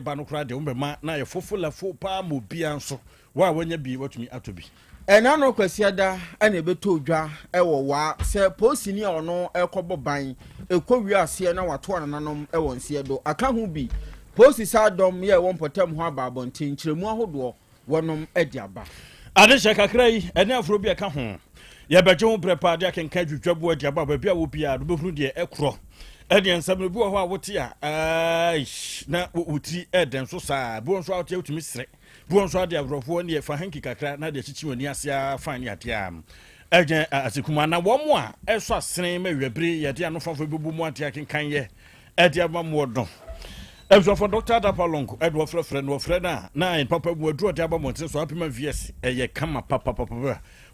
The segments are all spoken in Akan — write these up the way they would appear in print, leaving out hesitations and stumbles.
ba no kra de umbema na ye fofula fo pa mo bia nso wa wanya bi watumi atobi ena no kwasiada ana ebeto odwa ewo wa se posini a ono ekobo ban ekɔwi ase na wato ananom ewo nse do aka ho bi posi sadom ye won potem ho ababontin kiremu ahodo wonom adiaba ade hye kakra yi ene afro bi aka ho ye beje ho prepa de akenka dwudwabo adiaba ba bia wo bia do behunu de ekro ede nsam no bi wo ho a wote a na wuti eden so saa bi won so awte utumi sere bi won so ade abrofo ne fa hanki kakra na de chichi wani ase a fine ate am ejen asekuma na wo mo a eso asene ma webere ye de anofafo bebu mu ate akenkan ye ede abamo do Ebso for Dr. Dapalongo, Edward Friend, or Freda, nine papa would draw the Abamonte, so happy my VS, a kama papa.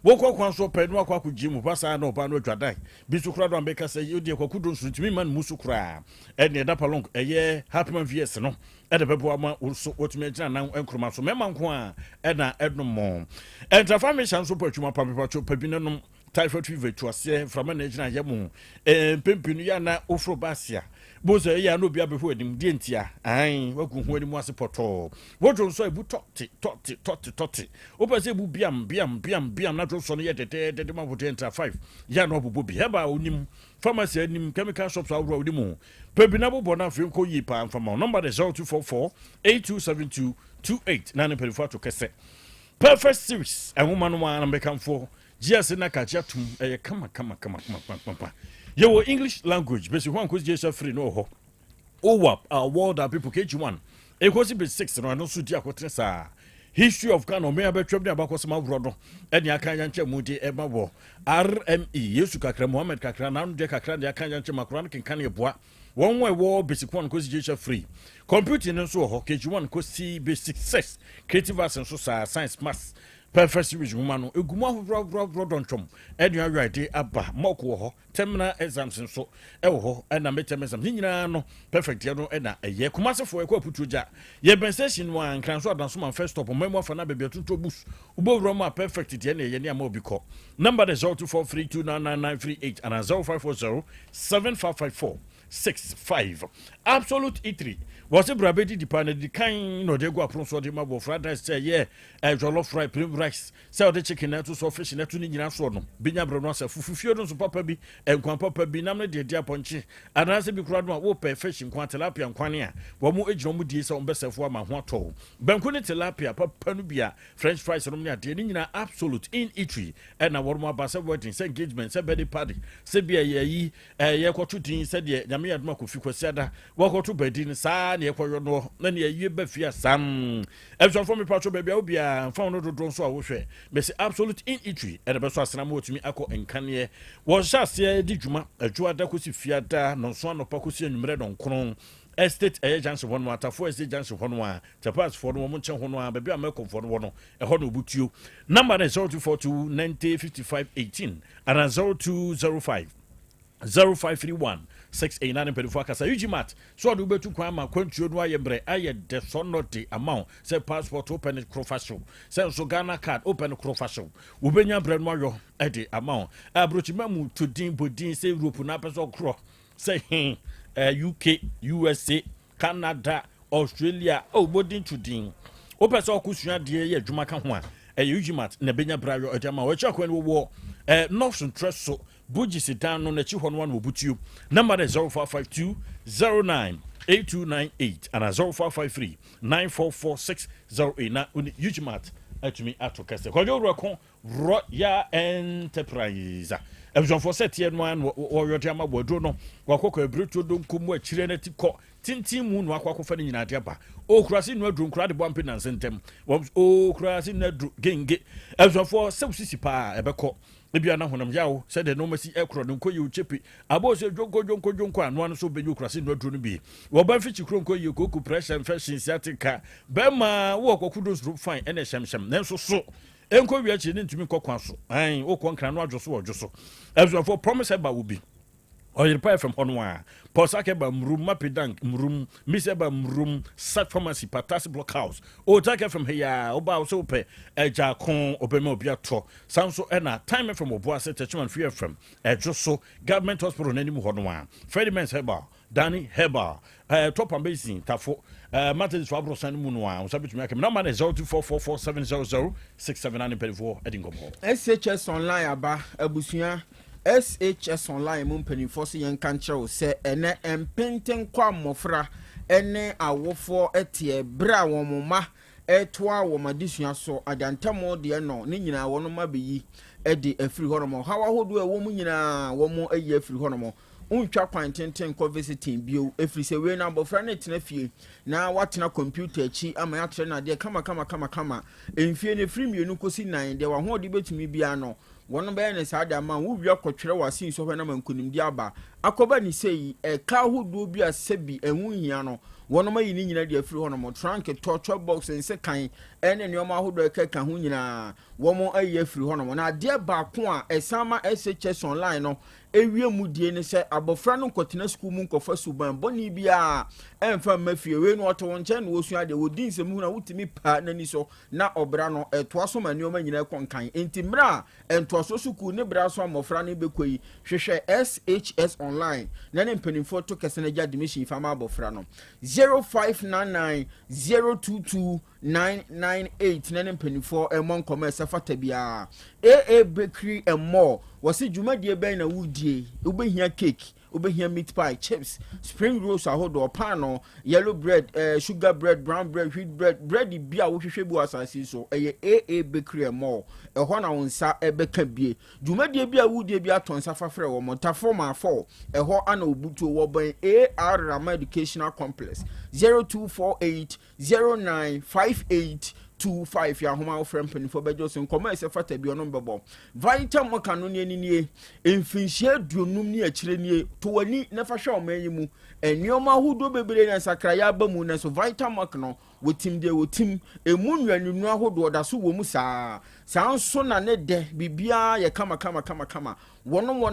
Woko Kwanso Pedro Kwaku Jim, Passa no Pano Jadai, Bisukra and Baker say you dear Kokudon Street, Miman Musukra, Edna Dapalong, a year, happy my VS, no, Ed Pepama also what made now and Cromaso, Memanqua, Edna Ednomon, and the family shall support you, my papa, Pepinum, typhoid fever to us from an agent Yamu, and Pimpiniana Ofrobasia. Boze ya no bia before dim dientia ai waku ho anim ase poto wodwo so ebu toti opese bu biam na so no ye tete ma vote enter 5 ya no bobo bi heba onim pharmacy anim chemical shops awro onim pebina bobo na fe ko yi pa mfama number is 0244 827228 na ne perifa to kese perfect series a woman no na mbekam for GS na kacha tum kama Your English language, basically one could just free no ho. OWAP, our world are people KG1. It was be 6 and no suit yakotresa. History of Kano may have a trouble about Cosmo Brodo, and Yakancha Moody Emma War. RME, Yesuka Mohammed Kakran, Jakakran, Yakancha Macron, can can you bois. One way war, basic one could just free. Computing and so ho, KG1 could see basic success, creative arts and social science maths. Perfect series woman, Uguma Rodon Chum, Edna Righty, Abba, Moko, terminal exams and so, Eho, and a metamesam, Nina, perfect yellow, and a year Kumasa for a copuja. Ye ben session one can sort down some first stop, memoir for Nabe to boost, Ubo Roma perfect Yenia Mobico. Number is 0243299938 and 0540 7554. 65 absolute E3 was a brabedi depended the kind no de go apron so de mabo fried rice say yeah jollof fry plain rice sell the chicken to so fish na to ni nyina so no benya bro no say fufufio no so papa bi enkwan papa bi nam na de dia ponche anase bi kura no wo pe fish nkwan tilapia nkwan a wo mu ejino mu die say on besefo ama ho ato banku ni tilapia papa no bia french fries no na de ni nyina absolute in E3 and na wo mo abase wedding say engagement say birthday party say bia ye kwotu tin say de me adma ko fi kwasiada wakoto badin saa ne ekoyo no na ne ayi ba fia sam ebso for me patro bia obia fa no dodo so a wo hwe be say absolute in E3 e be so asena mo otumi akọ enkane wo sha se di dwuma adwua da ko si fiada no so anopa ko si anwumre don kron estate agents one water for estate agents one one tapas for no mo nche ho no a bia meko for no no e ho no butuo number is 0242 905518 and 0205 0531 689 perifa kasa ujimat so do betu kwa ma kwantuo no ayembre aye de sonoti amount say passport open crofasho say so Ghana card open crofasho ubenya bre no ayo e de amount abrochima mu to din bodin say Europe na person cro say UK USA Canada Australia bodin to din o person okusua de ye adwuma ka ho a ujimat na benya brayo adama wa chakwan wo North Central so Buji sit down on the Chihon one will boot you. Number is 0552 09 8298 and 0553 944608. Now, Ujimat at me at Ocasta. Kojo Rocon, Roya Enterprise. Everyone for set here one or your Jama Wodono, Wakoko, Bruto, don't come where Chileneti co. Tintin moon Wako Fanny in Adiaba. Oh, crossing no drunk, crowd bumping and sent them. Oh, crossing no gate. Everyone for Sosipa, Ebeco. Ebiana honam yawo said the no mercy ekro no koyi uchepi abo se jonko anu anu so benyu krase no dro no bi wo ban fichi kro koyi koku pressure infection sciatica be ma wo kokudo group fine ene hyemhyem nenso so enko wiachi ne ntumi kokwan so an wo kon kran no adwoso wo dwoso as for promise ba wo bi or you pay from Honwa, Posakeba Mrum, Mapidank, Mrum, Misseba Mrum, Sat Pharmacy, Patas Blockhouse, or take from here, Oba Sope, Eja Con, Obemo Biato, Samso Ena, time from Oboase, Techuan Fear from, Josso, Government Hospital, Nemu Honwa, Freddie Men's Heba, Danny Heba, Top and Basin, Tafo, Martin Swabro San Munwa, Sabit Mac, no man is 024447006794 Edingham. SHS online aba abusia SHS online mu mpanimfo so yen kan kyerɛw sɛ ene empenten kwa mmofra ene awofo etie bra wɔn moma etoa wɔ madesua so adantamo de no ne nyina wɔn ma beyi de afiri hɔ no hawa hodo e wɔn nyina wɔn ayi afiri hɔ no untwa kwantenten ko visiting bio efiri se we na abofra na tena fie na watena computer chi ama ya tre na de kama enfie ne free mienu kosi 9 de wa ho de betumi bia no wono be ne sa de ama wo wi akotwere wasin so hwe na mankunim di aba akoba ni sei ka hodo bi asebi enwu hia no wono mayi ni nyina de afiri ho no mo trunk torture box nse kan ene nneoma hodo ka ho nyina wo mo ayi afiri ho no na de ba ko a esama SHS online no ewie mu die ne se abofra no kotena school mu nkofa suban boni bia emfa mafie we no oto wonche na wosu ade wodi nsemu na wutimi pa nani so na obra no etoa so maneoma nyina konkan enti mra entoa so suku ne bra so amofra no bekoyi hwehwe SHS online na ne mpanimfo to kese na gya admission fama abofra no 0599022998 na ne mpanimfo emon commerce fata bia AA bakery and more wasi dwumadie ben na wudie obehia cake obehia meat pie chips spring rolls ahodo pan yellow bread sugar bread brown bread wheat bread bia wo hwehwe bu asase so AA bakery and more ehọ na wonsa ebeka bie dwumadie bia wudie bia tonsa fafre wo motafo ma 4 ehọ ana obutu wo ban AR Rama Educational Complex 0248095825 ya homa ofrem penifo bejo so nkoma ese fata bi ono bebo vital mokano ne nie emfinhie duonum ne akire nie to wani na fa hwe oman yi mu enioma hudo bebere na sakra ya ba mu na so vital mokano wotim de wotim emu nwanunu ahodo da so wo mu saa nso na ne de bibia ye kama wono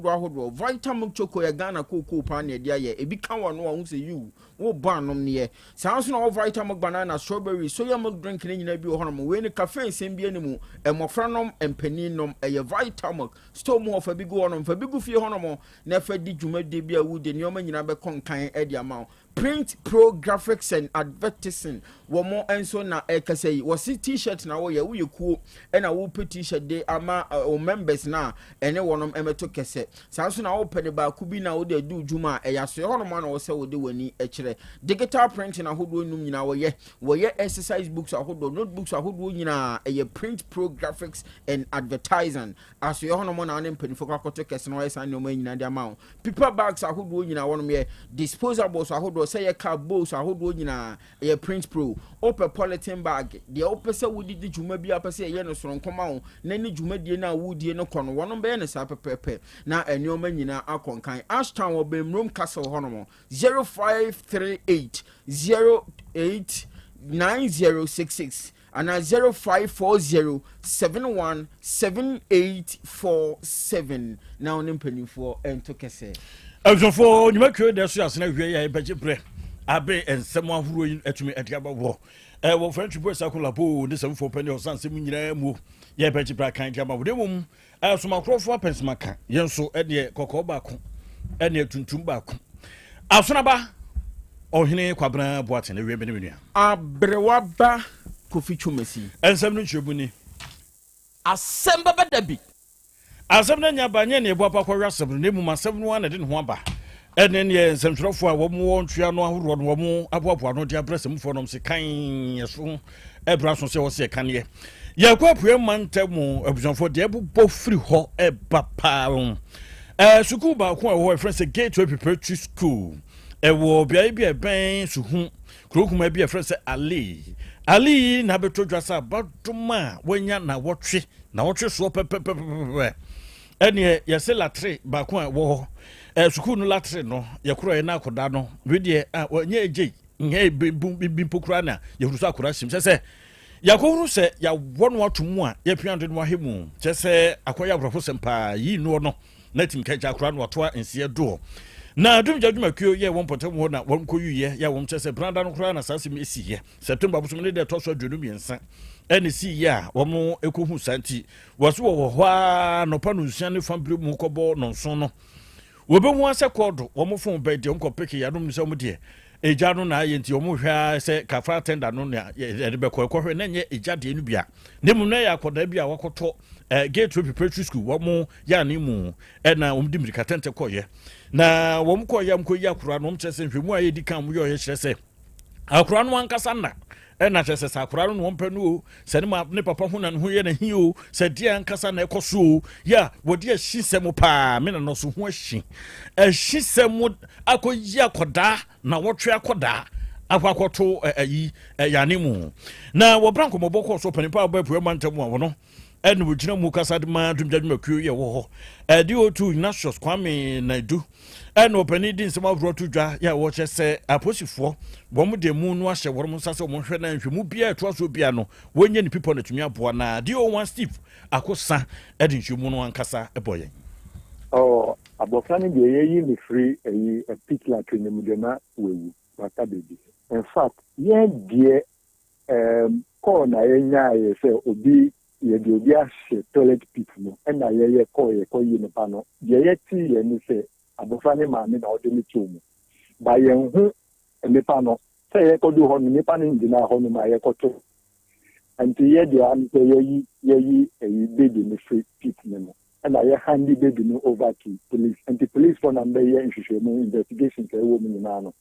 ahodo vitamin choco ya Ghana koko pa na dia ye ebi kan wono wo se you wo ba anom ne nso na vitamin banana strawberry soya milk drink ne nyina bi wo hono we ne caffeine sem bi animu emofra nom empani nom eye vitamin storm ho fa bi go wono fa bi gu fie hono mo na fa di dwumade bi a wo de ne o ma nyina be konkan e di ama print pro graphics and advertising womo enso na ekasei wo si t-shirt na wo ye wo yekuo e na wo put t-shirt de ama o members na ene wonom emeto kese sanso na wo pede ba ku bi na wo de du dwuma e ya so hono ma na wo se wo de wani e kire digital printing ahodo num nyina wo ye exercise books ahodo notebooks ahodo nyina e ye print pro graphics and advertising aso hono mo na ne mpanifo kwakoto kese na wo san ne mo nyina de ama paper bags ahodo nyina wonom ye disposables ahodo say car bows ahodo nyina e print pro open polythene bag de opese wudi di dwuma bi apese ye no soro nkoma wo na ni dwumadie na wudie no kono wono be ne sa pepepe na enioma nyina akonkan Ashton wo Bemrom Castle honomo 0538089066 and 0540717847 now nimpanifo entokese Azofo nyuma kwe de so asena hwe ya beje bre abe ensem ahuro atumi adiaba wo wo French boys akola bo de sem fo pani osanse mu nyina mu ya beje bre kan diaba wo de mum so makrofo apensema kan yenso de kokko ba ko ene tuntum ba ko asona ba ohene kwabra boate na wiebe ne menua abrewa ba kofi chumesi ensem no chebuni Asem Beba Dabi Asem na nya ba nya ne ebo apakwa asem ne mu masem no na de ne ho aba ene ne nsɛmtwerɛfo a wɔmo ntwea no ahoro no wɔmo aboaboa no de abrɛsɛmfo nom se kan yeso ebra so se wo se kan ye yakopue mantamu abusanfo de bobɔ firi hɔ eba pa school ba ko ɛwɔ friend se Gateway Preparatory School ɛwɔ bia bi ɛbɛn suhu krokuma bi friend se Ali na beto dwasa badoma wanya na wɔtwe so pepepepe ene yese latre ba ko ɛwɔ school no latre no yakoro na akoda no we de nye eje nye bi pokura na yehuruso akora sim se yakoro se ya wono atomu a ya piando no ahemu se akoya brofo sempa yi no na tim ka jakura no to ensie do na dum jaduma kuo ye won potem ho na won koyu ye ya won chese branda no kura na sase me esi ye September bosom ne de to so adwenu miensa ene si ye a won ekohu santi woso wo ho a no pa no nsia ne fambre mu kobo no nso no wobehu ase kodo won fon bedi won ko peke ya no nso mu de eja no na aye nti won hwa se kafa tender no na de be ko hwe na nye eja de enu bia ne mu na ya akoda bia wakoto Gate Preparatory School won ya ne mu na won di mirika tente koye na won ko yam ko yakura no mchese nhwemu aye di kan mu yo ye kyerese akura no ankasa na na kyerese sakura no won panu o se ne papa hu na ho ye na hi o se di ankasa na ekoso ya wodi ahisem pa me na no so ho ahisem akoyi akoda na wotwe akoda akwakoto yane mu na wo branko moboko so panipa abapu mantam wa wono ene wogina mu kasa de ma dumjaduma kuo ye wo ho DO2 Ignatius Kwame Naidu ene opani din sema vrotu dwa ya wo chese aposifo wo mu de mu no ahye wo mu sase wo hwe na nhwemu bia eto aso bia no wonye ni people na tumi aboa na DO1 Steve akosa ede nhwemu no ankasa eboyen abofani de yeyi ni free a pit like ni mudema wewu waka baby in fact yen die call na yenya ye se obi ye de obi ahye toilet pit no na ye call ye koyi no pa no ye ti ye ni se abofani ma me na ode mi tumu ba ye hu me pa no se ye ko du ho ni pa ni ndina ho no ma ye ko to anti ye de am se yeyi baby ni free pit no and I hand the baby over to police. And the police for number here investigation for a woman in Ano.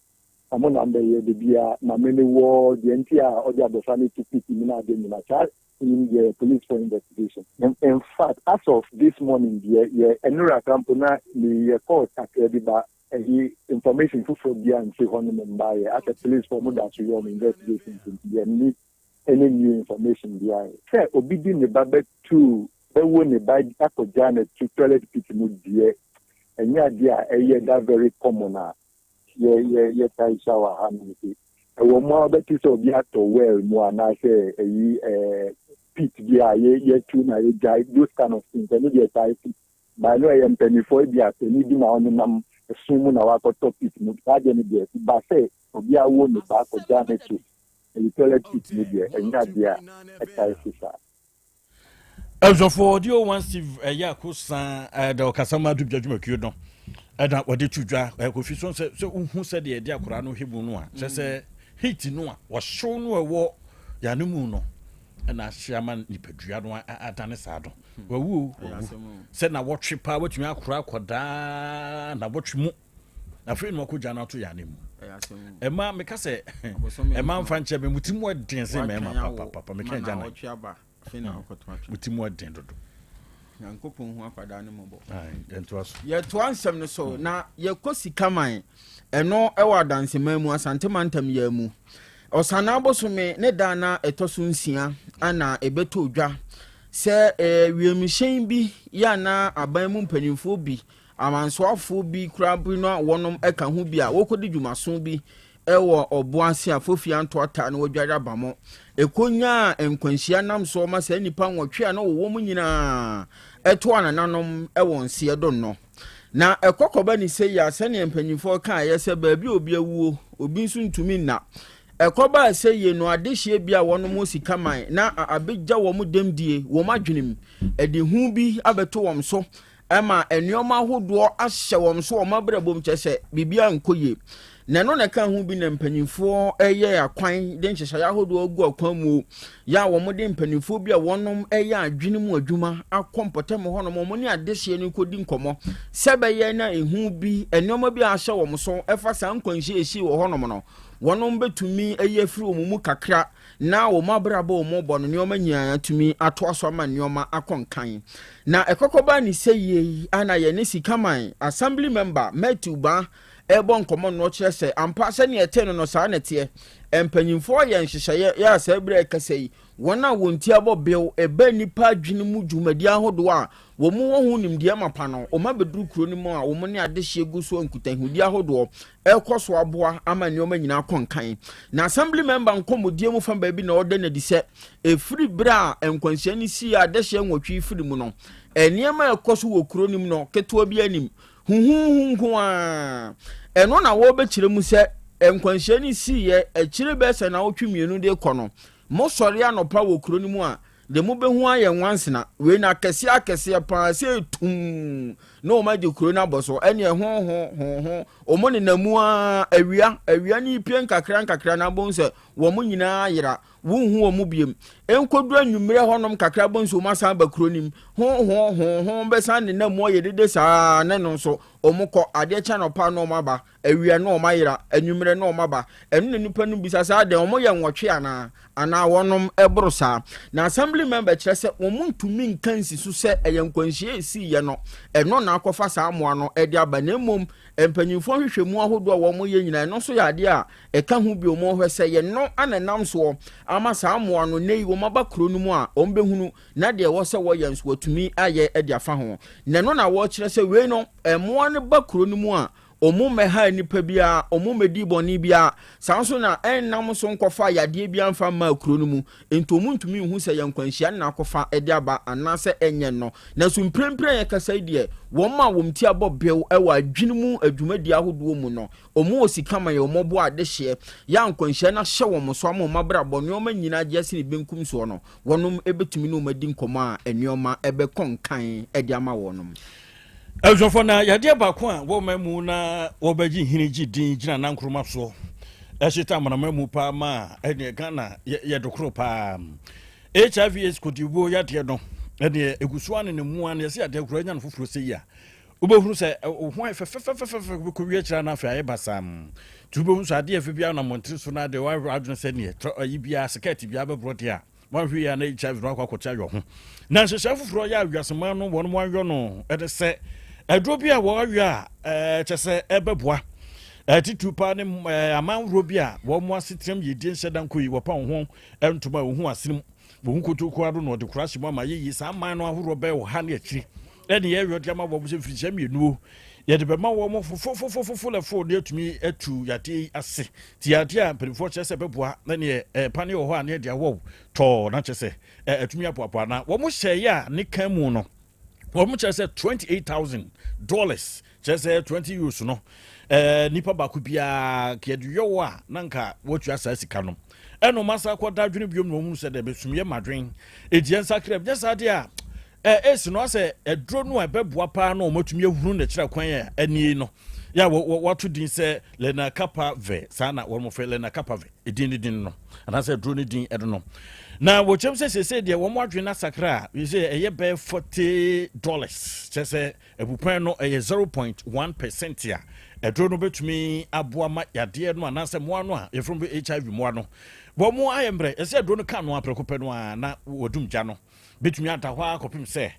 I'm on number here, the beer, my many war, the NTR, or the other family to pick in my child in the police for investigation. And in fact, as of this morning, the Enura Campona, the court at the information from the and say on by at the police for more than investigation to any new information there. Say, obedient the babet to when they buy Akojana to toilet pit dear, and that very common. Yeah, I shower hand. I will more that is of the actor well, more and I say a pit, yeah, too, those kind of things. I know the type. By no, I am penny for the after needing on assuming our top pit, not any but say, of the one back of Janet to a toilet pit media, and that dear, a As of for DO1 Steve Yakusa the Kasama do judgment kudo and what did you draw a coefficient so who said the idea Kurano Hibunua just say hate no was shown a war Yanumuno and as Shaman Nipedriano at Anisado. Well, woo said now what trip power to me crack or da na watch mo na friend mo kujana to Yanim. A man make us a man fan chebe mutimo dance papa make jana. Mutimu adendo Yankopon hu akwada ne mobo entwas ye to ansem no so na ye kosi kaman eno ewa danse mamu asante mantam ya mu osana bosome ne dana etoso nsia ana ebeto odwa se wiemhyen bi ya na aban mu mpanimfo bi amansoafo bi kurabu no wonom eka ho bi a wokodi dwumaso bi ewo oboase afofia ntoata na wadwara bamo ekonya enkwanhia nam so ma sa nipa nwotwe na wo mu nyina eto anananom ewo nse do no na ekokoba ni sei ya sane empanyimfo kan ye se baabi obi awuo obi nso ntumi na ekoba sei no adehie bia wonom sikaman na abegya wo mu demdie wo madwenem edi hu bi abeto wo so ema enuoma hodo ahye wo so wo mabrabom kyese bibia nkoye nano na kan hu bi na mpanyimfo eye akwan de nhyehyaya hodo ogu akwan mu ya wo mode mpanyimfo bi a wonom eye adwene mu adwuma akompotem honom mo ne adehye ni kodi nkomo sebeye na ehu bi enyoma bi ahye wo so efa san kwanhye eshi wo honom no wonom betumi eye firi omumu kakra na wo mabraba wo bo no nyoma nyaa tumi ato aso ama nyoma akonkan na ekokoba ni seye ana ye ne sikaman assembly member Metuba ebon common no kyerese ampa se ne ete no saa nete empanyimfo ye nhyehyeye ya sa bere kasei wana wonti abobel ebe nipa adwene mu dwumadi ahodo a wo mu wo hu nimde mapa no o ma beduru kuro ni mu a wo mu ne adehye gu so nkutahudi ahodo ekoso aboa ama nneoma nyina konkan na assembly member nkomodie mu fa baabi na ode na di se efiri bra enkwansia ni si adehye nwotwi firi mu no eniema ekoso wo kuro ni mu no keto bi anim huhu a eno na wo be kire mu se enkwansia ni si ye ekire be se na wotwi mienu de kono mo sori anopa wo kuro ni mu a de mo be hu aye nwansena we na akese pa se tum no ma de kuro na boso ene ho o mo ne namu a awia ni pie nkakra na bon se wo mo nyina yira wo hu wo mu biem enkodu anwumre honom kakra bon so ma san ba kuro nim ho be san ne namu ye dede sa ne no so o mo ko ade cha no pa no ma ba awia no ma yira anwumre no ma ba enu ne nipa no bisa sa de o mo ye nwotwe ana wonom ebro sa na assembly member kire se wo mu ntumi nkansi so se eyankwanhie esi ye no eno na akofa sa amoa no ede aba na mom empanyimfo hwehwemu ahodo a wo mo ye nyina no so ya ade a eka hu bi o mo hwese ye no ananam so ama sa amoa no nei wo maba kuro no mu a o mbehunu na de wo se wo ye nso watumi aye ede afa ho na no na wo kire se we no emoa ne ba kuro no mu a omu meha nipa bia omu medi boni bia sanso na ennam so nkofa yade bia mfa ma kuro no mu ento mu ntumi hu se yankwanhia na akofa ede aba anase enye no na so mprempren ya kasa die wo ma wo mti abobel ewa adwene mu adwumadi ahodo mu no omu osika ma ye omobo adehye yankwanhia na hye wo mo so ama mabra bonu ma nyina gye se ne benkum so no wonom ebetumi no madi nkoma a enioma ebe konkan ede ama wonom Eljonfo na yade baako a wo mamu na wo baji hiniji din gina na nkroma so ehita manamamu pa ma ene Ghana ye dokro pa HIV kodibo yade no ene eguso ane ne mu ane se yade kro nya no foforo se ya ubehuru se ho fe ko wi akira na fa ye basam tubo so ade afi bia na montre so na de wa adwon se ne yi bia skirt bia be brode a wan hwe ya na HIV no akwakocha yo ho na hwehwe foforo ya awiasema no won mo anwo no ede se edrobi a wo awia chese ebeboa titupa ne amanro bi a wo mo asetrem yedie nsedan koyi wo pa ho entoma wo hu asirim wo hu kotoku ado no de crash mo ma yeyi sa aman no ahoro be wo ha ne akiri ene ye yodi ama wo se firi chamienu yede be ma wo mo fofofofofo le fo de atumi atu yade ase ti yade a perifo chese beboa na ne pane wo ho ane de wo to na chese atumi apoapoa na wo mo hye ya ne kan mu no wo mo chese $28,000 chese 20 euros no nipa ba ku bia kedu yo a nanka wotu asa sika no eno masa kwa dadwene biom no mu se de besumye madwen edien sakrem jesa de a esi no ase edro no ebeboa pa na omatumi ahuru na kira kwan ya ani no ya watu din se lena kapa ve sana wo mo fe lena kapa ve edin no anase edro ni din edo no na wo chem se de wo mo adwen na sakra we say eye be $40 chese ebupan no eye 0.1% ya edro no betumi aboa ma yade no anase mo ano a yefrom be HIV mo ano bo mo ayembre ese edro no ka no aprekope no a na wodum gya no betumi atahwa kopim se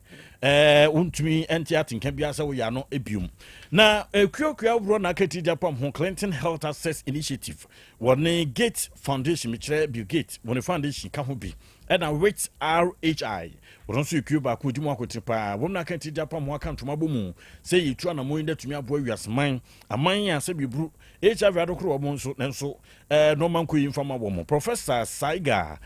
untumi enti atinka bia se wo ya no ebium na kuokua bro na kati Japan ho Clinton Health Access Initiative woni Gate Foundation michire Bill Gates woni foundation ka ho bi na with RHI wonso Cuba ko dimu akotipa wona kati Japan ho akantoma bomu se yitu na mo inda tumi abo awiasman aman ya se bibru HIV adokro wo nso nenso no man ko yimfama wo mo Professor Saiga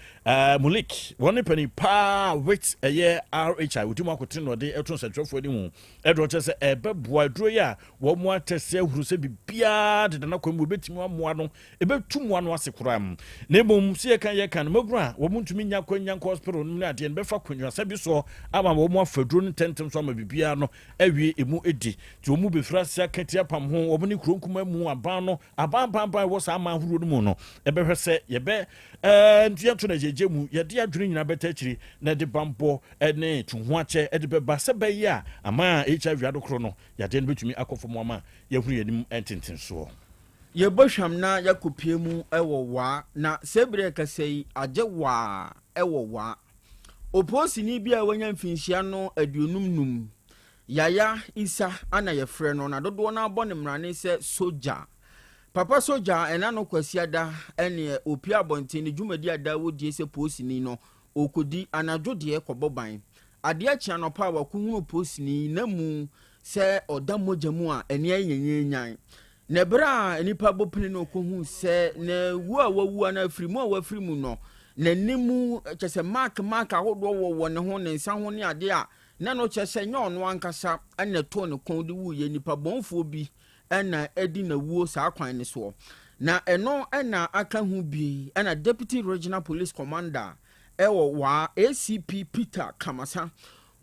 Mulik woni pani pa with RHI wodimu akotin no de eton satrofo di mu edo chese ebeboa duro ya wo mo atese ahuru se bibia de na kwambu betimi amoa no ebetum ano asekuram na emom se yekan yekan magura wo muntumi nya kwanya hospital no na de befa kwanya sabi so ama wo mo afaduro no tentem so ama bibia no awie emu edi ti wo mu befra se akatia pam ho wo ni kronkuma mu aban no aban wo sa ama ahuru no mu no ebehwe se yebe ntia to na jeje mu ye de adwene nyina beta kiri na de bambo ne tuho ache e de beba se be ya ama HIV adokro no ya de betumi akofo ama ye huru yanim ententen so ye bohwam na yakopie mu ewowa na sebre kasei ajewa ewowa oposi ni bia wanya mfinhia no aduonum num yaya isa ana ye frɛ no na dodo na abɔ ne mrane sɛ soja papa soja ena no kwasiada ene opia bonten ne dwumadi ada wodie sɛ posi ni no okodi anadwo de kɔbɔ ban ade akyi anopa a wakuhunu posini na mu sɛ ɔda mogya mu a ɛne ayenyenyan na bra nipa bopini no kohu sɛ na wu a wawu na afiri mu a wafiri mu no na nimu kyese mark ahodo wo ne ho ne nsa ho ne ade a na no kyese nya ɔno ankasa ana to ne kon de wu ye nipa bonfo bi ɛna edi na wuo saa kwan ne so na ɛno ɛna aka hu bi ɛna deputy regional police commander ɛwɔ wa ACP Peter Kamasa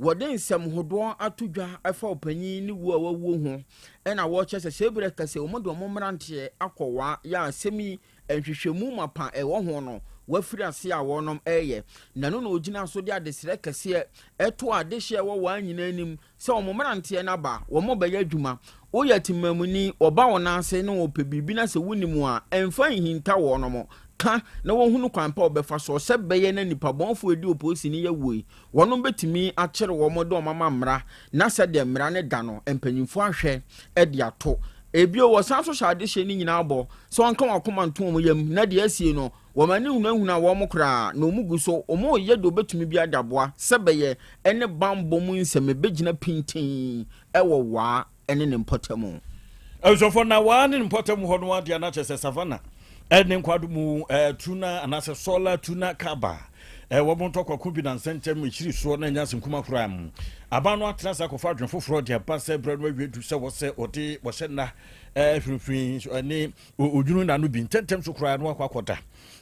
wɔde nsɛm hodoɔ atodwa afa opanyin ne wu a wawu ho ɛna wɔkyɛ sɛ sebre kase omodo momrante akɔwa ya asemi nhwehwɛmu mapa ɛwɔ ho no wafiri ase a wɔnom ɛyɛ na no ogina so de adesrɛ kase ɛto adehye ɛwɔ wa nyina anim sɛ omomrante na ba wɔmo bɛyɛ adwuma oyɛ timamuni ɔba wɔn ase na wɔpɛ bibi na sɛ wunimu a ɛmfa hinta wɔnom ka na wɔhunu kwampa obefa so sɛ bɛyɛ na nipa bɔnfo edi oposi ni yɛwoi wɔnom betimi akyere wɔn de ɔmama mmra na sɛ de mmra ne da no mpanyimfo ahwɛ ɛde ato ebio wɔ san so hyade hye ni nyina abɔ so anka wakoma ntom mo yam na de asie no wɔmani hunahuna wɔn kra na omugu so ɔmo yɛ do betumi bi adaboa sɛ bɛyɛ ɛne bambɔ mu nsɛm begina pintin ɛwɔ waa ɛne ne mpɔtamu ɛsofo na waa ne mpɔtamu hɔ no adia na kyerɛ savannah ɛne nkwado mu tuna anase solar tuna kaba wɔbon tɔkɔ kubi na nsɛntɛm hyiri soɔ na nya sinkuma kura mu aba no atena sa kɔfa adwen foforɔ de aba sɛ brɛ no awie du sɛ wɔsɛ ɔde wɔhyɛ na hwirifiri ne odwunu na no bi ntɛntɛm so kura no akɔda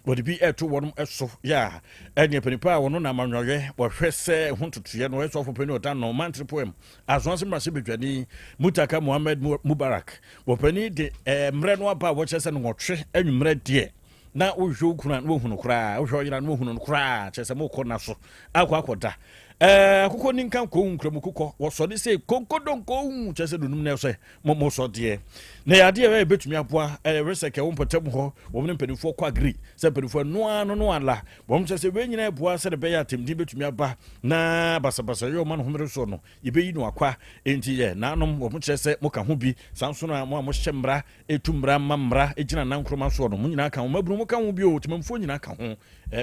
wɔde bi ɛto wɔnom ɛso ya ɛne panipa a wɔno na amanwɔyɛ wɔhwɛ sɛ ho totoyɛ no ɛsɔ fo pani ɔda no mantre poem asoase mmara sɛ bedwani Mutaka Mohammed Mubarak wɔpani de mmerɛ no aba a wɔkyɛ sɛ no wɔtwe anwummerɛ deɛ na wohwɛ kuna no wohunu koraa wohwɛ yira no wohunu koraa kyɛ sɛ mokɔ na so akɔda akokɔ ninkan ko nkramu kokɔ wɔsɔde sɛ konkodonko kyɛ sɛ dunum na sɛ mo so deɛ na yade a betumi aboa reseke wo mpɔtam hɔ wɔn ne mpanifo kɔ agri sɛ mpanifo no ala wɔn kyɛ sɛ we nyina aboa sɛ de bɛyɛ atemdi betumi aba na basabasa yɛ ɔma no homere so no yɛbɛyi no akwa enti yɛ nanom wɔn kyɛ sɛ mo ka ho bi sanso na mo hyɛ mmra etumra mamra egyina nan kroma so no mo nyina ka ho maburu mo ka ho bi o timamfo nyina ka ho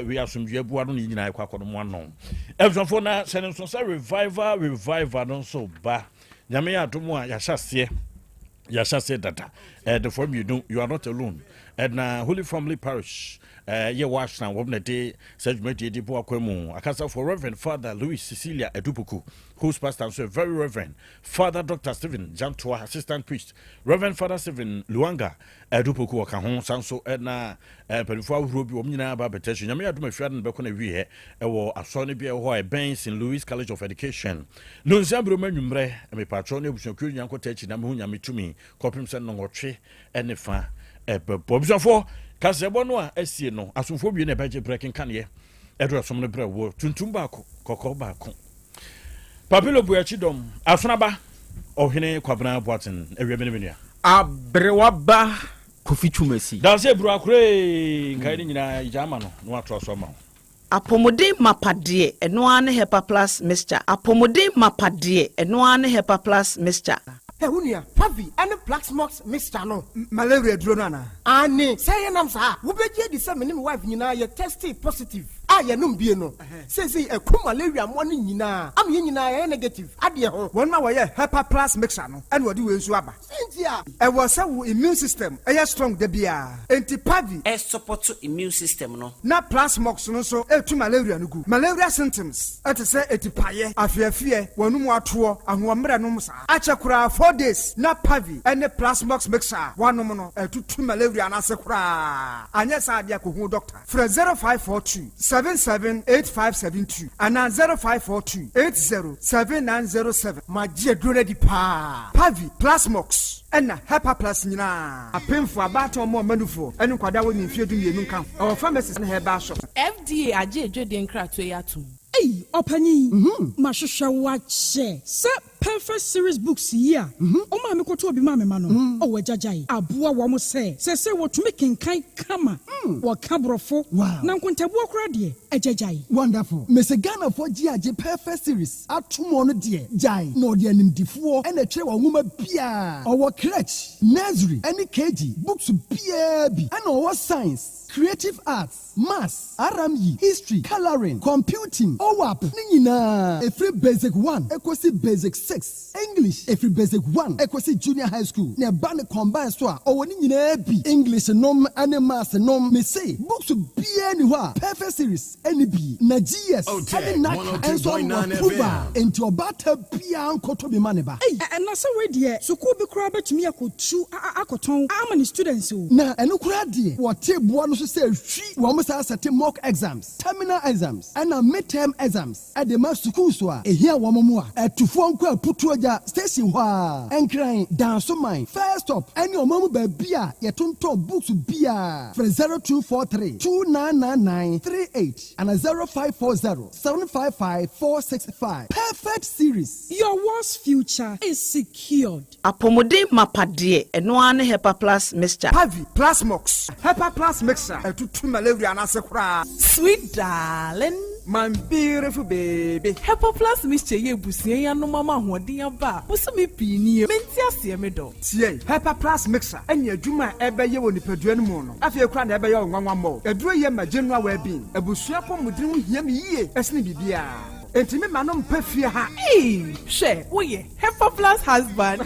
we asomdwe aboa no nyina akwa akɔ no mo ano ɛfsofo na sɛne so sɛ revival no so ba nyame ya adomu a yashase dada the form you are not alone and Holy Family Parish ye wash na wobna de segment di bo akwemu akasa for Reverend Father Louis Cecilia Edupuku, who's pastor so very Reverend Father Dr. Stephen Jantua, assistant priest Reverend Father Stephen Luanga Edupuku ka ho sanso na perifo ahrobi omnyina ba beteshi nyame adom afiade be ko na wi he wo asone bia ho e ben St. Louis College of Education no nsabro manwumre me patron ebusuaku nyankota achi na me hu nyame tumi kopim se no ngotwe ene fa ebebo bisafo kasebo no a asie no asomfo bi na beje breaking kane edo asom no bre wo tuntum ba ko kokko ba ko papilo buachi dom asonaba ohene kwabena boaten ewiemene menua abrewaba kofi twumasi da se bru akure nkai ni nyina ijama no ato so ma apomode mapade eno ane hepa plus mixture apomode mapade eno ane hepa plus mixture Hunia, Pavi, and the Plaxmox Mr. No, malaria dronana. Anne, say an answer. Who be the same wife, you know, you're tested positive. I am no. Says a cool malaria morning, you know. I'm in negative. Adia, 1 hour, Hepa Plus Mixano, and what do you swabba? Cynthia, I was so immune system, a strong debia. Anti Pavi, a support to immune system, no. Not Plasmox, no so, to malaria, no good. Malaria symptoms, at a say, a tipaye, a fear, one more tour, and 1 meranomsa. Achakura 4 days, not Pavi, and the Plasmox Mixer, 1 nomono, 2 malaria, and a secra. And yes, I diaco doctor. For 0542 778572 and 0542 807907. My dear Grenady Pa Pavi Plasmox and Hepa Plus Nina. A pin for about or more manufo and Quadawan in Fiadu Yunka. Our pharmacist and her bashop. FDA aje Jodian Crack to Yatum. Hey, Opani, Mashusha watch, sir. perfect series books here. Oma me koto obi ma me ma no. O we jajai. Aboa wo mo se wo to make kinkan kama. Wo kabrofo. Na nkontabu okra de ejajai. Wonderful. Mese Ghana for GAG perfect series. Atumo no de jai. No de animdifo and a tre wa nwoma bia. Our crèche, nursery, any KG, books bia bi. And our science, creative arts, maths, RME, history, coloring, computing, OWAP, nina. Every basic 1, equasi basic 6. English, every basic 1, equasi junior high school. Ne bane combine so o nina bi. English nom and maths nom me say books bia ni wa. Perfect series, any bi. Na GS, any naka, and so on approval. Into a batter bia ankoto bi maneba. And na so we there. So ko bi kra betumi akotu akoton. How many students o? Na eno kra de. What table no so say we must set mock exams, terminal exams, and midterm exams. At the mass school so here wamamua. At to phone call putuaja station wa. And crying down so mine. First stop. And your mama beer. Your tonto books beer. For 0243 2999 38 and a 0540 755 465. Perfect series. Your world's future is secured. Apomode mapadie enoane Hepa Plus Mixture. Pavi Plus Mox. Hepa Plus Mixture. To malaria and asakura. Sweet darling. My beautiful baby. Hepa Plus Mixture ye busie ya no mama hoden aba. Busumi pini menti ase me do. Tie Hepa Plus Mixture. Enya adwuma ebe ye woni padua no mu no. Afie kura na ebe ye nwanwa mo. Aduro ye ma general well-being. Abusua pomudin ho hia me yie. Esne bibia. Enti me manom pafie ha. She, we Hepa Plus husband.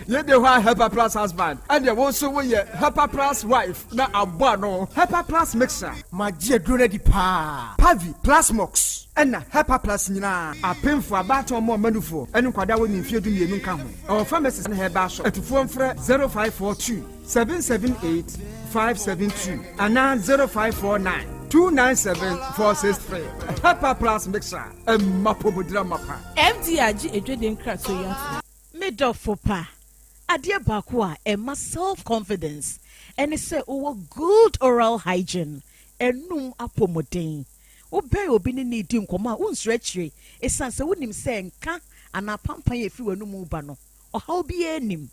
You the one Hepa Plus husband, and you also we Hepa Plus wife. Na abano Hepa Plus mixer. My dear ready pa. Pavi Plus Mox. And Hepa Plus nina. A pin for a battle more manufo. And kwada we nfie du mienu ka ho. Our pharmacist and herba shop. At phone for 0542 778 572 and 0549 297 463. Hepa Plus mixer. Mapobudra mapa. MDRG edweden kra so ya. Midofo pa. Adia bakwa emma self-confidence and say over good oral hygiene enum apomodin obey obi ni need nkoma unsretchre esanse wonim se nka ana pampan efi wanum ba no oha obi enim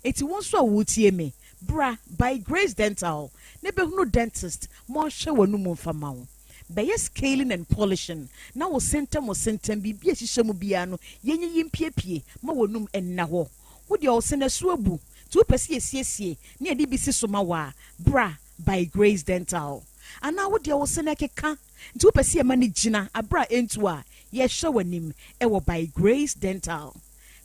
eti wonso awutie me bra by Grace Dental ne behunu dentist mo hwe wanum mfama wo be scaling and polishing na wo sentem bi bi ehihye mu bia no yenye yimpiepie ma wanum enna ho Would you also send a swabu to PCSC near DBC Somawa, bra by Grace Dental? And now would you also send a keka to PC managina a bra into yes, showing him ever by Grace Dental.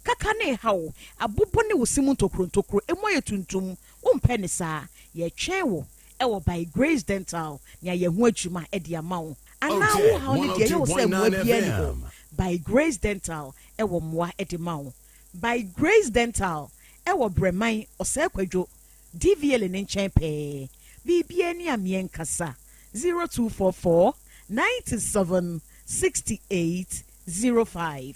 Kakane how a bupone was simunto kruntokro, and moya tuntum, penisa, ye chewo, ever by Grace Dental, near your wachuma ediamau. And now how did you say by Grace Dental, ever moi edimau. By Grace Dental, ewo bremai osekwadwo DVL in Champe, BBN Amien Kasa 0244 97 68 05.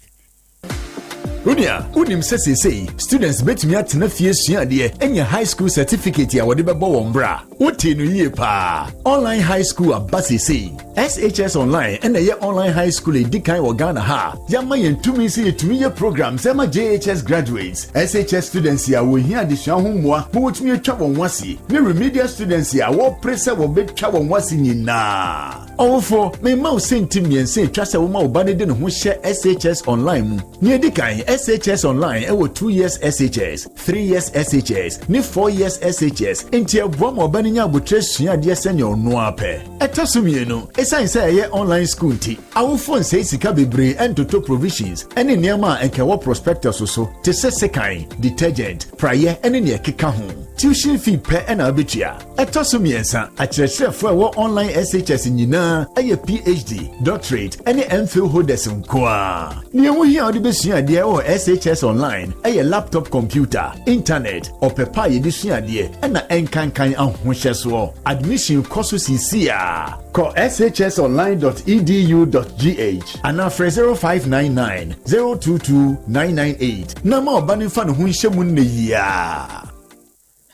Unim say students bet me at na fie sua de enya high school certificate ya wode bebo won bra. Wote no yie pa. Online high school abase say SHS online and ye online high school edikan wo Ghana ha. Yama yentumi say etumi ye programs ema JHS graduates. SHS students ya wo hia de sua ho moa, bo wotumi atwa won wase. Ne remedial students ya wo pressure wo betwa won wase nyina. Ofo me ma o sentimi ense twa se wo ma wo ba ne de no ho hye SHS online mu. Ne edikan SHS online ewo 2 years SHS, 3 years SHS, ni 4 years SHS. Enti eboa mo ba nya abotre sua de senior no ape. Etosumie no, esan say ye online school ti. Awo phone say sika bebre entoto provisions. Ene niam enke wo prospectus so te se sekan, detergent, prayer ene ne keka ho. Tuition fee per ena abetua. Etosumie ensa, akyerɛkyerɛfo wo online SHS nyina eye PhD, doctorate ene MPhil holders nkoa. Ni wo hia ode besua de o SHS online a laptop computer internet or paper edisua de na enkankan ahohye so admission course CCA call shsonline.edu.gh and after 0599 022 998 na ma obani fa no ho nhye mu ne yia.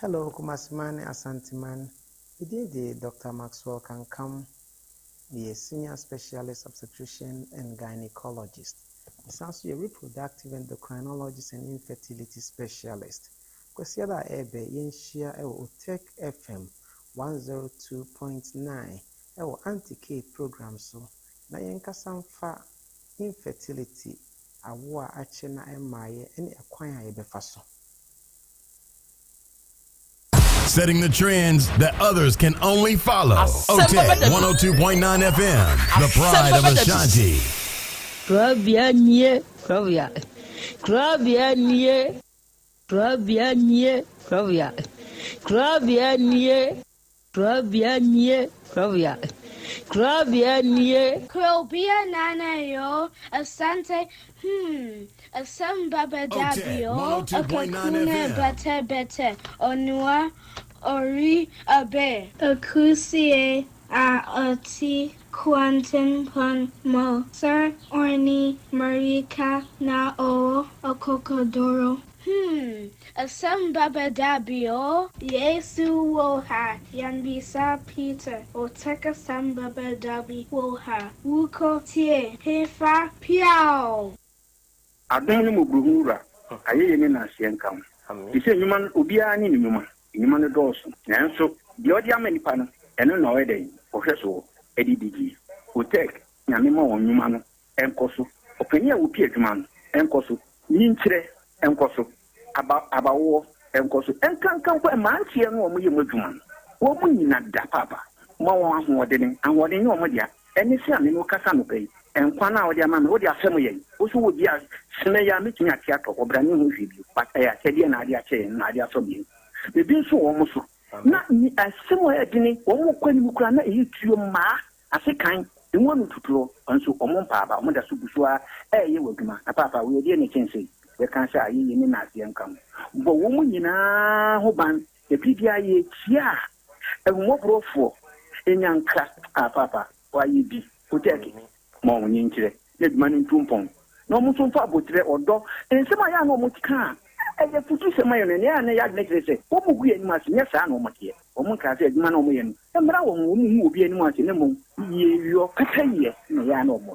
Hello Kumasmane Asantiman. Today Dr. Maxwell can come be a senior specialist obstetrician and gynecologist. Sounds a reproductive endocrinologist and infertility specialist. Kwesiada ebe yenshia ewo Otec FM 102.9 ewo anti-K program so na yenkasa mfa infertility awoa ache na emaye ene akwan a yebefa so. Setting the trends that others can only follow. Otec 1029 FM, the pride of Ashanti. Krobea nie, Krobea. Krobea nie. Krobea nie, Krobea. Krobea nie. Krobea nie, Krobea. Krobea nie. Krobea nana yo, Asante, Asem Beba Dabi yo, Akakune bete, Onua, Ori abe, Akusie, Oti, Quantum pon mo, Sir Orni, Marika na o, Okokodoro. Asem Beba Dabi yo, Yesu woha, Yanbisa Peter, Otec Asem Beba Dabi woha, Wuko tie, Hefa piao. Adonu mubuhura, ayeye ne na hyenkam. Ise nyuma obia ni nyuma, nyuma ne doso. Nanso, de odi amanipa no, eno na oyede, ohweso, edidigi. Otec, nyame ma won nyuma no, enkoso. Opani a wopi adwuma no, enkoso. Nyinkyere, enkoso. Abawo, enkoso. Enkankan kwa mantie no omo yem adwuma no. Wo mu nyina da papa. Ma won ahoɔden, ahoɔden ne omo dia. Eni se ame no kasa no pɛi. Enkwana a odi ama me, odi asɛm yɛ. Oso wo bia sene ya metumi ate atɔ obrani ho hwebi. Pataya sɛdeɛ na ade akyɛ na ade asɔ bi. Bebi nso wo mo so. Na ni asɛm a ɛdini wo mo kwani mu kura na eyi tuo ma asekan. Emu no tuturo nso omo mpaaba omo da so busua ɛyɛ waduma. Papa wo yɛ ne kyɛnse. We kan sɛ ayi ne na asɛm kam. Bo wo mo nyinaa ho ban ebi bia yɛ tia. Ehumɔborɔfo enyanka papa wa yi bi Otec mo nyinkyere. Ne duma ne ntumpɔn. No mo so fa botre odo ensema ya no mo tika eye futu sema yo ne ya ne ya ne kire o mo gu ani mase nya sa na o mo tie o mo ka se adwuma na o mo ye no emra wo mo mu obi ani mase ne mo ye yo kakaye ne ya na o mo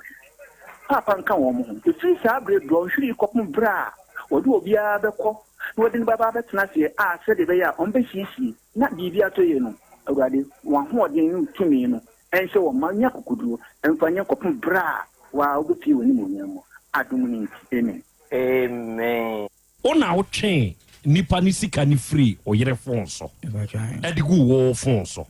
papa nka wo mo ho fi sa bre do hwiri kopum bra o do obi a bekɔ no de baba betena se a se de be ya on be hisi na bibia to ye no awurade wa ho ɔden no tumi no ense wo ma nya kokuduro emfanya kopum bra wa obi woni mo nyamo Amen. Ona wotwe nipa ni sika ni free o yere phone so. Edigu wo phone so.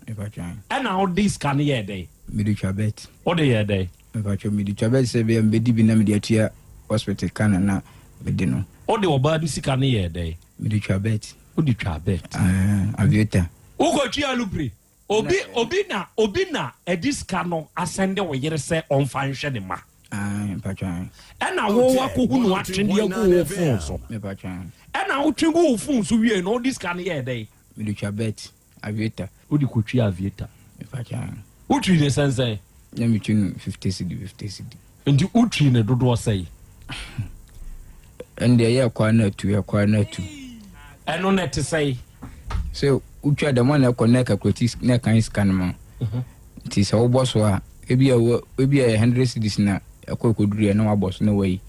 Ana o dis kan ye dey. Meditwa bet. O dey ye dey. Meditwa bet se be mbedi bi na mediatua hospital kan na bedi no. O dey oba ni sika ni ye dey. Meditwa bet. O di twa bet. Avieta. O go twa lupre. Obi na edis kan no asende wo yere se on fan hwe ne ma. Ena wo wakohu no atwende agu phone so ena wo twegu phone so wie no this can here dey meditwa bet avieta odi kotwi avieta utwi ne sense na mitun 50 cd ndi utwi ne dodo sei ende ya kwa na tu eno net sei so utwa da man na connect akrotis na kan scan ma ti se wo boso a ebi a 100 cds na akokoduru na wabos na wai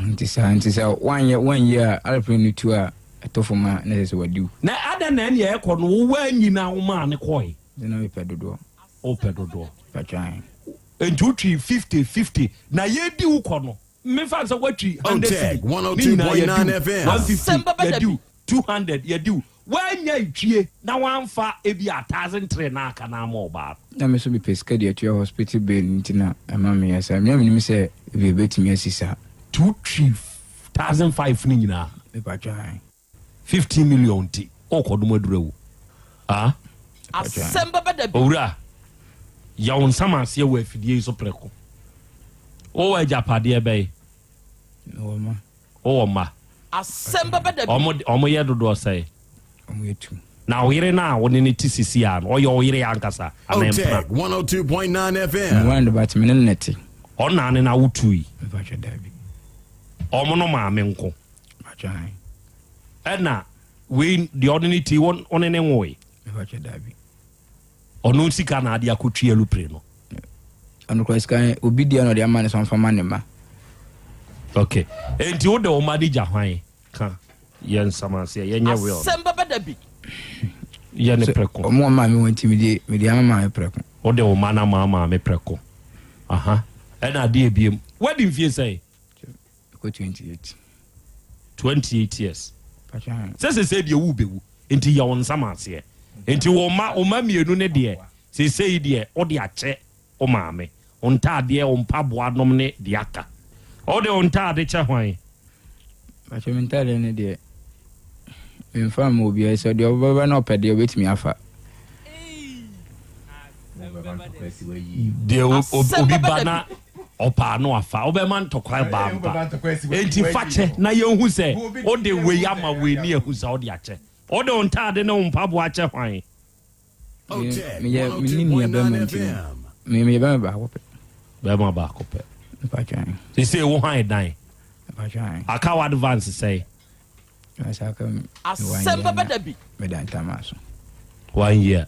ntisa one year alpren tu a atofoma na se wadu na ada na ne ekọ no wo anyina wo ma ne koi na we pedodo o pedodo patran entutri 50 na ye di wo kọ no me fa so watri 100 102.9 FM 150 ya di 200 ya di wanya itwie na wanfa ebi 1003 na aka na ma oba na me so be pesca dia to hospital bill ntina ama me yasa me me say be betimi asisa 2,500 ni nyina me patran 15 million ti okodo madurawu Asem Beba Dabi owura ya won samase wa afidie so preko o wa japade ebe o ma Asem Beba Dabi omo ye dodo say na oyire na woni ne tisisi a no oyo oyire ankasa Otec 102.9 FM one but me neti ona ne na wutui Beba Dabi omo no ma me nko patran ena we the ordinary won onene nwoe Beba Dabi ono sika na ade akotwe alupre no anu kwa sika obi dia no de amane so mfa mane ma Okay. Enti wo de o manager hwan ka yen samase yen ye we on. Asem Beba Dabi. Ye ne preko. Omo ma me won timide me dia ma me preko. O de o mana ma me preko. Aha. E na de ebiem. Wedding fie say? Ko 28. 28 years. Pacha. Say de wo bewu. Enti ye on samase. Enti wo ma mienu ne de. Say de o de ache o ma me. On ta de on paboa nom ne de aka. O de on ta de che hwan. Pacha mentale ne de. Infam obi so de obaba na opede obetimi afa. De obi bana opa no afa obeman tokwa bamba enti fache na ye hu se o de we ama we ni ehu se o de ache o de ontade na mpabo ache hwan me ni ni me ba ko pe ba ba ko pe pacha say wo hwan dan pacha aka wa advance say Asem Beba Dabi me dan tamaso 1 year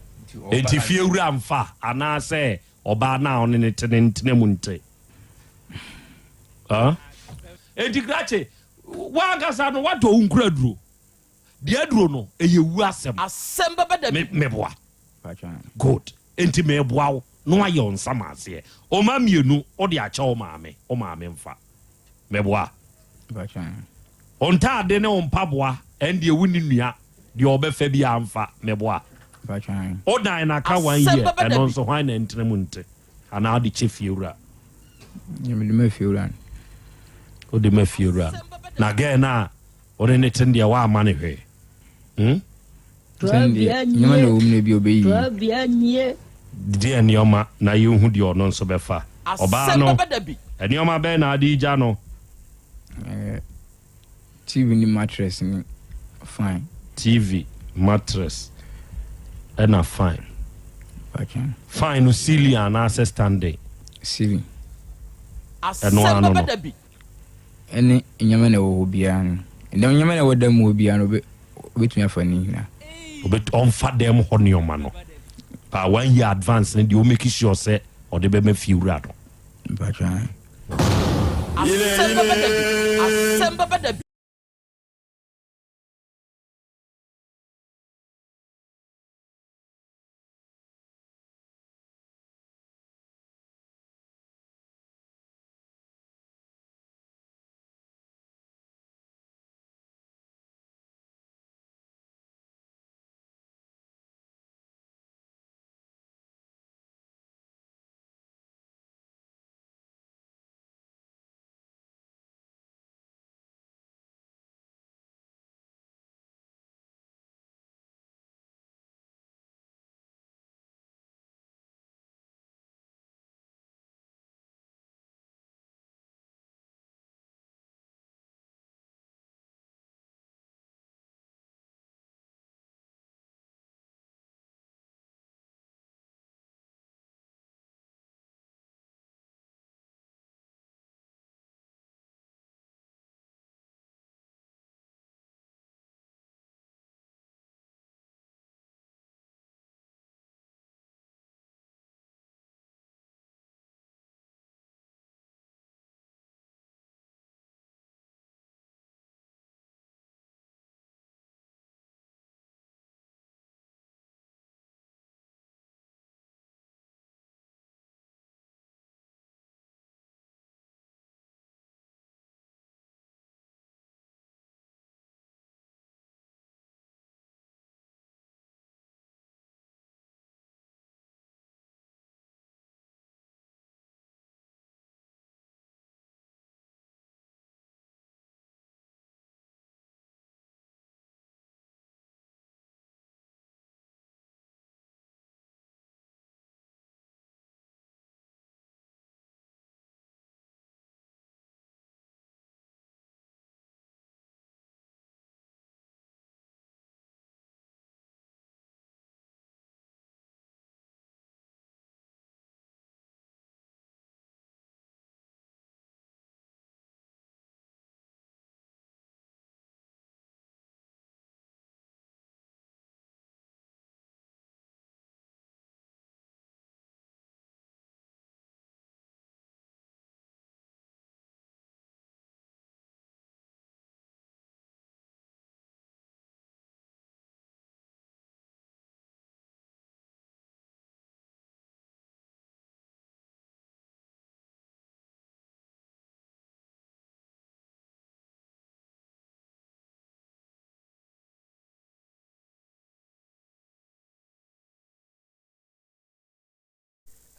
enti fie wura mfa ana say oba na on ne tene mu nte enti grache wa gasa no wato unkura duro de aduro no eyewu asem Beba Dabi meboa pacha good enti meboa wo no aye on samase o ma mienu o de acha o maame mfa meboa pacha on ta de ne on paboa ende ewu ni nua de obefa bi amfa meboa pacha o dan na ka 1 year eno so hwan na ntene mu nte ana de chefie wura me me fiura o de mafiura na ge na o ne tende wa ama ne hwe nyama na wum ne bi obeyi Krobea nie de enioma na yehu de ono nso befa oba no enioma be na adi ja no TV ni mattress ni fine TV mattress and a fine fine no ceiling and access standing ceiling Asem Beba Dabi ene nyama na wo bia no ene nyama na wo da mu bia no obetumi afani na obet on fa dem ho nioma no pa 1 year advance ne de o make sure say o de be ma fiura no Asem Beba Dabi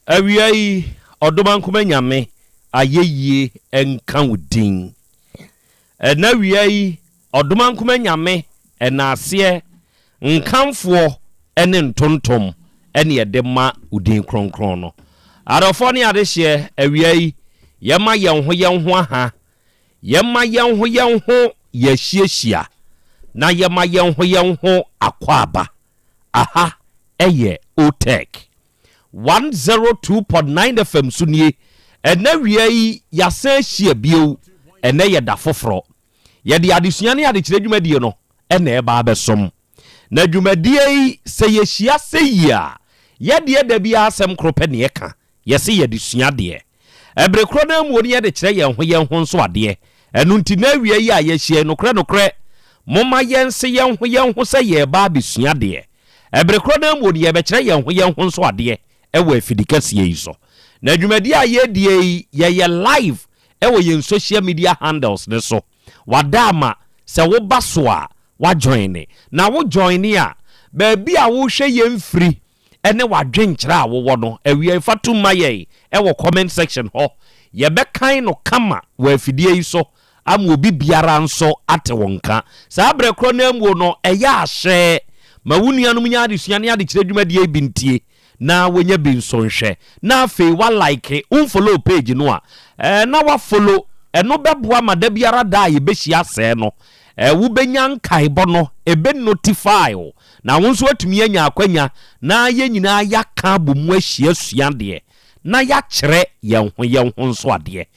awia yi odoma nkoma nyame ayeyie enka wudin na awia yi odoma nkoma nyame enase nkamfo ene ntontom ene yedema udin kronkron no adofo ne adehye awia yi yema yenho aha yema yenho yehyiehia na yema yenho akwaba aha eye Otec 1029 FM sunie ena wiai yasa hia bio ena yeda foforo yede adesua ne adekire dwumadie no ena eba abesom na dwumadie se yehia se yia yede da bia asem krope ne yeka yese yedesua de ebrekro na mu oni yede kire yenho nso ade enu nti na wiai a yehia nokre moma yense yenho se ye ba abesua de ebrekro na mu oni ye be kire yenho nso ade ewe fidikasi yiso na dwumadi a yedie ye live ewe yen social media handles ne so wadama se wo baso a wa join na wo join a baabi a wo hwe yen free ene wadwenkyera a wo no ewie fatuma ye ewe comment section ho ye be kan no kama wa afidie yiso am obi biara nso ate wonka sa abrekro na amuo no eya ahye ma wunuanum nya adesua ne adekire dwumadi bintie na wenye binsonhwe na afei wa like unfollow page no a na wa follow eno beboa mada biara da ye behia se no wo benya nkai bo no ebe notify na wonso atumi anya akwanya na ye nyina yaka bomu ahia suade na ya kyere yenho nso ade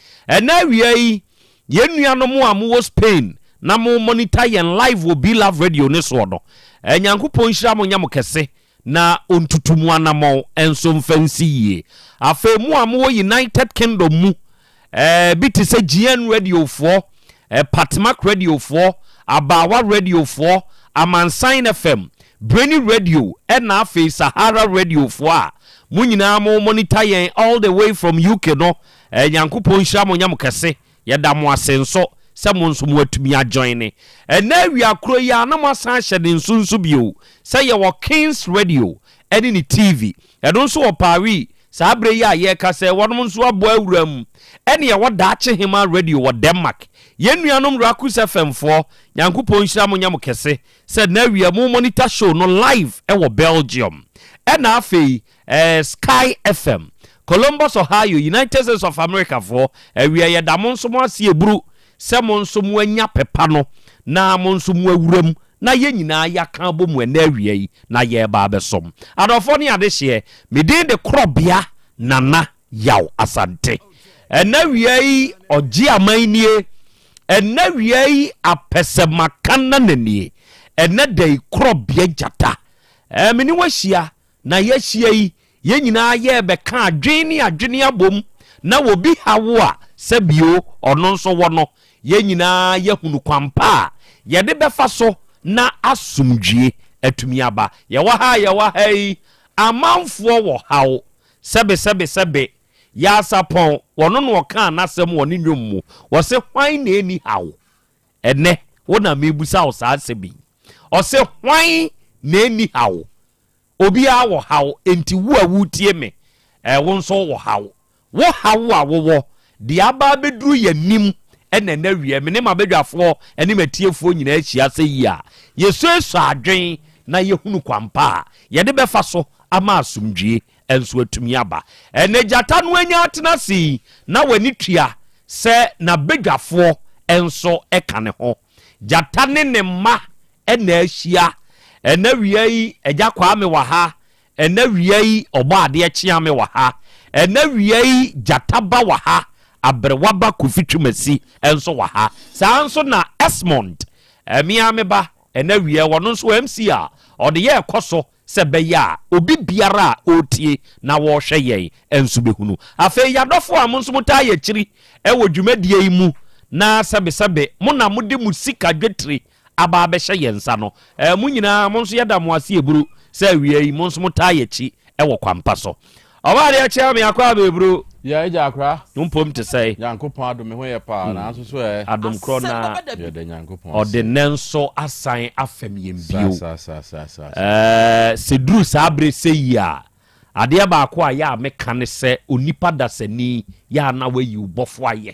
na wiai ye nuanom a mo Spain na mo monitor yen live wo Be Love Radio ne so no nyankopon hira mo nyam kese na ontutumu anamo enso mfansiye afemu amu United Kingdom mu biti se GN Radio 4 Patmak Radio 4 Abawa Radio 4 Amansan FM Brainy Radio na afi Sahara Radio 4 mu nyina mo monitor yen all the way from UK no nyankopon hira mo nyam kese yeda mo asenso se mo nso mo atumi ajoin na wi akro ya na mo san hyede nsunsu bio se ye wo Kings Radio eni ni TV edo nso wo Paris sa abre ya ye ka se wonom nso abo awuram eni ye wo daache hima radio wo Denmark ye nuanom Rakus FM 4 yankopon hira mo nyam kese se na wi mo monitor show no live e wo Belgium na afei Sky FM Columbus Ohio United States of America for wi ye da mo nso mo ase eburu se mo nso mo anya pepa no na mo nso mo awuram na ye nyina ya kan bo mu na awie yi na ye ba besom adofo ne adehye medin de Krobea nana Yaw Asante na awie yi oji amanie na awie yi apesemakana nanie na dai Krobea jata meni wahia na ye hia yi ye nyina ye be ka adwene abom na wo bi hawo a sabio ono nso wo no ye nyina ye hunu kwampa ye de befa so na asumdwie atumi aba ye wa ha yi amanfo wo hawo sebe ya sapon wono no ka nasem woni nwom wo se hwan na eni hawo ene wona mebusa wo sa sebi o se hwan na eni hawo obi a wo hawo enti wo awutie me wo nso wo hawo a wo de aba beduru yanim ene na wie me ne mabedwafo ene matiefo nyina ahia se yi a yeso adwen na yehunu kwampa ye de befa so ama asumdwie enso atumi aba ene jata no anya atena si na wani tua se na bedwafo enso eka ne ho jata ne mma ene ahia ene wie eja kwa me wa ha ene wie obo ade chia me wa ha ene wie jata ba wa ha abrewaba kufitwumasi enso wa ha saa nso na Esmond miameba ena wie wono nso MC a ode ye ekoso se beya obi biara otie na wo hwe ye enso behunu afi yadofo a mo nso muta ye kiri ewo dwumadie yi mu na sebe mo na mo de musika dwetri aba abehye ye nsa no mu nyina mo nso yeda mo ase eburu se wie yi mo nso muta ye chi ewo kwampa so oba de acha me akwa beburu ya eja akra numpom te say yankopon adom ho ye pa na aso so adom kro na ye de yankopon ordinanso asan afam yembio sa sedru sa abre seyi a adeɛ baako a yɛ a meka ne sɛ onipa dasani yɛ na wayi bɔfo ayɛ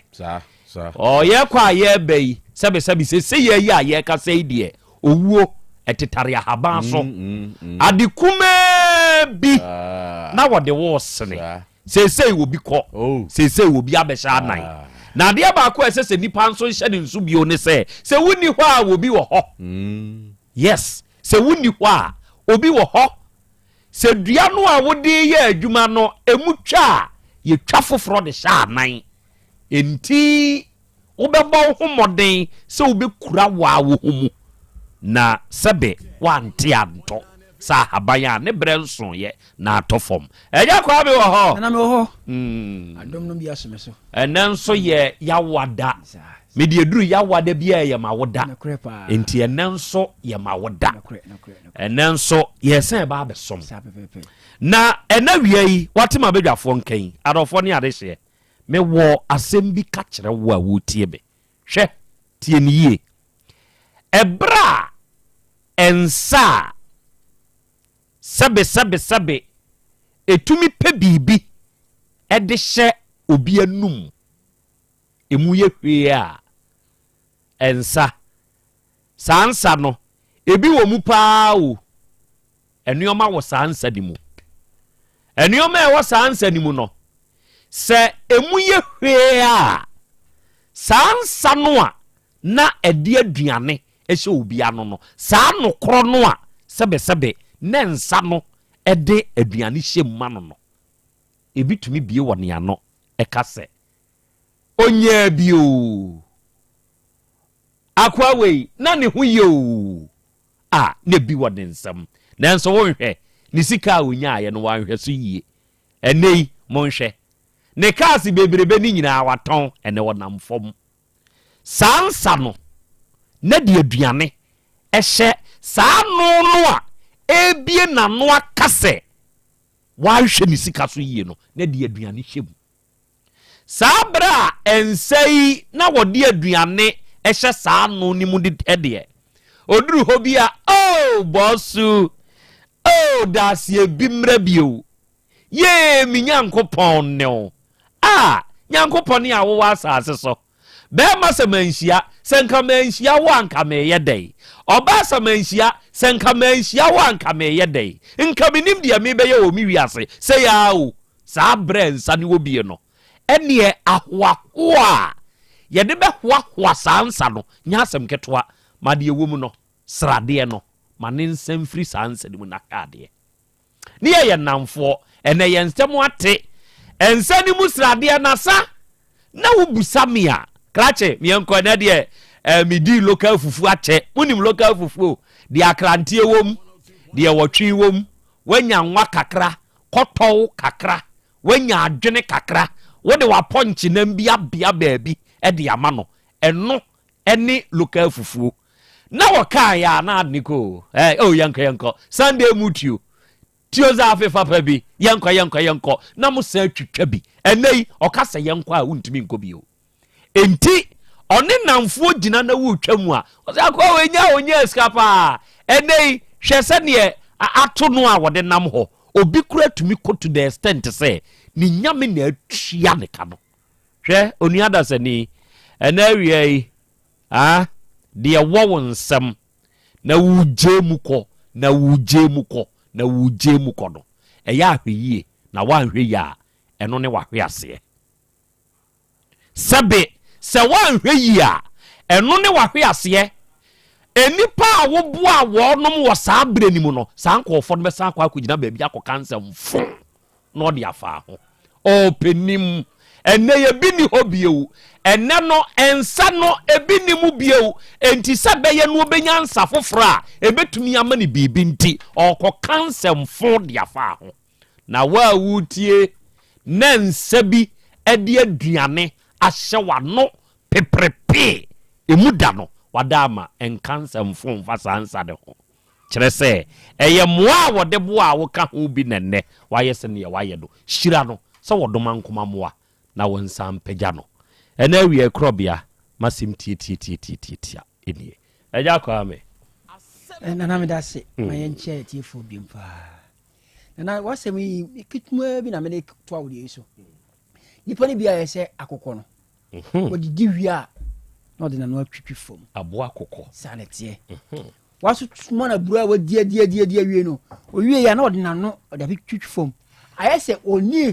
ɔyɛ kɔ a yɛba yi sɛbesɛbe sɛ yɛ yi a yɛka sɛ yi deɛ owuo ɛtetare ahaban so ade kumaa bi na wɔde wo sene sɛsɛi wɔ bi kɔ sɛsɛi wɔ bi abɛhyɛ anan na adeɛ baako a ɛsɛ sɛ nipa nso hyɛ ne nso bio ne sɛ wonni hɔ a wɔ bi wɔ hɔ yes sɛ wonni hɔ a obi wɔ hɔ sɛ dua no a wode yɛ adwuma no emu twa a yɛtwa foforɔ de hyɛ anan enti wobɛbɔ wo ho mmɔden sɛ wobɛkura waa wo ho mu na sɛbe wante antɔ sɛ ahaban a ne berɛ nsoyɛ na atɔ fam ɛnyɛ kwa bi wɔ hɔ ɛna me wɔ hɔ adom no bi asome so ɛnɛ nso yɛ yawada mede aduru yawada bi a yɛ ma woda enti ɛnɛ nso yɛ ma woda ɛnɛ nso yɛsɛn ɛba abɛsom na ɛna wia yi wate ma badwafoɔ nkan adɔfoɔ ne ade hyeɛ mewɔ asɛm bi ka kyerɛ wo a wotie be hwɛ tie ne yie ɛbra ɛnsa sɛbe etumi pɛ biribi ɛde hyɛ obi anum emu yɛ hwee a ɛnsa sansa no ebi wɔ mu paa o ɛnneɔma wɔ sansa ni mu ɛnneɔma ɛwɔ sansa ni mu no sɛ emu yɛ hwee a sansa no a na ɛde aduane ɛhyɛ obi ano no saa no korɔ no a sɛbe ne nsa no ɛde aduane hyɛ mu no no ebi tumi bie wɔ ne ano ɛka sɛ onye bio akwa wei na ne ho ye o a ne bi wɔ ne nsam nanso wo hwɛ ne sika a onya ayɛ no wanhwɛ so yie ɛnei mo nhwɛ ne kaase bebrebe ni nyinaa watɔn ɛne wɔnam fam sansa no na de aduane ɛhyɛ saa no a ebie na no akase wahwɛ ne sika so yie no na de aduane hyɛ mu saa bra ensei na wɔde aduane ɛhyɛ saa no ni mu de ɛdeɛ oduru hɔ bi a bɔsu dasie bi mra bio ye mi nyankopɔn ne o nyankopɔn ne a wo asase so bɛɛma sɛ manhyia sɛ nka manhyia wo anka meyɛ dɛn ɔba sɛ manhyia sɛ nka manhyia wo anka meyɛ dɛn nka menim deɛ mebɛyɛ wɔ me wiase sɛ yaa o saa brɛ nsa ne wɔ bie no ɛneɛ ahoahoa yɛde bɛhoahoa saa nsa no nya asɛm ketewa ma deɛ wɔ mu no sradeɛ no ma ne nsɛm firi saa nsa ne mu na kaadeɛ ne yɛ namfoɔ ɛnɛ yɛn nsɛm ate ɛnsa ne mu sradeɛ na sa na wobusa me a krache mienko na de midi local fufu ache munim local fufu de akrantie wom de wotwi wom wanya nwa kakra kɔtɔw kakra wanya adwene kakra wo de waponchi na mbia bia baabi de ama no ɛno ɛne local fufu na wɔka ya na adniko yanko Sunday mutio tio za afefa pa bi yanko na mo sa twitwa bi ɛnei ɔkasa yanko a wontumi nkɔ bio enti ɔne namfo gyina na wotwa mu a ɔsɛ akɔ onya escapa ɛnei hwɛ sɛ ne ato no a wɔde nam hɔ obi kura tumi kɔ to the extent sɛ ni nyame na atua ne ka no hwɛ onuada sɛ ni ɛna awia yi deɛ wɔ wo nsɛm na wugye mu kɔ na wugye mu kɔ no ɛyɛ ahwɛ yie na wanhwɛ yie a ɛno ne wahwɛ aseɛ sɛbe sɛ wanhwɛ yie a ɛno ne wahwɛ aseɛ enipa a woboa wɔnom wɔ saa brɛ ni mu no saa nkɔɔfɔ no bɛsan akɔ akɔgyina baabi akɔka nsɛmfo na ɔde afa ho ɔpɛnim ɛnɛ yɛbi ni hɔ bio ɛnɛ no ɛnsa no ebi ni mu bio enti sɛ bɛyɛ no obɛnya nsa foforɔ a ɛbɛtumi ama ne biribi nti ɔkɔka nsɛmfo de afa ho na waa wutie na nsa bi ɛde aduane ahyɛ wano peprepe emu da no wada ama ɛnka nsɛmfo mfa saa nsa de ho kyerɛ sɛ ɛyɛ mmoa a wɔde boa a woka ho bi nɛnnɛ wayɛ sɛ neɛ wayɛ do hyira no sɛ wɔdoma nkoma mmoa na wɔnsa mpagya no ɛna awie Krobea masim tie enie ɛgya kɔ ame nana me da se ma yɛnkyɛ tiefo bi mpa na wasɛm yi kituma bi na mene to awude so nipa ne bia yɛ sɛ akokɔ no odidi wi a na ɔde na no atwitwi fam aboa akokɔ saa na teɛ waso tuma na buru a wadi awie no owie ya na ɔde na no ɔde atwitwi fam ayɛ sɛ oni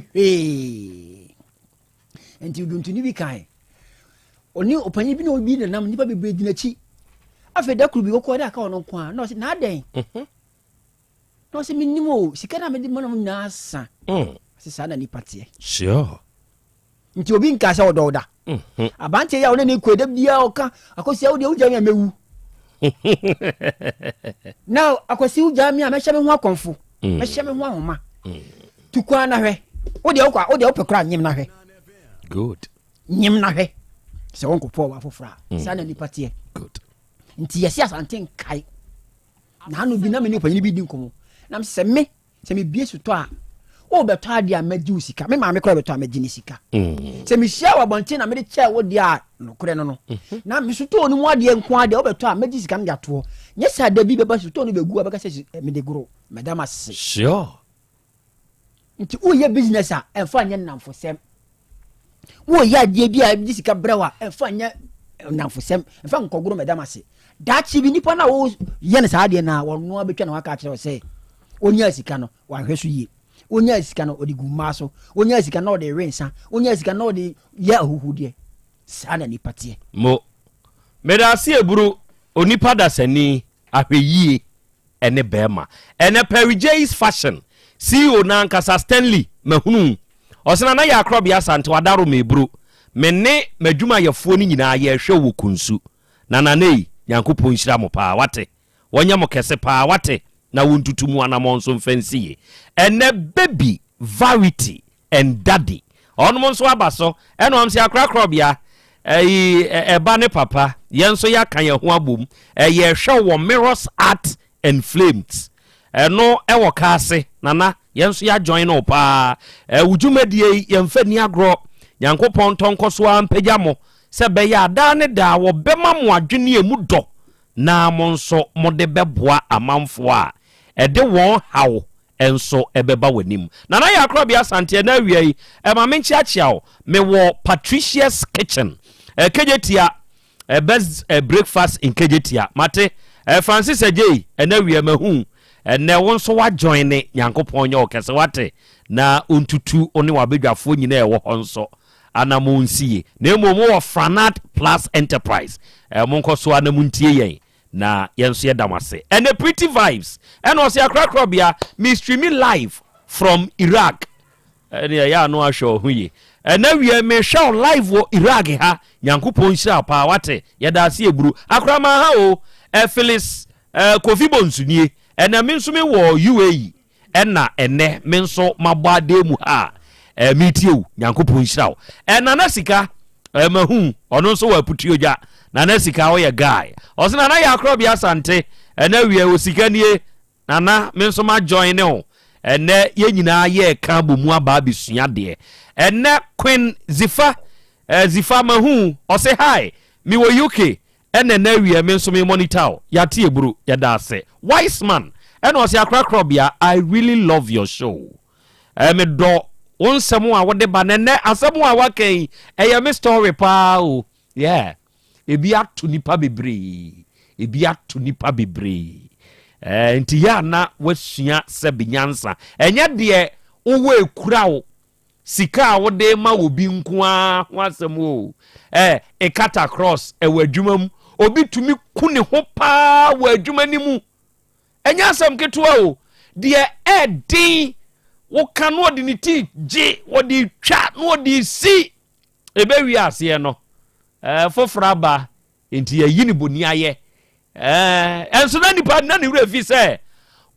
enti duntuni bi kan oni opanyi bi na obi na nam nipa bebre di n'akyi afi da kuru bi wokɔ da ka ɔno nko a na ɔse na adan na ɔse minimo sika na mede mana na asa se saa na nipa teɛ sure nti obi nka sɛ ɔdɔ da abante ya one ne kɔ da bia ɔka akosi wo de wo jami amewu now akosi wo jami a mɛhyɛ me ho akɔmfo mɛhyɛ me ho ahoma tukwa na hwɛ wo de wo pekura nyim na hwɛ good nyim na hwɛ sɛ wonko pɔ wa fofora saa na nipa teɛ good nti yɛsi asante nkai na anu bi na me ne panyi bi di nkomo na sɛ me bie so to a o beto ade a magi sika me ma me kora beto a magi ni sika sɛ me hia wa bonte na me de kyɛ wo de a no kore no na me so to ni mu ade nko ade o beto a magi sika no ato nyɛ sɛ da bi beba so to no begu a beka sɛ me de goro madam ase sure nti o ye business a emfa nya namfo sɛm wo ye ade bi a magi sika brewa emfa nya namfo sɛm emfa nkogoro madam ase dachi bi nipa na wo ye ne saa ade na wo no abetwa na waka kyerɛ sɛ onya sika no wa hwɛ so yie onya sika no odi guma so onya sika no odi rensa onya sika no odi ya huhudie saa na nipa tie mo medase eburu onipa dasani ahweyie ene bema ene Perry J's fashion CEO na nkasa Stanley mahunu osena na ya Krobea Asante wadaro meburu menne madwuma yefuo ni nyina ye hwe wo kunsu na nanei Nyankopɔn hyira mo pa wate wonya mo kese pa wate na wontutumu anamonso mfansiye ene baby Verity and daddy onmonso abaso eno amsi akra Krobea eba ne papa yenso ya kan ye ho abom ye hwe wo Mirrors Art and Flames eno ewo kaase nana yenso ya join no pa wudwumadie yemfa ni agro Nyankopɔn tonkoso ampagya mo se be ya da ne da wo bema mo adwene emu dɔ na monso mode beboa amanfo a ede won haw enso ebeba wanim na na ya Krobea Asante na wiei ma menchi achiao me wo Patricia's Kitchen kejetia best breakfast in kejetia mate Francis Ejei na wiei mahu na wonso wa join ne Nyankopɔn nya okese wate na ontutu oni wabedwafo nyina ewo honso anamonsie na emo wo Franat Plus Enterprise monkoso anamuntie yen na yenso yedamase and the pretty vibes and also akra Krobea me streaming live from Iraq ya no asho huye and we me show live wo Iraq ha Nyankopɔn hyira pa wate yedase eburu akra ma ha o Phyllis Kofi Bonsunie and me nso me wo UAE na ene me nso mabade mu ha meetiu Nyankopɔn hyira and nanasika mahu ono nso wa putioja nana sika wo ye guy osina na ya Krobea Asante ena wie osikanie nana me nso ma join ne o ena ye nyina ye ka bomu aba besua de ena Queen Zifa mahu ose hi me wo UK ena na wie me nso me monitor ya tie buru ya da ase wise man ena ose akra Krobea I really love your show me do onsemu a wode ba nene asemu a waken eye me story pa o yeah ebi atu nipa bebre enti ya na wasua sebinyansa enye de owo ekura wo sika wo de ma obi nko a wasem o ekata cross ewadwumam obi tumi kune ho pa wadwuma ni mu enye asem ketewa o de edin wo kan wo de ni ti je wo de twa no de si ebewi ase no fofra ba enti yayi ni boni aye enso na nipa na ne wura fi se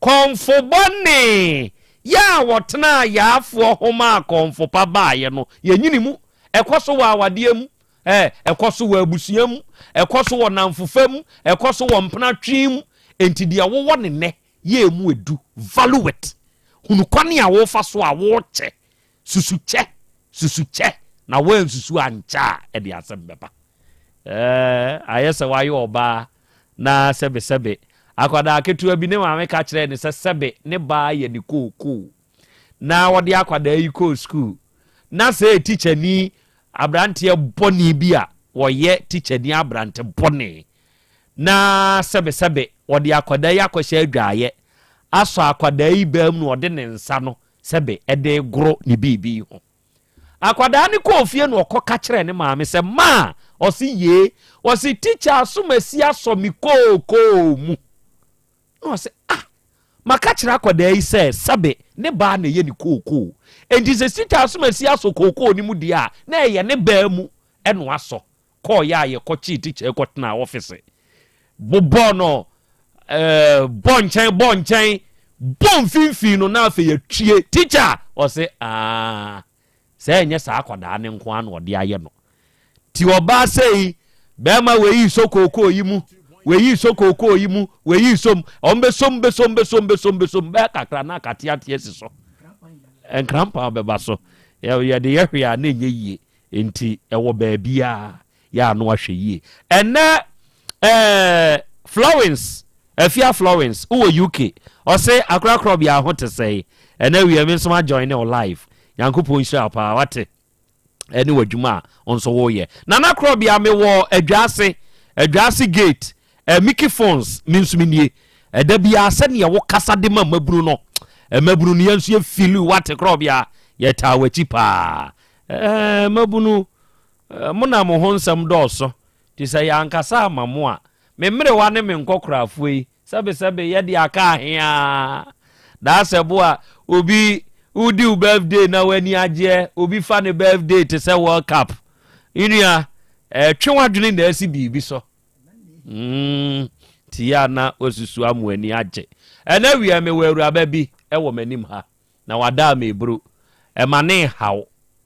konfo bone ya wotna ya afo homa konfo pa ba ye no yanyini mu ekoso wa awade mu ekoso wa abusua mu ekoso wo namfofa mu ekoso wo mpena twim enti dia wo wone ne ye mu edu value it hunu kwane a wo fa so a wo che susuche na wen susu ancha e de Asem Beba ayese waye oba na sebe akwada ketua bi ne ma me ka kire ne sebe ne ba ye ni koku na wɔde akwadaa yi kɔ school na sɛ teacher ni abranteɛ bɔne bi a wɔyɛ teacher ni abrante bɔne na sɛbesɛbe wɔde akwadaa yi akɔhyɛ adwaayɛ asɔ akwadaa yi bam no wɔde ne nsa no sɛbe ɛde goro ne bibi ho akwadaa ne kɔ ofie no ɔkɔ ka kyerɛ ne maame sɛ ma ɔsi ye ɔsi teacher asomasi asɔ mi kookoo mu na ɔsi maka kyerɛ akwadaa yi sɛ sɛbe ne baa na ɛyɛ ne kookoo enti sɛ teacher asomasi asɔ kookoo ne mu di a na ɛyɛ ne baa mu ɛno asɔ kɔɔ yɛ a yɛkɔkye teacher kɔtena office bobɔ no bɔnkyɛn mfimfini no na afei yɛtwie teacher ɔse sɛ ɛnyɛ saa akwadaa ne nko ano ɔde ayɛ no ti ɔbaa sɛyi bɛrima wɔyi so kookoo yi mu wɔyi so kookoo yi mu wɔyi som ɔmbɛsom bɛɛ kakra na akateateɛ si so nkrampa bɛba so yɛde yɛhwe a na ɛnyɛ yie enti ɛwɔ baabia yɛ ano ahwɛ yie ɛnɛ Florence Afia Florence who UK or say akra Krobea ho te say and then we are some join our live Yankopon sha pa wate anyway dwuma on so wo ye Nana Krobea me wo adwase gate Mickey phones means minie da bia se ne wo kasa de mabunu no mabunu ne yanso ye feel wate Krobea ye ta wachi pa mabunu mona mo ho nsam dɔɔso ti say yankasa mamo a memre wa ne me nkɔkrafo yi sɛbe ye di aka ahia da sɛbo a obi udi birthday na wani agye obi fa ne birthday te sɛ World Cup inua twe wadwene na asi bibi so ti ya na osusu amu ani agye ɛna wi me wawura ba bi ɛwɔ manim ha na wada me bro ɛmane haw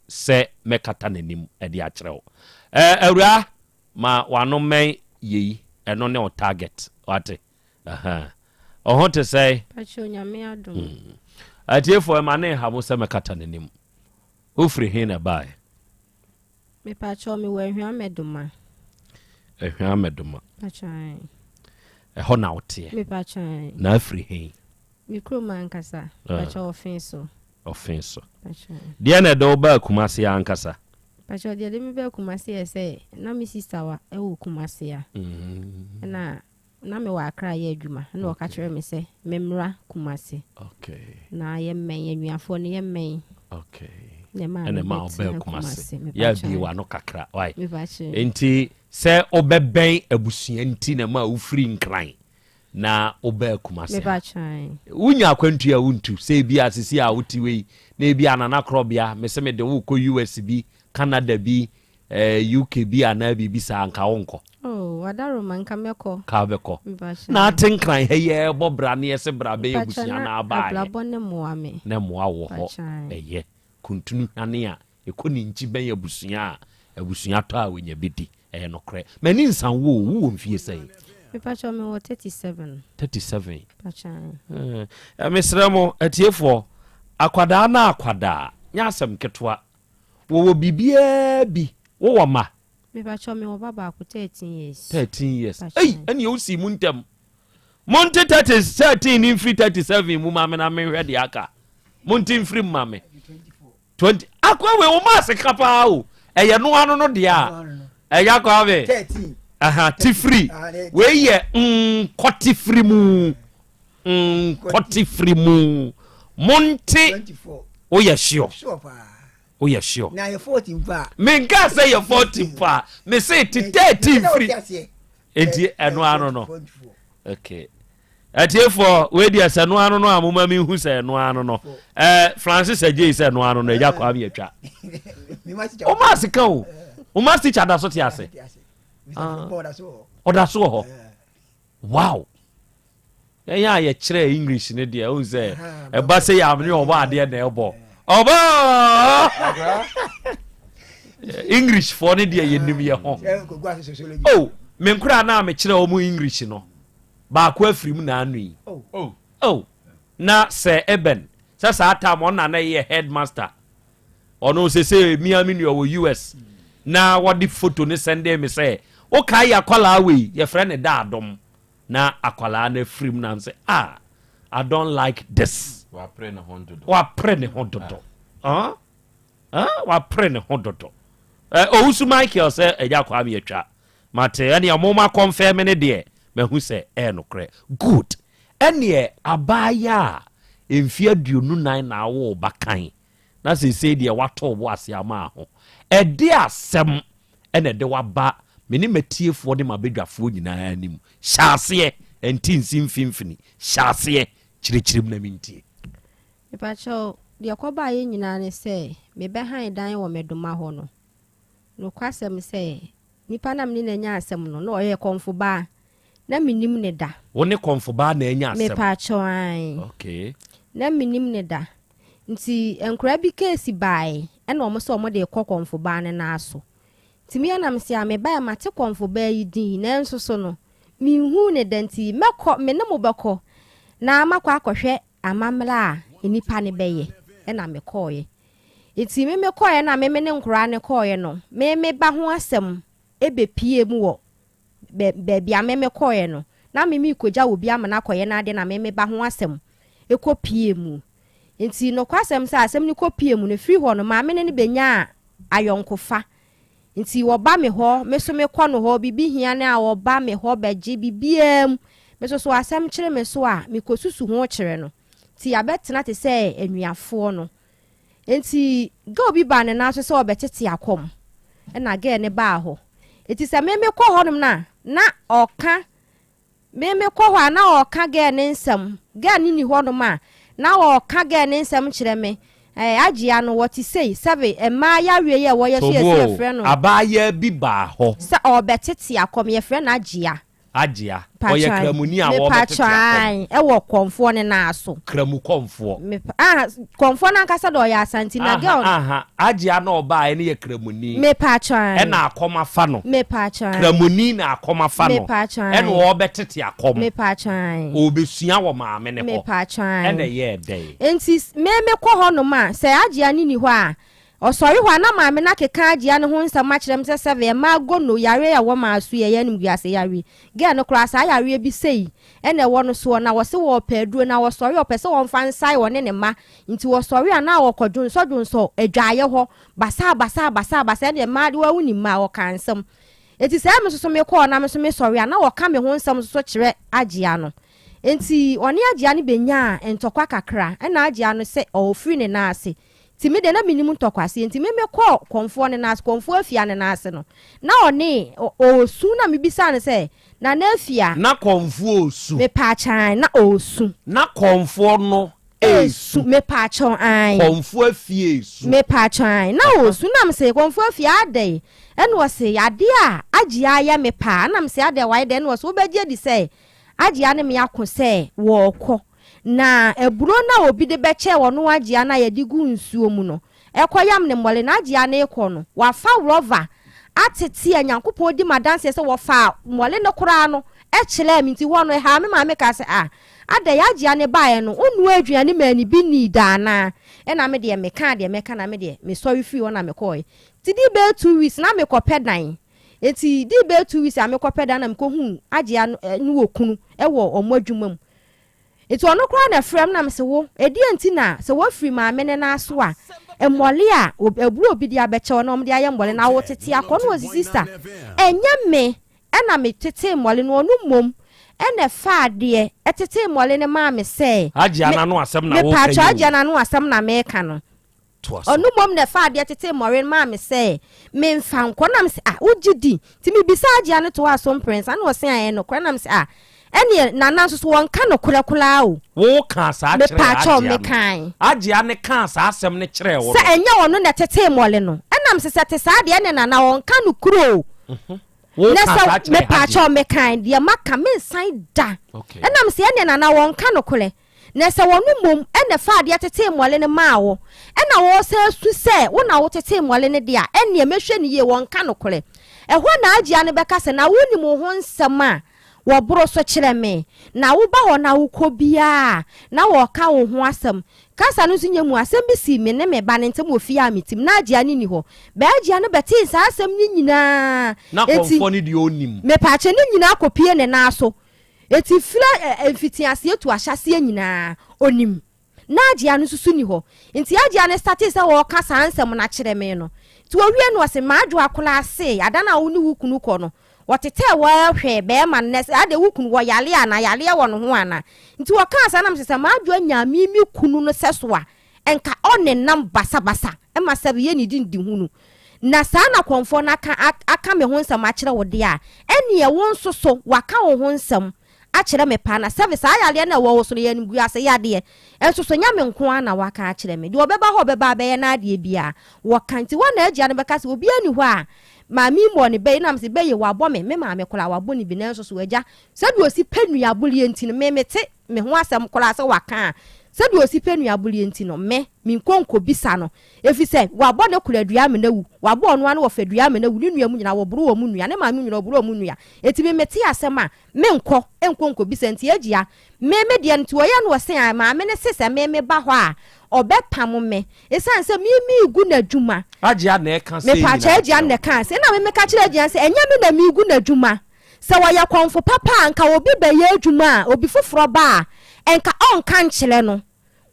sɛ mekata nanim ɛde akyerɛw awura ma wano men yi ɛno ne o target wate ɔho te sɛ pacho nyame adom atiefo ɛmane haw sɛ mekata nanim ofiri he na bae me pacho me wahwa medoma pacho ɛhɔ na woteɛ me pacho na afiri he me kroma ankasa pacho ofenso pacho deɛ na ɛdɛ ba kumase ankasa pacho deɛ de me ba kumase sɛ na me sister wa ɛwɔ kumase a na me wa akra ye adwuma na o ka kyerɛ me sɛ memra kumase na ye men anuafo ne ye men ne ma ɔbɛ kumase ya bi wa no kakra why enti sɛ ɔbɛbɛn abusua nti na ma ufiri nkran na ɔbɛ kumase unya akwantu a untu sɛ bi asisi a utiwe na bi anana Krobea me sɛ me de wo kɔ US bi Canada bi UK bi ana bi sa anka wonko wadaro man kameko ka beko na atenkran heye bobra ne yese bra be ebusua na aba ne moa wo ho eye kuntunu hane a ekoni nchi ben ebusua to a wonya bedi nokre mani nsan wo mfie sai me pacho me wo 37 pacha mesramo atiefo akwada na akwada nya asem ketwa wo bibia bi wo ma me pacho me wo baba ko 13 years ei ene o si muntem monte 13 in free 37 mu ma me na me hwede aka monte free ma me 20 akwa we wo ma se kapa o eye no ano no de a eya kwa be 13 ti free we ye koti free mu koti free mu monte 24 o ye sure oh yeah sure na ye 14 pa me ga say ye 14 pa me say ti 13 free enti eno ano no okay atiefo we dia se no ano no amoma mi hu se no ano no Francis Ajay se no ano no eja kwa bi atwa o ma sika o ma teacher da so ti ase oda so ho wow ya ye kire English ne dia o say e ba say ya amne oba ade na ebo oba English for ne dia yenim ye ho oh me nkura na me kire o mu English no ba ko afrim na anu yi na se eben sa time on na ye headmaster ono se Miami ni o US na what the photo ne send me say o kai akwala we ye friend da adom na akwala na afrim na say I don't like this wa pre ne hondodo wa pre ne hondodo Owusu Michael say eja kwa me atwa mate ene amoma confirm ne de me hu say no kre good ene abaya emfia duonu nan na wo bakan na say de wato bo ase ama ho ede asem ene de waba meni metiefo de mabedwafo nyina anim hyase entinsi mfimfini hyase chirichirim na mintie Ipacho de akoba ye nyina ne say me be han dan wo medoma ho no kwasem say nipa na mni na nya asem no oye konfo ba na minim ne da woni konfo ba na nya asem me pacho an okay na minim ne da nti enkura bi case bai na omo so omo de konfo ba ne na aso timi anam se a me ba ma te konfo ba yi din na nso so no mi hu ne da nti mekọ me ne mo bekọ na makwa akọhwe amamla enipa ne beye na mekọye iti me mekọye na me ne nkura ne kọye no me ba ho asem ebe pie mu wo be bia me mekọye no na me ikoja obi ama na kọye na ade na me ba ho asem ekọ pie mu enti no kwasem sa asem ni kọ pie mu ne free ho no ma me ne benya ayonkofa nti wo ba me ho me so me kọ no ho bibi hia na wo ba me ho beje bibiam me so asem kire me so a me kosusu ho kire no ti abetena te se enuafo no enti ga obi ba ne na so se obetete akom na ga ne ba ho eti se me kọ ho nom na oka me kọ ho na oka ga ne nsam ga ni ho nom a na oka ga ne nsam kire me agya no what say save ema ya wie ye wo ye so ye frɛ no abaya bi ba ho se obetete akom ye frɛ na agya oye kramuni a wo betete akom wo konfo ne na aso kramu konfo konfo na nkasa do ya Asante na girl agya na oba ene ye kramuni me patchan e na akoma fa no me patchan kramuni na akoma fa no ene wo betete akom me patchan obesua wo maame ne ho me patchan ene ye dey enti me kɔ hɔ no ma se agya ni hɔ a osori hwa na maame na keka agya ne ho nsama kyerem se seve ma gono yare ya wo ma asu ye nim guase yare ge no kra sa yare bi sei ene wo no so na wo se wo paduro na wo sori opese wo mfa nsai wo ne ma nti wo sori ana wo kodun so adwaye hɔ basa ne ma de wo uni ma wo kansam eti se me so me kɔ na me so me sori ana wo ka me ho nsam so kyerɛ agya no enti oni agya ne benya entokwa kakra na agya no se o free ne na ase timi de na minimum tokwase enti me kɔ konfo ne na ase konfo afia ne na ase no na oni osu na mebisa ne se na afia na konfo osu me pachan na osu na konfo no esu me pachan an konfo afia esu me pachan na osu na me se konfo afia ade ene wo se ade a agya ya me pa na me se ade why de ene wo so begye di se agya ne me akọ se wo kɔ na eburo na obi de beche wono agya na ye digu nsuo mu no ekoyam ne mole na agya na ekɔ no wa fa rover atete anyankopɔ di madanse se wo fa mole ne kora no ekele mi nti wono ha me ma me ka se ada ya agya ne bae no onu aduane mani bi ni dana na me de me ka na me de me sorry free wona me kɔe ti di be 2 weeks na me kɔ pedan eti di be 2 weeks a me kɔ pedan na me kɔ hu agya no wo kunu wo omo adwuma mu eti ono kra na frem na me se wo edi anti na se wo free ma me ne na aso a emole a eburu obi dia beche wo na om dia ye mole na wo tete akọ no sister enye me na me tete mole no onu mom ene fa de etete mole ne ma me se agya na no asem na wo me pa agya na no asem na me ka no onu mom ne fa de tete mole ma me se me mfa nkọ na me se ugidi ti me bisa agya ne to asom prince na wo se aye no kra na me se ene nana so won ka no kula o wo ka sa kire me pacho me kan agya ne ka sa asem ne kire wo se enya wono na tete mole no enam se te sa de ene nana won ka no kuro wo ka sa kire me pacho me kan de maka me san da enam se ene nana won ka no kule na se wonu mom ene fa de tete mole ne ma wo ena wo se su se wo na wo tete mole ne de a ene mehwe ne ye won ka no kule ehwo na agya ne beka se na woni mo ho nsema wo bro so kire me na wo ba ho na wo kobia na wo ka wo ho asem kasa no sunya mu asem bi si me ne me ba ne ntem ofia metim na agya ne ni ho ba agya ne beti sa asem ni nyina na konfo ni de onim me pa che ni nyina kopie ne na so eti fira emfitiase etu ahyase nyina onim na agya no susu ni ho nti agya no start say wo ka sansem na kire me no ti wo wie no se maadwo akola ase adana wo ni wukunu ko no wotete wo hwe be ma nnes ade wukunu wo yale ana yale wo no ho ana nti wo ka sanam se maadwo anya mimi kunu no seso a enka one nam basa basa e ma sabe ye ni di hunu na saa na konfo na aka me ho nsam a kire wo de a ene ye wo nsoso waka wo ho nsam a kire me pa na service ayale na wo so ye ngu ase yade ensoso nya me nko ana waka a kire me de obeba ho beba be ye na ade bia wo kanti wo na agya no beka se obi ani ho a mami mo ne be na mse be ye wabo me maame kola wabo ni bi na ensoso agya sabi osi panu abuli enti no me mete me ho asem kola se waka sabi osi penu abuli enti no me minkonko bisa no efi se wabo ne kula dua me na wu wabo ono ane wo fa dua me na wu ni nua mu nyina wo boro wo mu nua ne ma me nyina wo boro wo mu nua eti me meti asema me enkonko bisa enti agia me de enti wo ya no se a ma me ne sese me ba ho a obepam me esan se mi igu na dwuma agia na e kan se me pa cha agia na kan se na me ka kire agia se enya me na mi igu na dwuma se wo ya konfo papa anka obi be ye adwuma obi foforo ba enka on kan chile no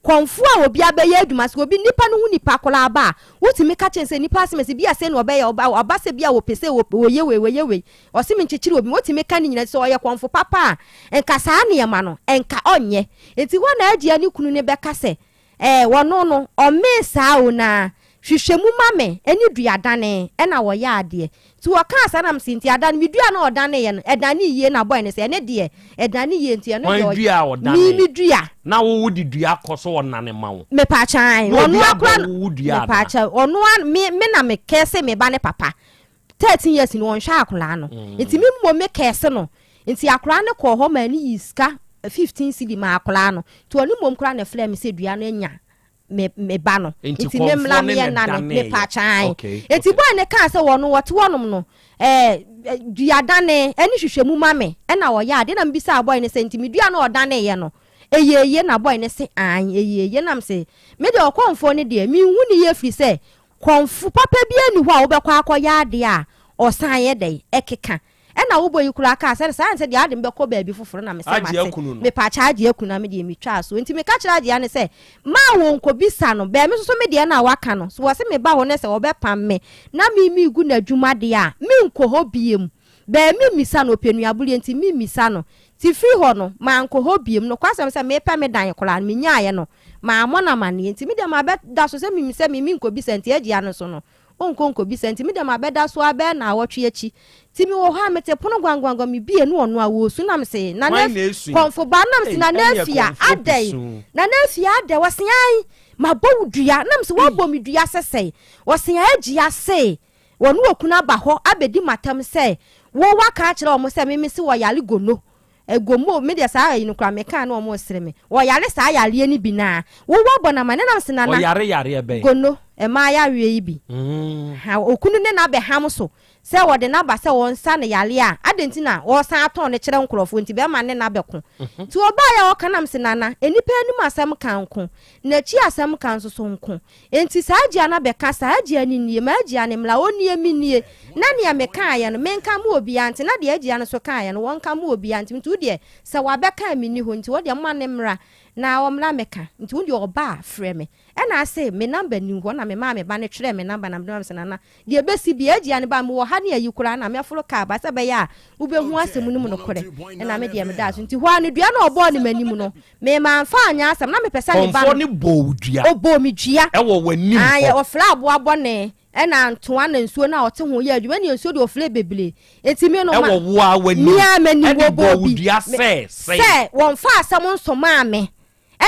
konfu a obi abeye adwuma se obi nipa no hu nipa kola ba wotimi ka chense nipa asemese bia se no obeye oba se bia wo pese wo ye osimi nchichiri obi wotimi ka ni nyina se oye konfu papa enka saa ne ma no enka onye enti ho na agia ni kunu ne beka se wono no o me saa o na hwehwemu mame eni duadane na wo ya ade ti wo ka sanam sinti adane mi dua na odane ye no edane yie na boy ne se ene de edane yie nti ene de mi dua na wo wudi dua koso wonane ma wo me pa chan onu akra me pa chan onu me na me kese me ba ne papa 13 years ni won hwa akra no nti mi mo me kese no nti akra ne ko ho ma ni iska 15 cedi ma akra no to onu mom kra na flame se dua no nya me ba no enti me mla me na me pa chan enti boy ne ka se wono wote wonom no duadane eni hwehwemu mame na wo ya de na mbisa boy ne se enti me dua na odane ye no eyeye na boy ne se an eyeye nam se me de okonfo ne de mi hu ni ye firi se konfu papa bi ani ho a wo bekwa akoya ade a osan ye de ekeka na wo boy kura ka se de ade mbekọ baabi foforo na me se me pa cha ade akunu na me de mi twa so enti me ka kira ade ne se ma wo nko bisa no be me so me de na waka no so wo se me ba ho ne se wo be pam me na mi igu na dwuma de a me nko ho biem be mi misa no penu abuli enti mi misa no ti fi ho no ma nko ho biem no kwasem se me pa me dan kola me nyaaye no ma mo na mane enti mi de ma be da so se mi se mi nko bisa enti agia no so no onko bisa enti mi de ma be da so abe na awotwe achi timi wo ha mete pono gwangwangwa mi bie no ono a wo su nam se na na konfo ba nam se na na afia adai na na afia adai wasian ma bowu dua nam se wo bo mi dua sesei wasian agia se wonu okuna ba ho abedi matam se wo waka kire o mo se me se wo yale gono egomo me de saa yin kra me kan no mo sere me wo yale saa yale ni bi na wo wo bona ma nam se na na wo yare be gono e ma ya wie yi bi ha okunu ne na be ham so se wo de na ba se won sa ne yale a adenti na wo san aton ne kire nkrofo nti be ma ne na be ko ti oba ya wo kanam se nana enipa anim asem kan ko na chi asem kan so nko enti saa agia na be ka saa agia ni nie ma agia ne mla oni emi nie na ne me kan ya no menka mu obi anti na de agia no so kan ya no won ka mu obi anti nti de se wa be kan mi ni ho nti wo de ma ne mra na wo mla meka nti wo de oba frɛ me na say me number ni ho na me ma me ba ne twere me number na me se nana de be si bi agia ne ba me wo ha ne ayi kura na me aforo ka ba se be ya wo be hu asem ni mu no kore na me de me da so nti ho ane dua na obo ne manim no me ma mfa anya asem na me pesa ne ba konfo ne bo dua obo mi dua e wo wanim ah ye ofla abo abo ne na ntoa na nsuo na ote ho ye adwuma ne nsuo de ofle beble etimi no ma e wo wa wanim ni amani wo bo dua se won fa asem nsoma me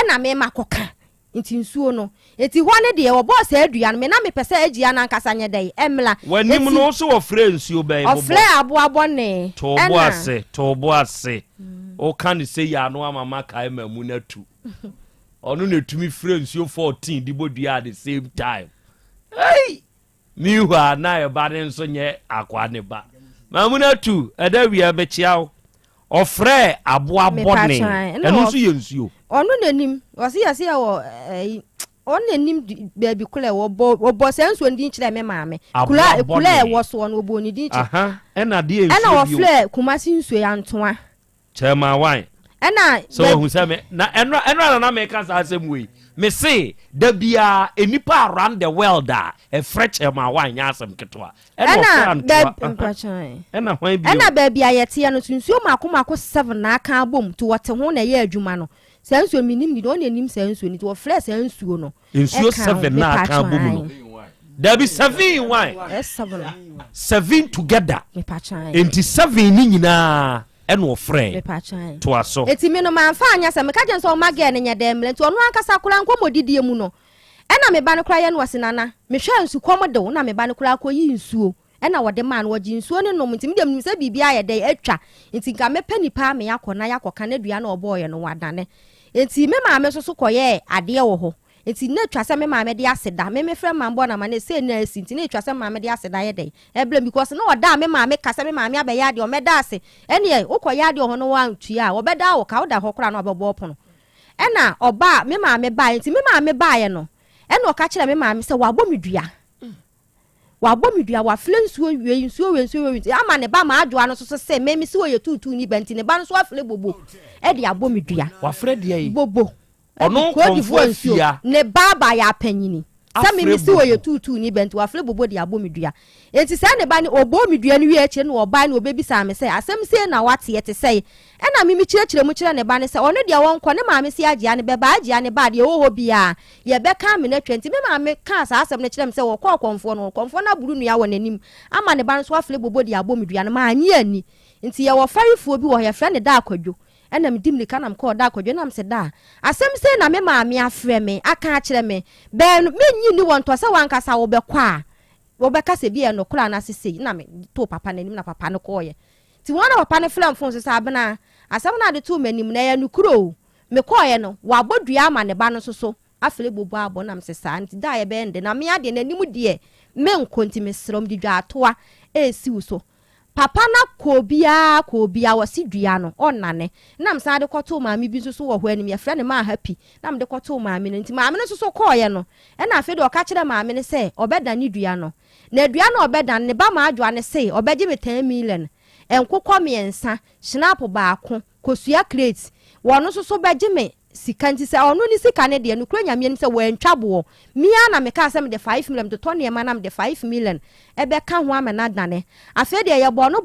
na me makoka nti nsuo no eti ho ne de wo boss adua no me na me pese agia na nkasa nye dai emla wanim no so wo frɛ nsuo bɛn bo ofle abo abo ne tobo ase o kan se ya no amama kai mamu na tu onu ne tumi frɛ nsuo 14 di bodua at the same time hey mi hua na e ba ne nso nye akwa ne ba mamu na tu eda wia be chiao ofre abo abo ne enu nso ye nsuo onu nanim wasi yase ya wo onu nanim baby kula wo bo senso ndin kire me maame kula wo so no obo ni din chi ena de nsuo ena wo fle kumasi nsuo ya ntoa chema wan ena so hu se me na eno na me ka sa asem we me say da bia enipa around the world a fresh ma wan nya asem ketwa ena baby ayete no tunsuo mako 7 na aka bom to wote ho na ye adwuma no sansuo minim ni don anim sansuo ni to fresh sansuo no nsuo 7 na aka bom no there be 7 why 7 together enti 7 ni nyina eno frɛ to aso eti me no man fa anya se me ka je so ma ge ne nya dem le to no ankasa kura nkomodidie mu no ɛna me ba no kura ye no wasenana me hwa nsu kom de na me ba no kura koyi nsuo ɛna wode man wogi nsuo ne nom ntim dem se bibia ye de atwa nti ka me panipa me yakɔ yakɔka na dua na ɔbɔɔ ye no wadane enti me ma me so kɔyɛ ade wo ho enti na twa se me ma me de aseda me frɛ man bɔ na ma na se na asi enti na twa se ma me de aseda ye de eblem because na oda me ma me kasa me ma me abɛya de o me da ase ɛne wokɔya de ho no wan tua obɛda wo ka woda hɔ kora na ɔbɛbɔ pono ɛna ɔba me ma me ba enti me ma me ba ye no ɛna ɔka kyerɛ me ma me se wabɔ me dua wa flensuo wie nsuo ama ne ba ma adwoa no so se me se wo ye tutu ni benti ne ba no so afle bobo e de abɔ me dua wa frɛ de yi bobo ono konfo afia ne baba ya panyini sa me se wo ye tutu ni benti wa afle bobo de abɔ me dua enti se ne ba ne obɔ me dua no wie akye no oba ne obebisa me se asɛm se na wate ye te se ɛna mimi kyerɛkyerɛ mu kyerɛ ne ba ne sɛ ɔno deɛ wɔnkɔ ne maame se agye ne bɛba agye ne ba deɛ wɔwɔ bia yɛ bɛka me na twenti me maame ka saa asɛm ne kyerɛ me sɛ wɔkɔ kɔmfo no kɔmfo na buru nua wɔ n'anim ama ne ba no so afle bobo de abɔ me dua no ma anyi ani nti yɛ wɔ farifoɔ bi wɔ yɛ frɛ ne da akwadwo ɛna me dim ne kanam kɔ da akwadwo na me se da asɛm se na me maame afrɛ me aka kyerɛ me bɛn me nyi ni wɔntɔ sɛ wankasa wo bɛkɔ a wo bɛka sɛ bi yɛ no kora na sesei na me to papa n'anim na papa no kɔɔyɛ ti wana papa ne flam fon se sabena asɛm na de to manim na ya nukuro me kɔɔyɛ no wabɔdua ama ne ba no so afele bobo abɔ nam se saa nti da ye bɛnde na me ade n'anim de me nkonti me srom di dwa atoa esiw so papa na kobia wasi dua no ɔnane nam sa de kɔto maame bi so wɔ hɔ anim ye frɛ ne ma happy nam de kɔto maame no nti maame no so kɔɔyɛ no ɛna afi de ɔka kyerɛ maame ne sɛ ɔbɛda ne dua no na dua no ɔbɛda ne ba ma adwa ne sɛ ɔbɛgye me 10 million enkokɔ miɛnsa snap baako kosua crate wɔno so bɛgye me sika nti sɛ ɔno ni sika ne de no kura nyame ni sɛ wɔntwa bo mia na me ka sɛ me de 5 million de tɔ ne ma na me de 5 million ɛbɛka ho ama na dane afɛ de yɛ bɔ no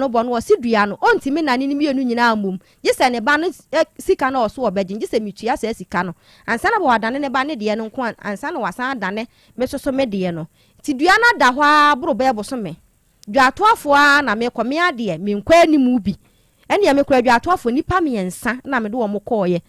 wɔsi dua no ontimi na ne ni mienu nyina amum gye sɛ ne ba no sika na ɔso wɔbɛgye gye sɛ mitua sɛ sika no ansa na bɔ wadane ne ba ne de no nko ansa na wasan dane me so me de no ti dua na da hɔ a boro bɛbo so me dwatoafo a na me kɔme ade me nkwa ni mu bi ɛne ya me kura dwatoafo nipa miɛnsa na me de wo mo kɔɔyɛ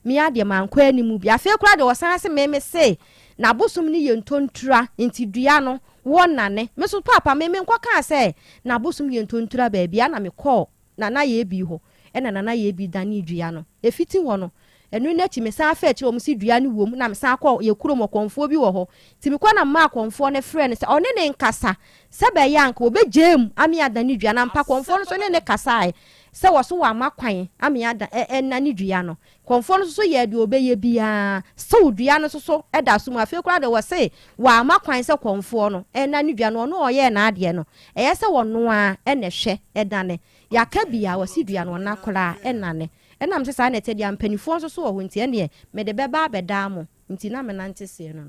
me ade ma nkwa ni mu bi afɛ kura de wɔsan se me se na bosom ni ye ntontura nti dua no wo nane me so papa me nkɔ ka sɛ na bosom ye ntontura ba bia na me kɔ na ye bi hɔ ɛna na ye bi dane dua no efiti hɔ no enu na chi me san fa chi wo si dua ne wom na me san kɔ ye kuro mo konfo bi wo hɔ ti me kɔ na ma konfo ne frɛ ne sɛ ɔne ne nkasa sɛ bɛ yanka obegjem ami ada ne dua na mpa konfo no so ne kasa ai sɛ wo so wa makwan ami ada na ne dua no konfo no so ye de obeye bia sɛ dua no so ɛda so ma fe kura de wo sɛ wa makwan sɛ konfo no na ne dua no no ɔyɛ na ade no ɛyɛ sɛ wo no a ɛna hwɛ ɛdane yaka bia wo si dua no na kora ɛnane enam se sa na ete dia mpanifo nso so wo nti ene me de beba abeda mo nti na me nante se no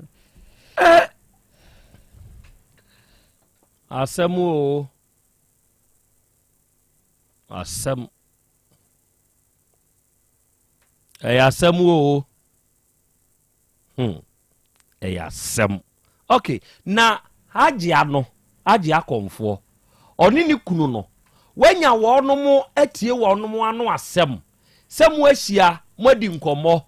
asɛm o asɛm asɛm o asɛm okay na agya akɔmfo ɔne ne kunu no wanya wɔno mo atie wɔno mo ano asɛm sɛ mo ahyia mo adi nkɔmmɔ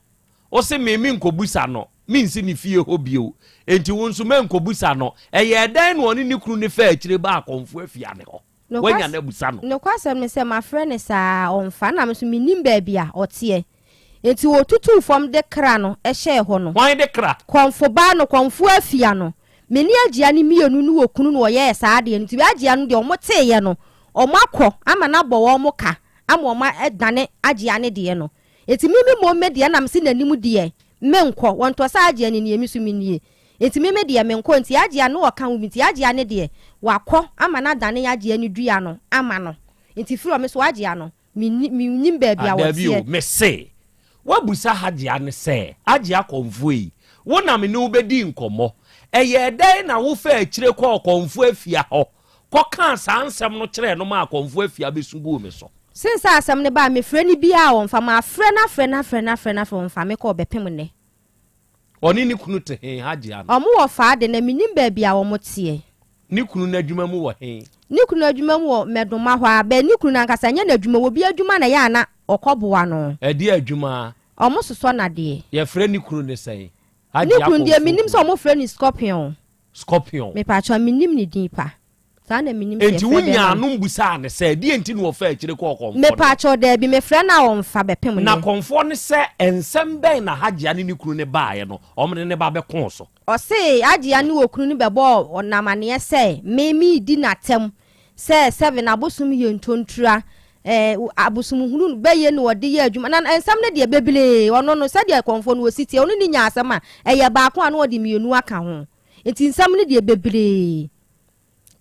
o se me nkɔbusa no minsi ne fie hɔ bio enti wo nso me nkɔbusa no ɛyɛ dan no ɔne ne kunu ne fa akyire ba akɔmfo afia ne hɔ wanya na busa no no kwasɛm ne sɛ ma frɛ ne saa ɔmfa na me so menim baabi a ɔteɛ enti wo tutu fam de kra no ɛhyɛ hɔ no wan de kra kɔmfo ba no kɔmfo afia no meni agia ne mienu no wɔ kunu no ɔyɛ saa de nti agia no de ɔmo teeɛ no ɔmo akɔ ama na bɔ wɔ mo ka ama ɔmo ɛdane agia ne de no enti mimi mo me de na me se nanim de me nkɔ wɔntɔ sa agia ne ne mi so minie enti mimi de me nkɔ enti agia no ɔka wo enti agia ne de wakɔ ama na dane agia ne dua no ama no enti firo me so agia no mi nim baabi a wɔte me se wabusa hagye ne se agye akonfo yi wona me ne ubedi nkomo eye den na wo fa akire kwa akonfo afia ho koka sansem no kire no ma akonfo afia besubu me so since asem ne ba me frɛ ni bia wo mfa ma frɛ na mfa me ko bepem ne oni ni kunu te he hagye an omo wo fa de na minim ba bia wo motie ni kunu na adwuma mu wo he ni kunu adwuma mu wo medoma hɔ a ba ni kunu na nkasa nya na adwuma wo bi adwuma na ya na okoboa no edi adwuma omo soso na de ye frɛ ni kunu ne sɛn ni kunu de minim so omo frɛ ni scorpion me pa cha minim ni din pa sa na minim se enti wunya anu busa ne sɛ die enti no wo fa akire kɔ konfo me pa cha de bi me frɛ na wo mfa bepem ne na konfo ne sɛ ensem bɛn na hagye ani ni kunu ne baaye no omo ne ba bɛkon so o se agye ani wo kunu ne bɛbɔ onamane sɛ me di natem sɛ 7 abosum ye ntontura abusum hunu bɛye no de ye adwuma na ensam ne de bebele ono no sɛ de konfo no ositi ono ni nya asɛm a ɛyɛ baako a no de mienu aka ho enti ensam ne de bebele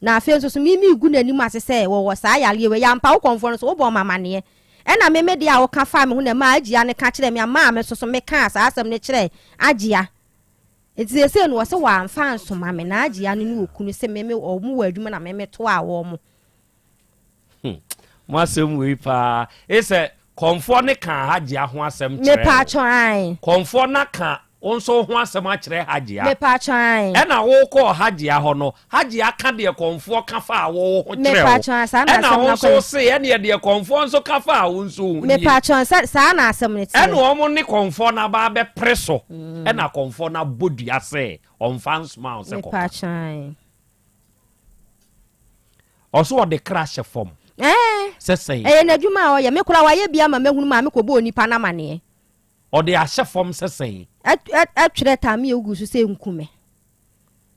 na afen so mi gu nanim ase sɛ wo saa yale we ya mpa wo konfo no so wo bɔ mamane ɛna me de a wo ka fa me ho na ma agia ne ka kyerɛ me ama me so me ka saa asɛm ne kyerɛ agia enti ese no wo se wa mfa nsoma me na agia ne no okunu se me o mu wa adwuma na me to a wo mo mo asɛm we pa ese konfo ne ka hagia ho asɛm kyerɛ me pa twan konfo na ka onso ho asɛm akyerɛ hagia me pa twan ɛna wo kɔ hagia ho no hagia ka de konfo ka fa wo ho kyerɛ me pa twan sa na ɛna onso se ɛne de konfo onso ka fa wo nso me pa twan sa na asɛm ne tie ɛna omo ne konfo na ba bɛ preso ɛna konfo na bodua se ɔmfa nsma se kɔ me pa twan ɔso ɔde crash form sɛsɛn na adwuma a ɔyɛ me kora wayɛ bia ma mahunu ma me kɔ bɔ onipa na mane ɔde ahyɛ form sɛsɛn atwerɛ ta me ugu so sɛ nkume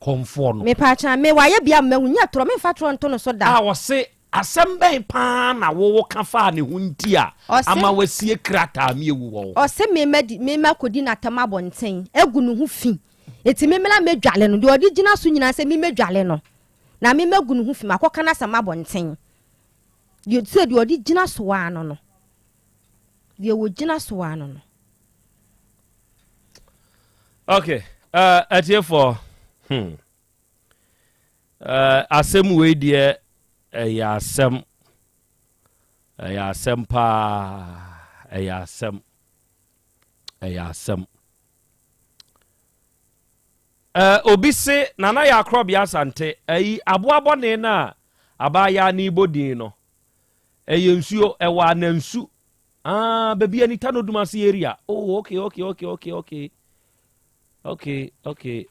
konfo no me pa chan me wayɛ bia ma mahunu nya toro me fa toro nto no so da wɔse asɛm bɛn pa na wo ka fa ne ho nti a ama wasie krata me ewu wɔ ɔse me ma kodi na tam abɔnten egu no ho fi eti me mela medwale no de ɔde gina so nyina sɛ me medwale no na me magu no ho fi makɔka na sama abɔnten de sɛ de ɔde gina so wa no no de wo gina so wa no okay atie for asɛm we die ɛyɛ asɛm pa ɛyɛ asɛm obi se nana ya Krobea Asante ayi aboabɔne na abaya ni bodin no ɛyɛ nsuo ɛwɔ anansu baby anita no dumase area okay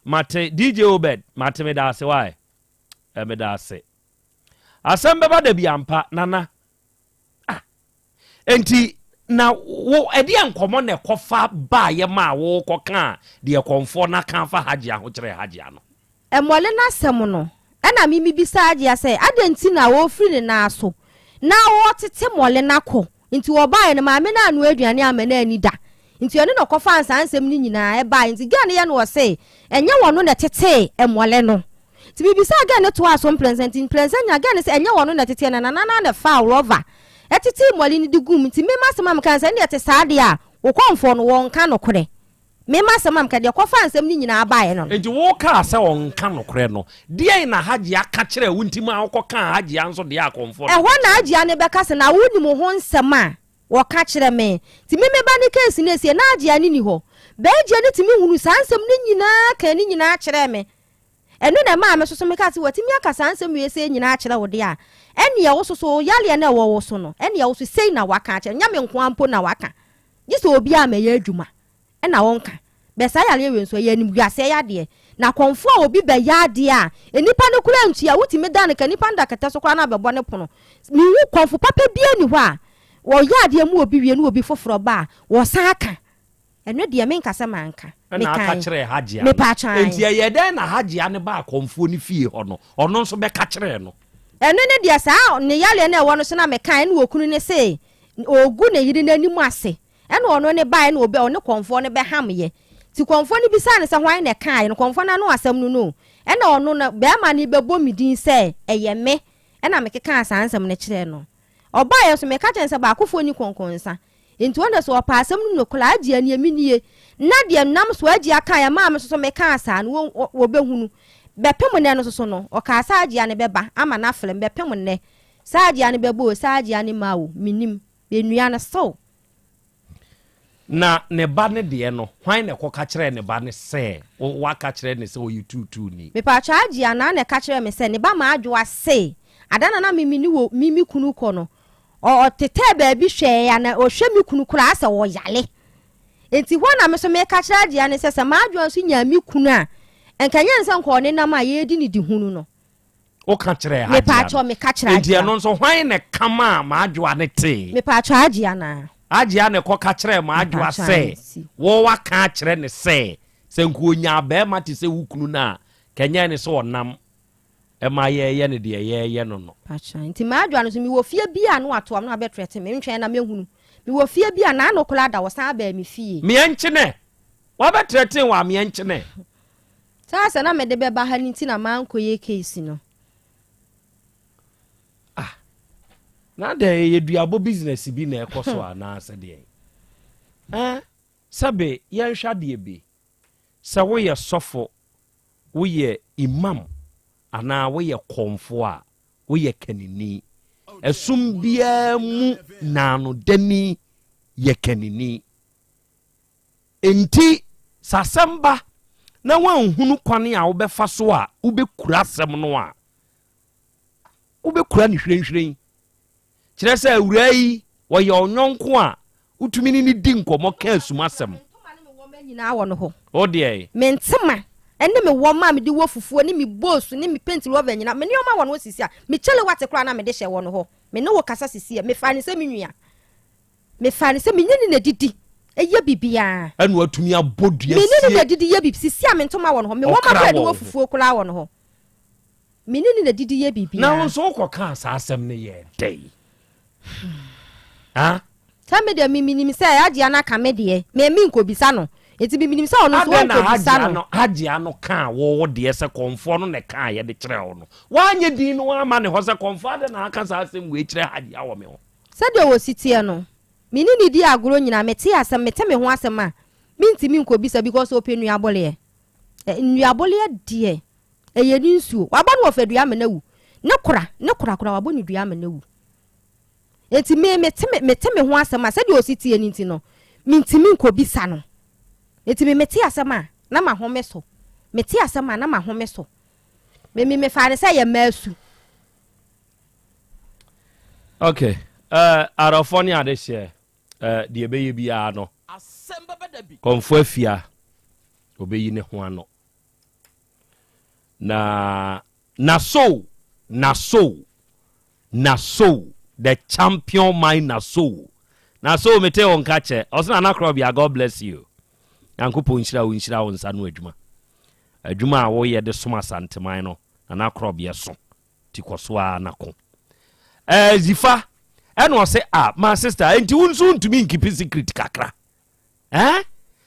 mate DJ Obed mate me da se why me da se Asem Beba Dabi ampa nana enti na wo edi ankomo na ekofa ba ye ma wo koka de konfo na kan fa hagia ho kire hagia no emole na asem no na mimi bisa hagia se adenti na wo firi ne na so na wo tete mole na ko nti wo ba ye na ma me na anu aduane amana ani da nti ene no kofa ansem ni nyina e ba nti gane ye no wo se enye wono na tete emole no nti bibisa gane to aso present nya gane se enye wono na tete na na fa rover etiti mole ni digum nti me masema mka nsa ne ete saade a wo konfo no won ka no kore me masema mka de kofa ansem ni nyina abae no enti wo ka se won ka no kore no de na hagia ka kire wuntima wo ka hagia nso de akonfo ho na hagia ne beka se na woni mo ho nsem a wo ka kire me ti me ba ne case ne sie na hagia ni ho ba hagia ne ti me hunu sansem ni nyina ka ni nyina kire me enu na ma me so me ka se watimi aka sansem we se nyina kire wo de a eni ya wo so yale na wo so no eni ya wo so sei na waka kire nya me nko ampo na waka gise obi a me ya adwuma na wonka be sa yale we so ya nim guase ya de na konfo obi be ya de a enipa ne kura ntua wutimi dan ka nipa ndakata so kwa na bebo ne pono mi wu konfo papa bia ni ho a wo ya de mu obi wie no obi foforo ba wo sa aka eno de me nkasa manka me ka kire hagia me pa chan enti ye den na hagia ne ba konfo ni fie ho no ono nso be ka kire no eno ne dia saa ne yale na ewo no so na me kan ne okunu ne se ogu ne yiri n'anim ase eno ono ne bae na obi one konfo ne be hamye ti konfo ne bisa ne se hwan ne kan ne konfo na no asem no no ena ono na be ama ne bebo midin se eye me ena me keka asansem ne kire no oba ye so me ka chen se ba akofo ni konkonsa into wonder so pasam no kola agye ani minie na de nam so agye aka ya ma me so meka asa no wo behunu bepem ne no so no o ka asa agye ane beba ama na flem bepem ne sa agye ane bebo sa agye ane mawo minim benua na so na ne ba ne de no hwan ne ko ka kire ne ba ne se wa ka kire ne se o yututu ni me pa cha agye ana ne ka kire me se ne ba ma adwo ase adana na mimi wo mimi kunu ko no o tete ba bi hwe ya na o hwe mi kunu kura asa wo yale enti ho na me so me ka kire agye ane se ma adwo so nya mi kunu a enkanya nse nko ne na ma ye di ni di hunu no o ka kire agye me pa cha me ka kire agye enti no so hwan ne kama ma adwo ane te me pa cha agye ana agye ne ko ka kire ma adwo ase wo wa ka kire ne se nko nya ba ma te se wukunu na kanya ne so onam e ma ye ne de ye no no pacha nti ma adwa no so mi wo fie bia no ato am no abetrete me ntwen na mehunu mi wo fie bia na no kola da wo san ba mi fie me enchene wa betrete wa me enchene sa na me de be ba ha nti na ma nkoye case no na de ye duabo business bi na ekoso ana ase de sabe ye hwa de bi sa wo ye sofo wo ye imam ana wo ye konfo a wo ye kanini esum bia mu na no dani ye kanini enti sasamba na wanhunu kwane a wo befa so a wo bekura asem no a wo bekura ni hwenhwen kire se awura yi wo ye onyonko a utumi ni di nkomo ka asum asem nyina wo no ho o de mentema ene me wo ma me di wo fufuo ni me boss ni me paint wo nyina me ne o ma wo no sisi a me chele wate kra na me de hye wo no ho me ne wo kasa sisi a me fa ni se me nwia me fa ni se me nyini na didi eye bibia anu atumi abodua me nyini na didi ye bibia sisi a me ntoma wo no ho me wo ma kra di wo fufuo kra wo no ho me nyini na didi ye bibia na won so ko ka sa asem ne ye dai ha ta me de me minim se agye ana ka me de me nko bisa no eti bi minim se ono so nko bisa no agye ano ka wo de se konfo no ne ka ye de kire wo no wanye din no ama ne ho se konfo de na aka sa asem we kire agye awo me ho se de wo sitie no mini ni di agoro nyina mete asem mete me ho asem a mintimi nko bisa because openu abole nuabole de eye ni nsuo waba no ofadua me na wu ne kura wabo ni dua me na wu eti me mete me ho asem a se de ositie ni nti no mintimi nko bisa no eti me mete asem a na ma home so mete asem a na ma home so me fa ne se ye masu okay arafoni ade share de ebeye bia no Asem Beba Dabi konfo afia obeyi ne ho ano na so the champion mind na so mete on kache osna na Krobea God bless you yankopon nshira wo nsa no adwuma a wo ye de soma santeman no na Krobea so tikoso a nako zifa eno se my sister enti unsu ntumi nkipi secret kakra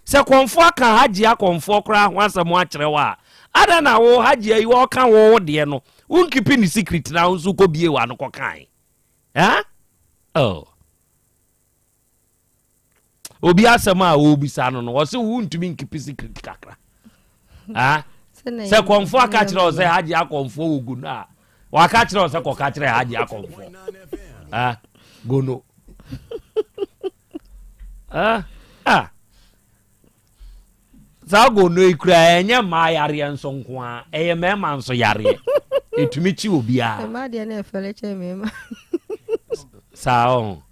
se konfo aka haji akonfo kra ho asem a kire wa ada na wo haji ayi wo ka wo de no unkipi ni secret na unsu ko bie wa no ko kan obi asem a wo bisa no wo se wo ntumi nkipi secret kakra se konfo aka kire o se haji akonfo ogu na wa ka kire o se ko ka kire haji akonfo gono za gono ikura enye ma yare nso nko a eye mema nso yare etumi chi obi a ma de na efele che mema sao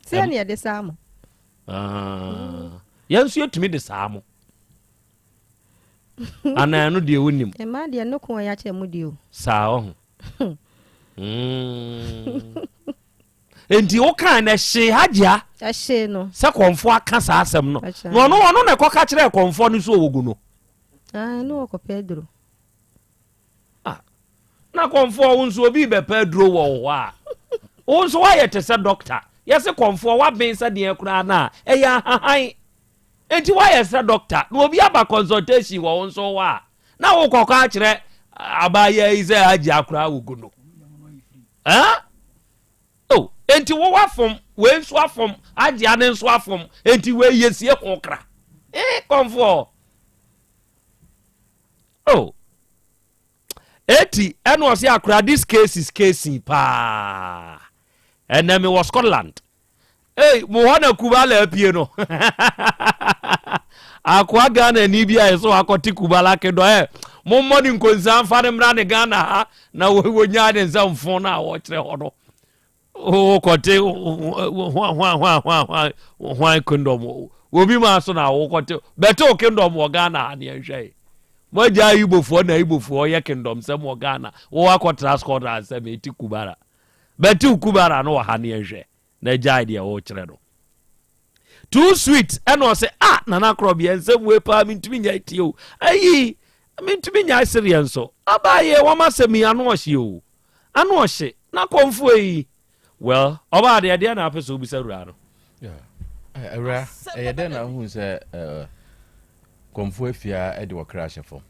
se ne de samo yansu etumi de samo ana no de wonim ma de no ko ya che mu de o sao enti o kan na hye hagya hye no se konfo aka sa asem no no na ko ka kire konfo no so owogu no no ko Pedro na konfo wonso obi be Pedro wo ho a wonso wa yete se doctor yese konfo wa ben se de ekura na eya hahan enti wa yese doctor no obi aba consultation wo wonso wa na wo ko ka kire abaya ize hagya akura owogu no enti wo wafom we nso afom agya ne nso afom enti we yesie kokra comfort oh eti eno se akra this case is casing pa enemy was Scotland mo wana kubala apie no akwa Ghana ni bia so akoti kubala kedo mo modi nkonsan fa ne mra ne Ghana ha na wo nya de nsamfo na wo kire ho no o kote hwan kondom obi ma so na wo kote beto kondom wo Ghana ne hwe mo ja ibofo na ibofo ye kondom se mo Ghana wo akotra Scotland se me ti kubara beto kubara no ha ne hwe na ja idea wo kire no too sweet and o say nana Krobea nsem we pa mintumi nya itio ayi mintumi nya serious so abaye wa masemi anu ohye o anu ohye na konfo yi well oba de na apeso obi sarura no yeah era de na hu se konfo afia de wo crash fo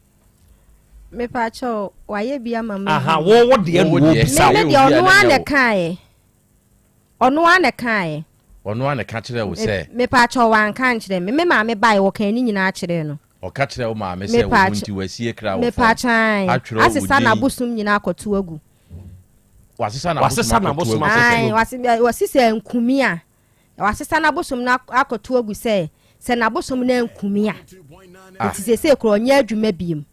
me pa cho waye bia mama aha wo de no wo bisa me de onu ane kai onu ane kai ono ane ka kire wo se me pa cho wan kan kire me ma me bai wo kan ni nyina kire no o ka kire wo ma me se wo nti wasie kra wo me pa chan asesa na bosum nyina akoto agu wasesa na bosum ai wasisa nkumi a wasesa na bosum na akoto agu se na bosum na nkumi a enti se kro nya adwuma biem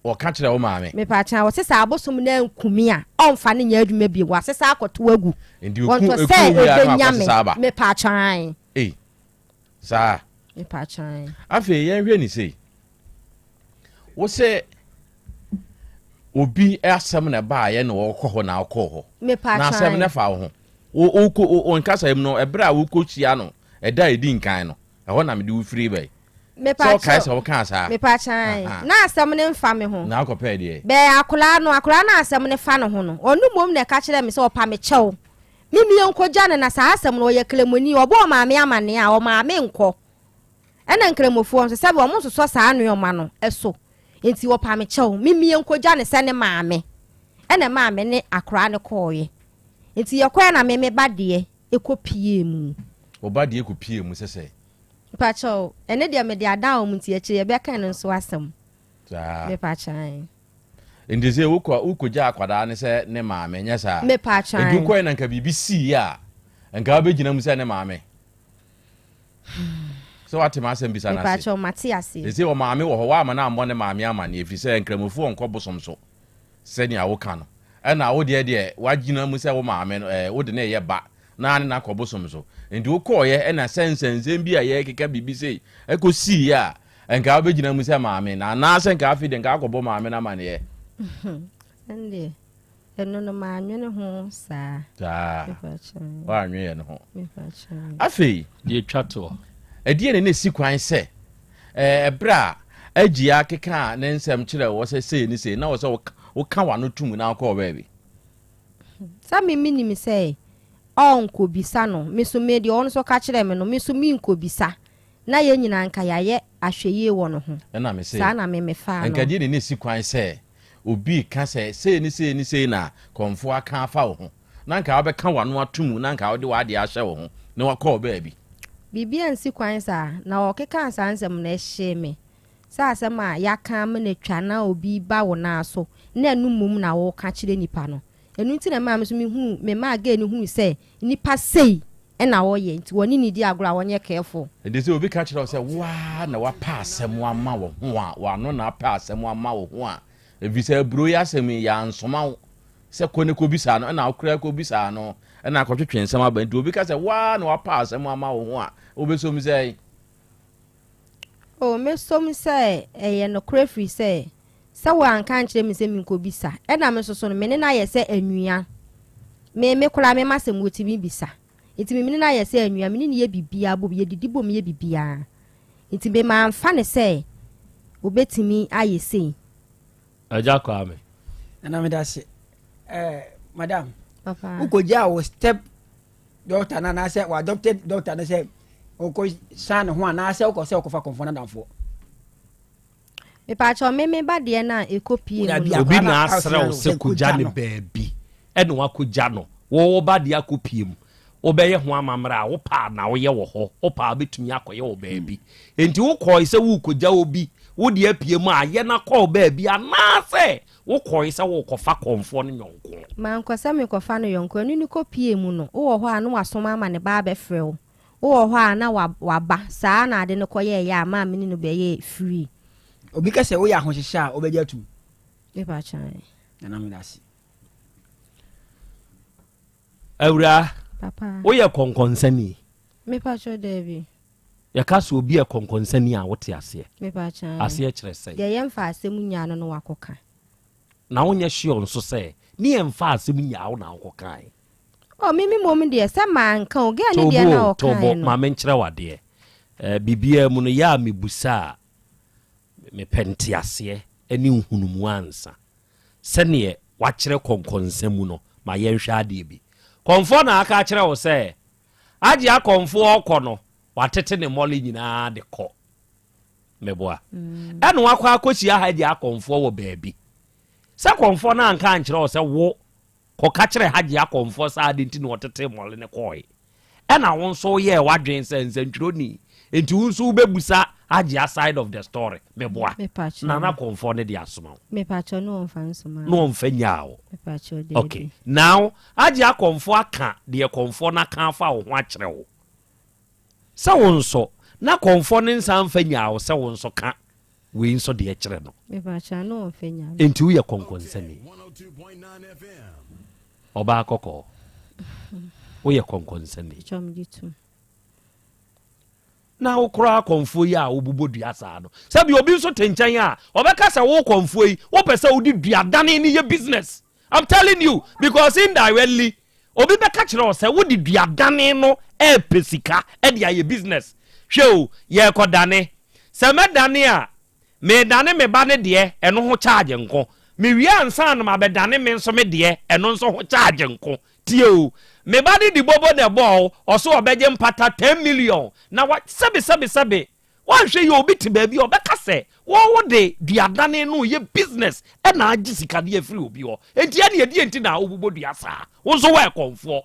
o ka kire wo ma me pa chan wasesa abosum na nkumi a onfa ne nya adwuma biem wasesa akoto agu ndi oku ya na me pa chan sa me pa chan afi yen hwe ni sei wo se obi asem na ba ye na wo kɔ na akɔ ho na asem na fa ho o nkasa em no ebra wo kochia no eda edi nkan no ɛhɔ na me de wo free bai me pa chan so ka sa me pa chan na asem ne mfa me ho na akɔpɛ de be akola na asem ne fa no ho no onu mom na ka kire me se opa me kyɛw mimi enkoja ne na sa asem no ye klemoni obo maame amane a o maame nkɔ ena nkremofo nso sebe o monso so sa anu ma no eso enti wo pa me kyɛw mimi enkoja ne se ne maame ena maame ne akora ne kɔɔye enti ye kɔɛ na meme bade ekopie mu o bade ekopie mu sese pa kyɛw ene de me de ada o munti akire ye be kan no so asem me pa chan ndize ukoja akwada ne se ne maame nya sa me pa chan edu kɔɛ na nka BBC ya nka obegina mu se ne maame so what ma asem bisa na se me pa chan Matias eze o maame wo ho wa ama na ambo ne maame ama ne efi se nkramofo onko bosom so se ne awo ka no ɛna wo de wagina mu se wo maame no wo de ne ye ba na ne na kobosom so ndi wo kɔɔye ɛna sensensem bi a ye keka BBC ekosi ya nka obegina mu se maame na se nka afi de nka akɔbɔ maame na ma ne ye ende eno no ma anwene ho saa wa anwene no ho afi ye twato edie ne si kwan se ebra agia keka ne nsem kire wo se sei ni sei na wo se wo ka wa no tum na akɔ ba bi sa me minim sei onko bisa no me so me de on so ka kire me no me so mi nko bisa na ye nyina nka yaye ahweye wo no ho na me sei sa na me fa no nka die ne si kwan se obi ka sei ni sei na konfo aka afa wo ho na nka wo be ka wa no atum na nka wo de wa de ahye wo ho na wakɔ ba bi bibia nsi kwan sa na okeka asansem na ehye me sa asem a yaka me na twa na obi ba wo na so na enumum na wo ka kire nipa no enu nti na ma me so me hu me ma ga ni hu se nipa sei e na wo ye nti woni ni di agora wonye careful e dey say obi ka kire say wa na wa pa asem ama wo ho a wa no na pa asem ama wo ho a e bi say bro ya asem ya nsoma se ko ne ko bisa no na akora ko bisa no na akotwetwe nsem aba nti obi ka say wa na wa pa asem ama wo ho a obeso mi say o me so mi say ye no crafty say sa wa anka kire mi say mi ko bisa e na me so no me ne na ye say anua me kula me masem woti bi bisa enti me ne na ye say anua me ne ye bibia bo ye didibo me ye bibia enti be ma mfa ne say obetimi aye sei aja kwa me na me da se madam papa ukoja wo step doctor na say wa adopted doctor na say oko san ho na say ko say ko fa konfo na danfo me pa cho me ba de na ekopie obi na asra o se kuja ne baabi ene wa kuja no wo ba de akopie mu obeye ho amamra wo pa na wo ye wo ho wo pa betumi akoye wo baabi enti wo koi se wo koja obi wo de apie mu aye na kɔ baabi ana se wo koi se wo kofa konfo no nyonko man kwasa me kofa no yonko enu ni kopie mu no wo ho a no wasoma ama ne ba be frɛ wo ho a na waba saa na ade ne koye ya ama me ni no be ye free obi ka se wo ya ahohyehyɛ a obegya tu me pa chan na me dasi awura papa wo ye konkonsani me pa cho David ya kaso obi e konkonsani a wote ase me pa chan ase kyerɛ sɛ ye yemfa asem nya no wakoka na wonye hye on so sɛ ni yemfa asem nya wo na wakoka mimi mom de se manka o ga ne de na wakoka tobo ma men kyerɛ wade bibia mu no ya mebusa me penti ase ani hunumu ansa sɛne wakyerɛ konkonsamu no ma yɛnhwɛ ade bi konfo na aka kyerɛ wo sɛ agye akonfo okɔ no watete ne mɔle nyinaa de kɔ meboa ɛno wakɔ akɔhyia ha agye akonfo wɔ baabi sɛ konfo na anka ankyerɛ wo sɛ wo kɔka kyerɛ agye akonfo saa de nti na wɔtete mɔle ne kɔe ɛna wo nso yɛ wadwen sɛ nsɛntwerɛni enti wo nso wobɛbusa agye side of the story meboa na konfo ne de asoma me pacho no onfa nsoma no onfa nyaawo me pacho de okay now agye akonfo aka de konfo na kan fa wo ho akyerɛ wo sɛ wo nso na konfo ne nsa mfa nyaawo sɛ wo nso ka we nso de akyerɛ no me pacho no onfa nyaawo enti wo yɛ konkonsani oba akɔkɔ wo yɛ konkonsani chomditu na ukura konfo yi a obubo dua saa no sabi obi nso tenkyɛn a obɛka sɛ wo konfo yi wo pɛ sɛ wo di dua dane ne ye business I'm telling you because indirectly obi bɛka kyerɛ wo sɛ wo di dua dane no pesika de aye business hwɛ o ye kɔ dane sɛ me dane a me dane me ba ne de ɛno ho charge nko me wi ansa na ma bɛ dane me nso me de ɛno nso ho charge nko tie o me ba di bobo de ball oso obeje mpata 10 million na wa sabe wan hwe ye obi ti ba bi obeka se wo de duadane no ye business e na agi sika de afiri obi ho enti ya de enti na obubo dua saa wo so wa konfo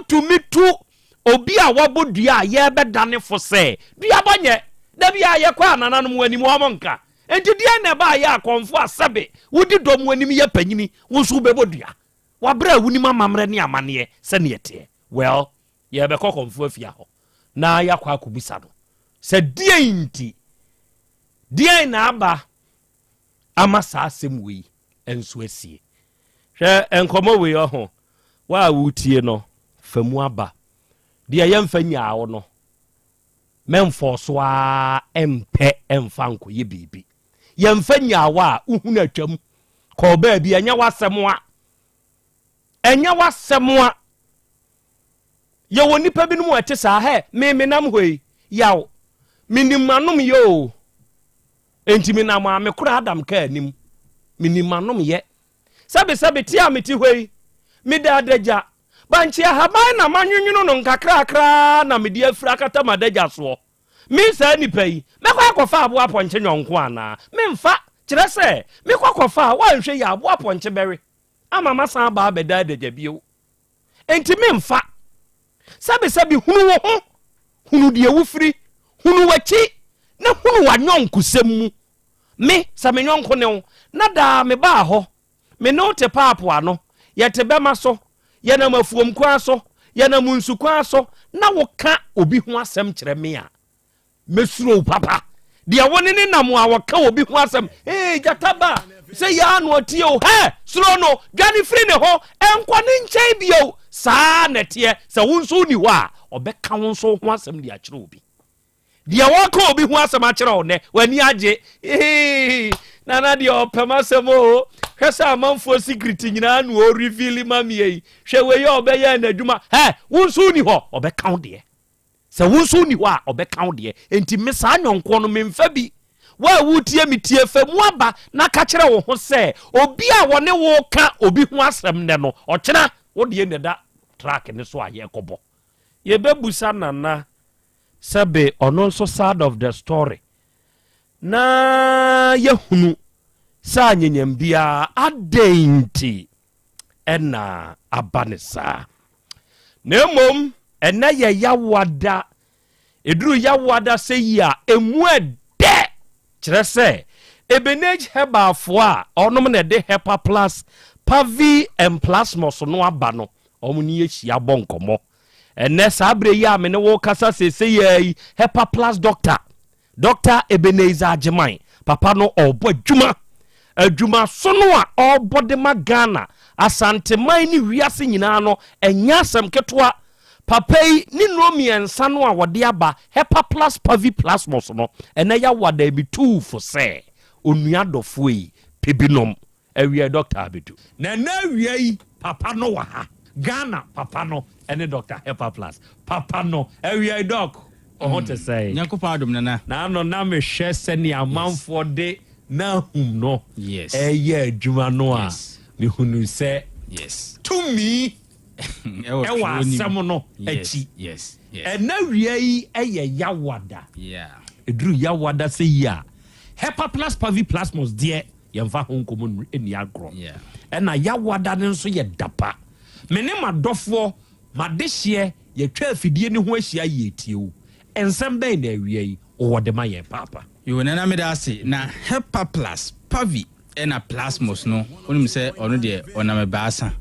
to me to obi a wabo dua ye be dane fo se dua banye da bia ye kwa anana no anim ho monka enti dia na ba ye konfo asabe wodi dom anim ye panyini wo so bebo dua wabra wuni mamamre ni amane se ne yete well ye be konfo afia ho na yakwa akubisa no se dienti dien na aba ama sa asem wi enso asie hwe enkomo wi ho wa wutie no famu aba de yemfa nyaawo no memfo so a empe emfa nkoye bibi yemfa nyaawo a uhunu atwam ko ba bi anya wasem a enya wasemwa ye woni pa binu ate sa he me nam hoi yaw minimanum yo enti me nam a me kura adam ka anim minimanum ye sabe ti a meti hoi me da daja banchi haban na manwunwunu no nkakrakra na me di afira kata madaja so me sa ni pai me kwa kofa abo aponche nyonko ana me mfa kire se me kwa kofa wa nhwe ya abo aponche bere ama masa ba beda daja bio enti me mfa sabe hunu wo ho hunu de wufiri hunu wachi na hunu wa nyonko semu me sa me nyonko ne na da me ba ho me no te papo ano ye te bema so ye na mafuom kwa so ye na munsu kwa so na wo ka obi ho asem kire me a mesuro papa de woni ne nam a wo ka obi ho asem jataba se ya no tie o he suro no dwane firi ne ho enko ne nkyai bio saa netie se wonso ni ho a obeka wonso ho asem de akire obi de wo ka obi ho asem akire o ne wani age nana de opema semo hwesa amanfo secret nyina no o reveal mamie hwe we ye obeye na adwuma he wonso ni ho obeka wo de se wonso ni ho a obeka wo de enti me saa nyonko no memfa bi wa wutie mitie famu aba na ka kire wo ho se obi a wone wo ka obi ho asem ne no okira wo de ne da track ne so aye kobo ye bebusa nana sabe ono so side of the story na yehunu sa nyenyam bia adenti ena abanesa Nemom ene ye yawada eduru yawada se yi a emu ede kire se Ebenage heba fo a onom na de hepa plus pavi and plasmos no aba no omuni ehia bonkomo ene sabre yi a me ne wo kasa se yi hepa plus doctor Ebenezer Ajiman papa no obo adwuma so no a obo de magana asante man ni wiase nyina no enya asem ketwa papa yi ni no miensa no a wode aba hepa plus pavi plasmos no ene ya wada bi tu for say onua dofo yi pebinom awia doctor abedu na awia yi papa no wa ha Ghana papa no ene doctor hepa plus papa no awia doc o to say nyakopa adom nana na no na me hwe se ni amanfo de na hum no yes eye adwuma no a ni hunu se yes to me ewa asem no achi yes ena awia yi eye yawada eduru yawada se yi a hepa plus pavi plasmos de yemfa honkomo eni agro ena yawada ne nso ye dapa mene madofo madehye ye twa afidie ne ho ahia ye tiewu ensem ben na awia yi o de ma ye papa yo nana me da ase na hepa plus pavi ena plasmos no onim se ono de oname baasa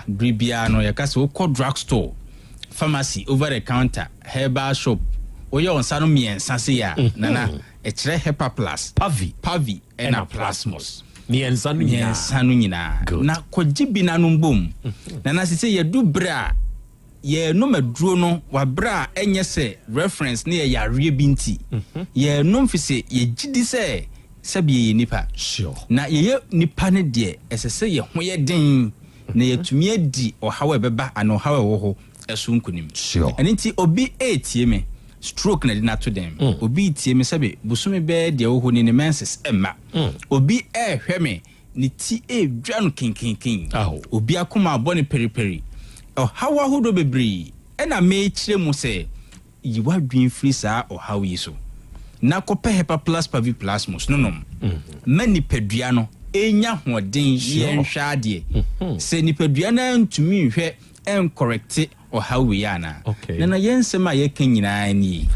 bribia no ye kase wo drug store pharmacy over the counter herbal shop oye onsa no miensa se ya nana ekire hepa plus pavi ena plasmos miensa no nyina na kogibi na no mbom nana se ye du bra ye no maduro no wa bra enye se reference ne ye yare binti ye no mfise ye gidi se sabi ye nipa na ye nipa ne de esese ye ho ye den na ye tumi adi ohawe beba ana ohawe wo ho esu nkunim enti obi etie me stroke na di na to dem obi tie me sabe busumi be de wo ho ni menses emma obi hwe me ni ti dwa no kinkinkin obi akoma abone periperi hawa hodo bebre ena me kire mu se yiwa dwen free saa hawa yi so na kope hepa plus pavi plasmos nonom mani pedua no enya hoden ye nhwa de se ni pedua na ntumi hwe en correct hawa yi ana na yensema ye kan nyina ni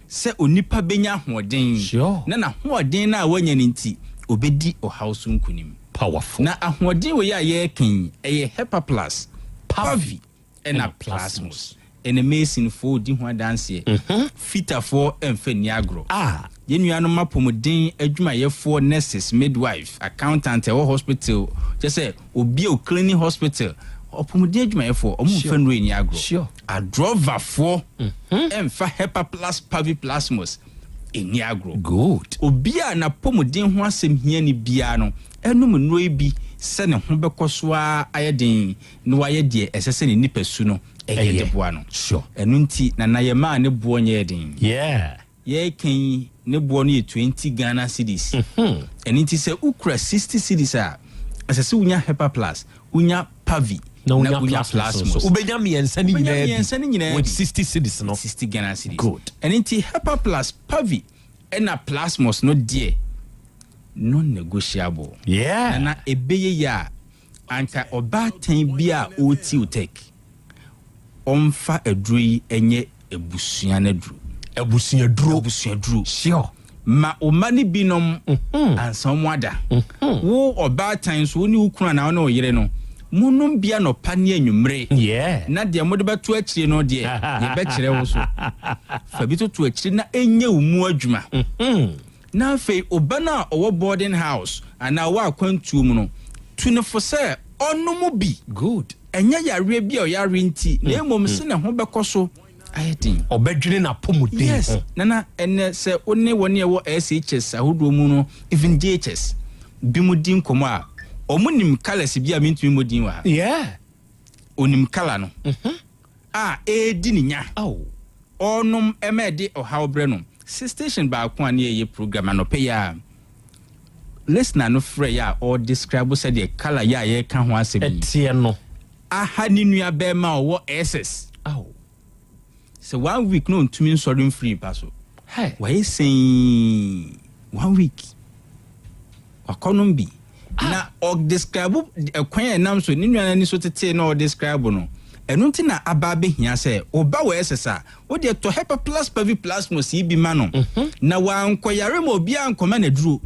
se onipa benya hoden na hoden na wanya ni nti obedi hawa so nkunim powerful na ahoden we ya ye kan hepa plus pavi ena plasmos ene mesin fo di ho dance fita for emfa ni agro yenuano mapomodin adwumayefo nurses midwife accountant e hospital je say obi o clinic hospital opomodin adwumayefo omfa no ni agro adrover for emfa hepa plus pavi plasmos eni agro good obi a na pomodin ho asem hia ni bia no enum no bi se ne ho bekoso a ayeden no wayede esese ne nipasu no eyede boa no enunti na ye ma ne boa nye yeden ye kan ne boa no ye 20 Ghana cedis enunti se ukura 60 cedis a esese unya hepa plus unya pavi na unya plasmos ubenya miensa ni nyina with 60 cedis no 60 Ghana cedis good enunti hepa plus pavi ena plasmos no die non-negotiable. Na ebeye ya anka oba ten bia oti Otec. Omfa edrui enye ebusuan edru. Ebusuan dru. Sure. Ma omani binom ansomwada. Wo oba ten so ni ukuna na ona oyire no. Munum bia no pani anwumre. Na de mode beto akire no de ye be kire wo so. Fa bi to akire na enye umu adwuma. Na fe obana owo boarding house ana wa kwantu mu no tunefo se onomu bi good enya yare bia o yare nti na emom se ne ho bekoso ayedin obedwene na pomuden yes nana ene se one woni e wo SHS ahodo mu no even JHS bimudin komo a omunim colors bia mintumi modin wa onim color no edi ninya onom emede ohawbre no station ba kwa na ye program no pay ya listener no free ya or describe said the color ya ye kan ho asem etie no aha ni nua be ma wo SS so 1 week no ntumi sorry free paso why saying 1 week wakonom bi na or describe kwan enam so ni nua ni so tete na or describe no ɛno nti na aba behia sɛ oba wɔ ɛsesa wo de to hepa plus pavi plus mo si bi ma no na wankɔyare ma obi ankɔma na duro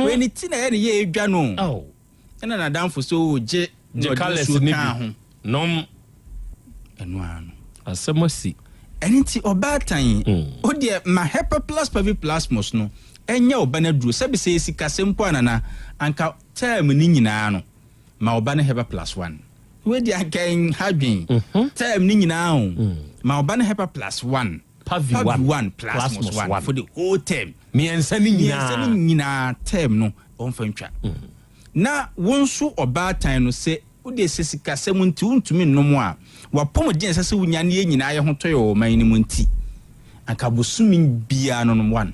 we ni ti na yɛ ne yɛ edwa no ɛna na danfo so je colors ni bi nom ɛno ano asemasi ɛni ti oba tan o de ma hepa plus pavi plus mo no ɛnya oba na duro sɛ bi sɛ sika sempo anana anka term ni nyinaa no ma oba na hepa plus 1 we di again hadwin term ni nyinaa o ma oba na hepa plus 1 pavi 1 plus 1 for the whole term miensa ni nyinaa term no on fa ntwa na wonso oba tan no se wo de sesika sɛm nti untumi nnomo a wapom de sɛ wonya ne nyinaa yɛ ho toyo man ni mu nti anka bosumi bia no 1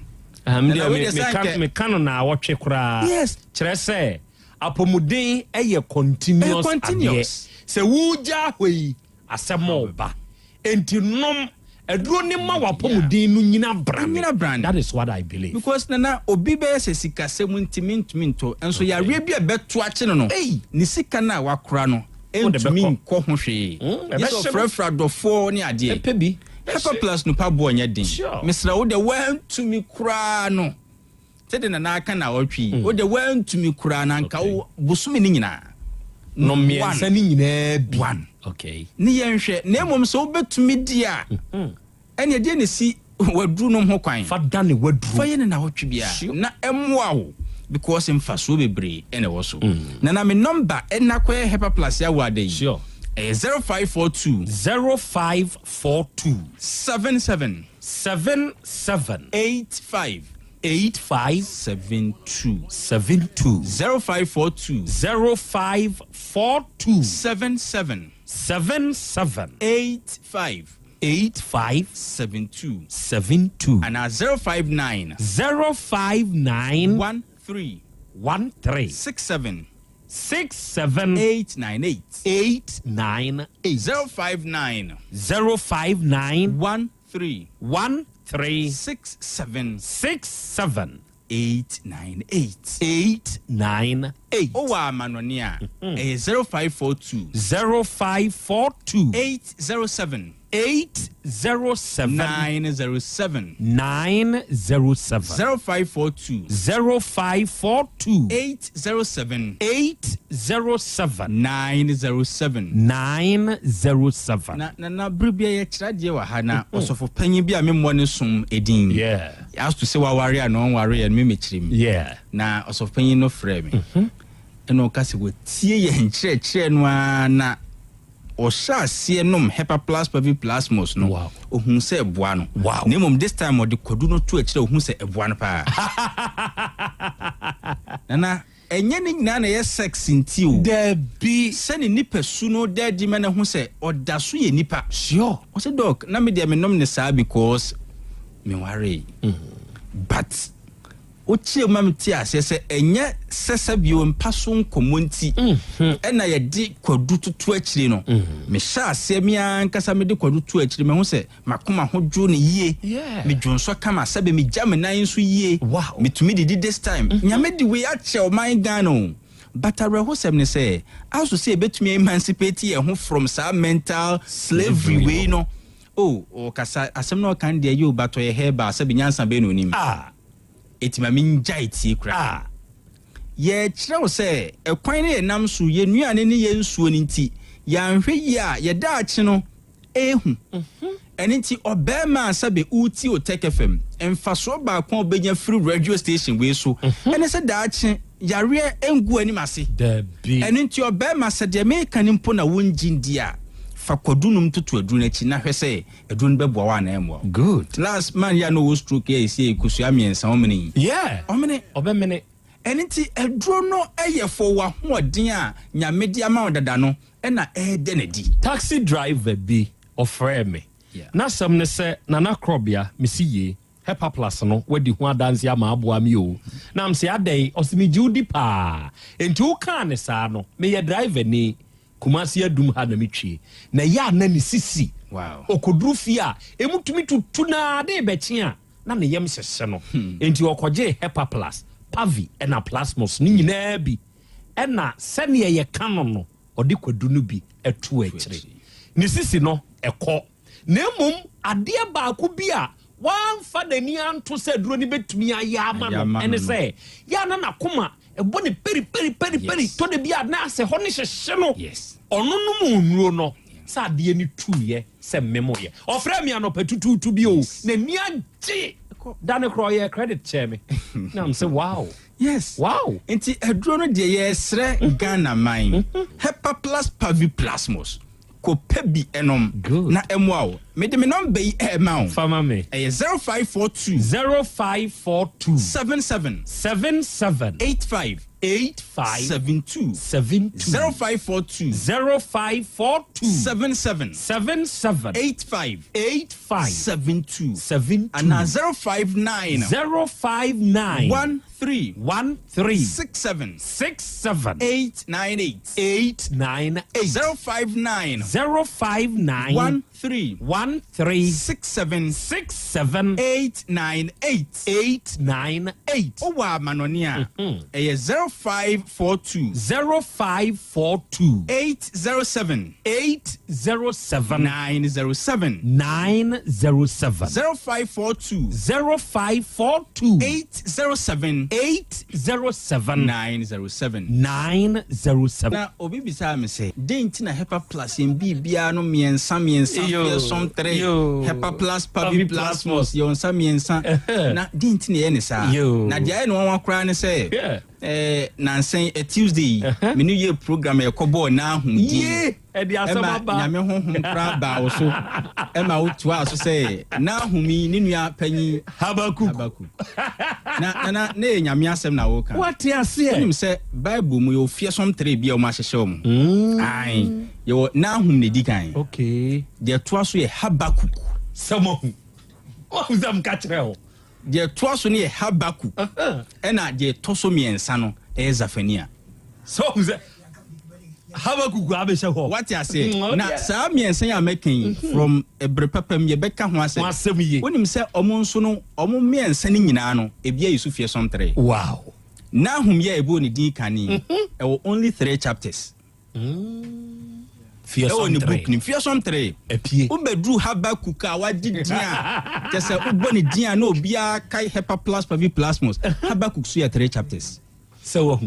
me kano na awotwe kura yes kyerɛ sɛ apomuden ɛyɛ continuous sɛ wuja hoi asɛm ba enti nom aduro ne ma wapomuden no nyina brand that is what I believe because nana obi be sɛ sika sɛm ntimi nto enso ya re bia beto akye no ni sika na wakora no entimi nkɔ ho hwee yeso frafra dofo ne ade epebi Hepa plus no pa bo nya din mesra wo de wantumi kura no tede na aka na wotwi wo de wantumi kura na nka wo busumi ni nyina no miensa ni nyina bi 1 okay ni yenhwe na emom so betumi dia ene de ne si wadru no ho kwan fa da ne wadru fa ye na wotwi bia na emwa wo because mfa so bebre ene wo so na me number enakwa Hepa plus ya wa dey 0542 77 85 72 0542 77 85 72 and 059 13 67 898 059 13 67 898 Owa manonia 0542 807 907 0542 807 907 na bribia ye kirade wa ha na osofo panyin bi a memmo ne som edin as to say wa ware a no ware ye me mechirim na osofo panyin no frɛ me eno ka se wo tie ye nkyerɛkyerɛ no na o sha sie nom Hepa plus pavi plus mos no ohun se eboa no na mom this time o de kodu no to akire ohun se eboa no pa na enye ni nyina na ye sex nti o there be se ni nipasu no daddy me na hu se odaso ye nipa sure o se doc na me de me nom ne sa because me worry but ochie mamti asese enye sesa bio mpaso nkomonti ena ye di kwadu tutu akire no me sha asemi ankasa me di kwadu tutu akire me ho se makoma ho dwo ne yie me dwonso kama sabe me jam nan so yie me tumi di this time nyame di we ache o man gano but areho sem ne say aso say betumi emancipate ye ho from sa mental slavery we no o kasa asem no kan de ye obato ye heba sabe nyansa be no nim etima minjaiti kra ye kyerɛw sɛ ɛkwan ne nam so ye nuane ne ye nsuo ne nti ya nhwe yi a ye daachi no ehu ɛne nti obema sabe uti Otec 1029FM emfaso ba kwa obenya free radio station we so ɛne sɛ daachi yare engu ani mase ɛne nti obema sɛ de me kanimpo na wonjindi a fa kodunum tutu aduru na chi na hwese aduru beboa wa na emo good last man ya no stroke e sie kusua miensa omene omene obemene eniti aduru no eye fo wa hoden a nyamedi ama odada no e na de na di taxi driver bi offer me na sam ne se nana Krobea mesiye Hepa plus no wadi ho adanse ama aboa mi o na am se adai osimiji udi pa enti wo kan ne sa no me ye driver ni Kumasi adum ha na mitwe na ya na ni sisi okoduru fi a emutumi tutu na de bechi a na ne yem hyehye no enti okoje Hepa plus pavi na plasmos ni nyina bi na sene ye kanon no ode kwadu no bi atu akire ne sisi no ɛkɔ na mmom adeɛ baako bi a wamfa n'ani anto sɛ duro ni betumi ayɛ ama no ɛne sɛ yɛ na nakoma ɛbɔ ne peri tɔ de bi a na asɛ hɔ ne hyehye no ɔno no mu nnuo no sɛ adeɛ ne tuuyɛ sɛ mmemoyɛ ɔfrɛ me anɔpɛ tutuutu bi o n'ani agye dane korɔ yɛ credit kyɛ me na m sɛ wow yes wow nti aduro no deɛ yɛsrɛ Ghana man Hepa Plus Pavi Plasmos ko pebi enom na emwa me de me number yi e ma o fama me 0542 77 85 72 0542 77 85 72 and 059 13 67 898 059 13 67 898 Owa manonia 0542 807 907 0542 807 907 na obi bisa me say denti na Hepa Plus en bibia no miensa som tre Hepa Plus Pavi Plasmos yo nsa miensa na denti na ye ne sa na dia no wan kra ne say nansen a Tuesday me new year program e kobo na ahudi e di asama ba nyame honhom kra ba wo so e ma wo to aso say na ahumi ni nua panyi habaku na nyame asem na wo kan what you say nim say Bible mu yo fie som 3 bia o ma hyehye mu ai yo na ahum ne dikan okay de to aso ye habaku samo o zam ka kire de to aso ne habaku na de to so miensa no Zafania so habaku abesha ho what you say na sa miensa ya making from ebrepapam ye beka ho asem ye wonim say omo nso no omo miensa ni nyina no ebia yesu fie som 3 wow na hum ye ebo ni din kani only 3 chapters fie som 3 book ni fie som 3 epie ubedru Habakkuk a wadi dia kese uboni dia na obia kai Hepa Plus Pavi Plasmos Habakkuk so ya 3 chapters so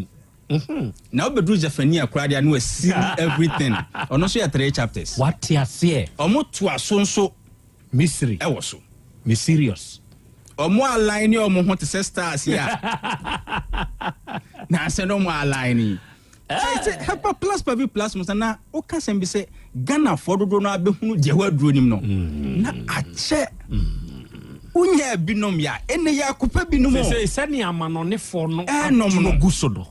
now bedru Zefania kura dia no see everything ono so ya 3 chapters what you say omo to asonso mystery e wo so mysterious omo align ni omo ho te stars ya na se no mo align Hepa Plus Pavi Plasmos na o ka sem bi se Ghana for dodo no abehunu de waduro nim no na ache unya binom ya ene ya kopa binom se ni amanone for no no gusodo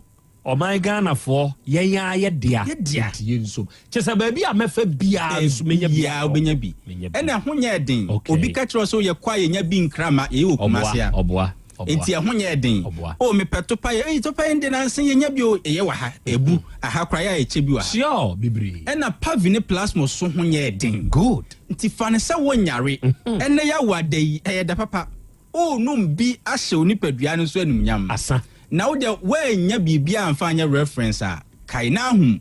o my Ghana for ye dia nso chese ba bi amefa bia nso menya bia obenya bi ene honya den obi ka kiro so ye kwa ye nya bi nkrama ye okumase a oboa enti ahonya eden o me petopa ye topa ende na nsen ye nya bi o ye wa ha ebu aha kra ya eche bi wa sure bibri ena Pavi Plasmos so honya eden good nti fane se wonyare ene ya wadai da papa o num bi ahye onipadua no so anumnyam asa na wo de wanya bibia amfa anya reference a kai na hum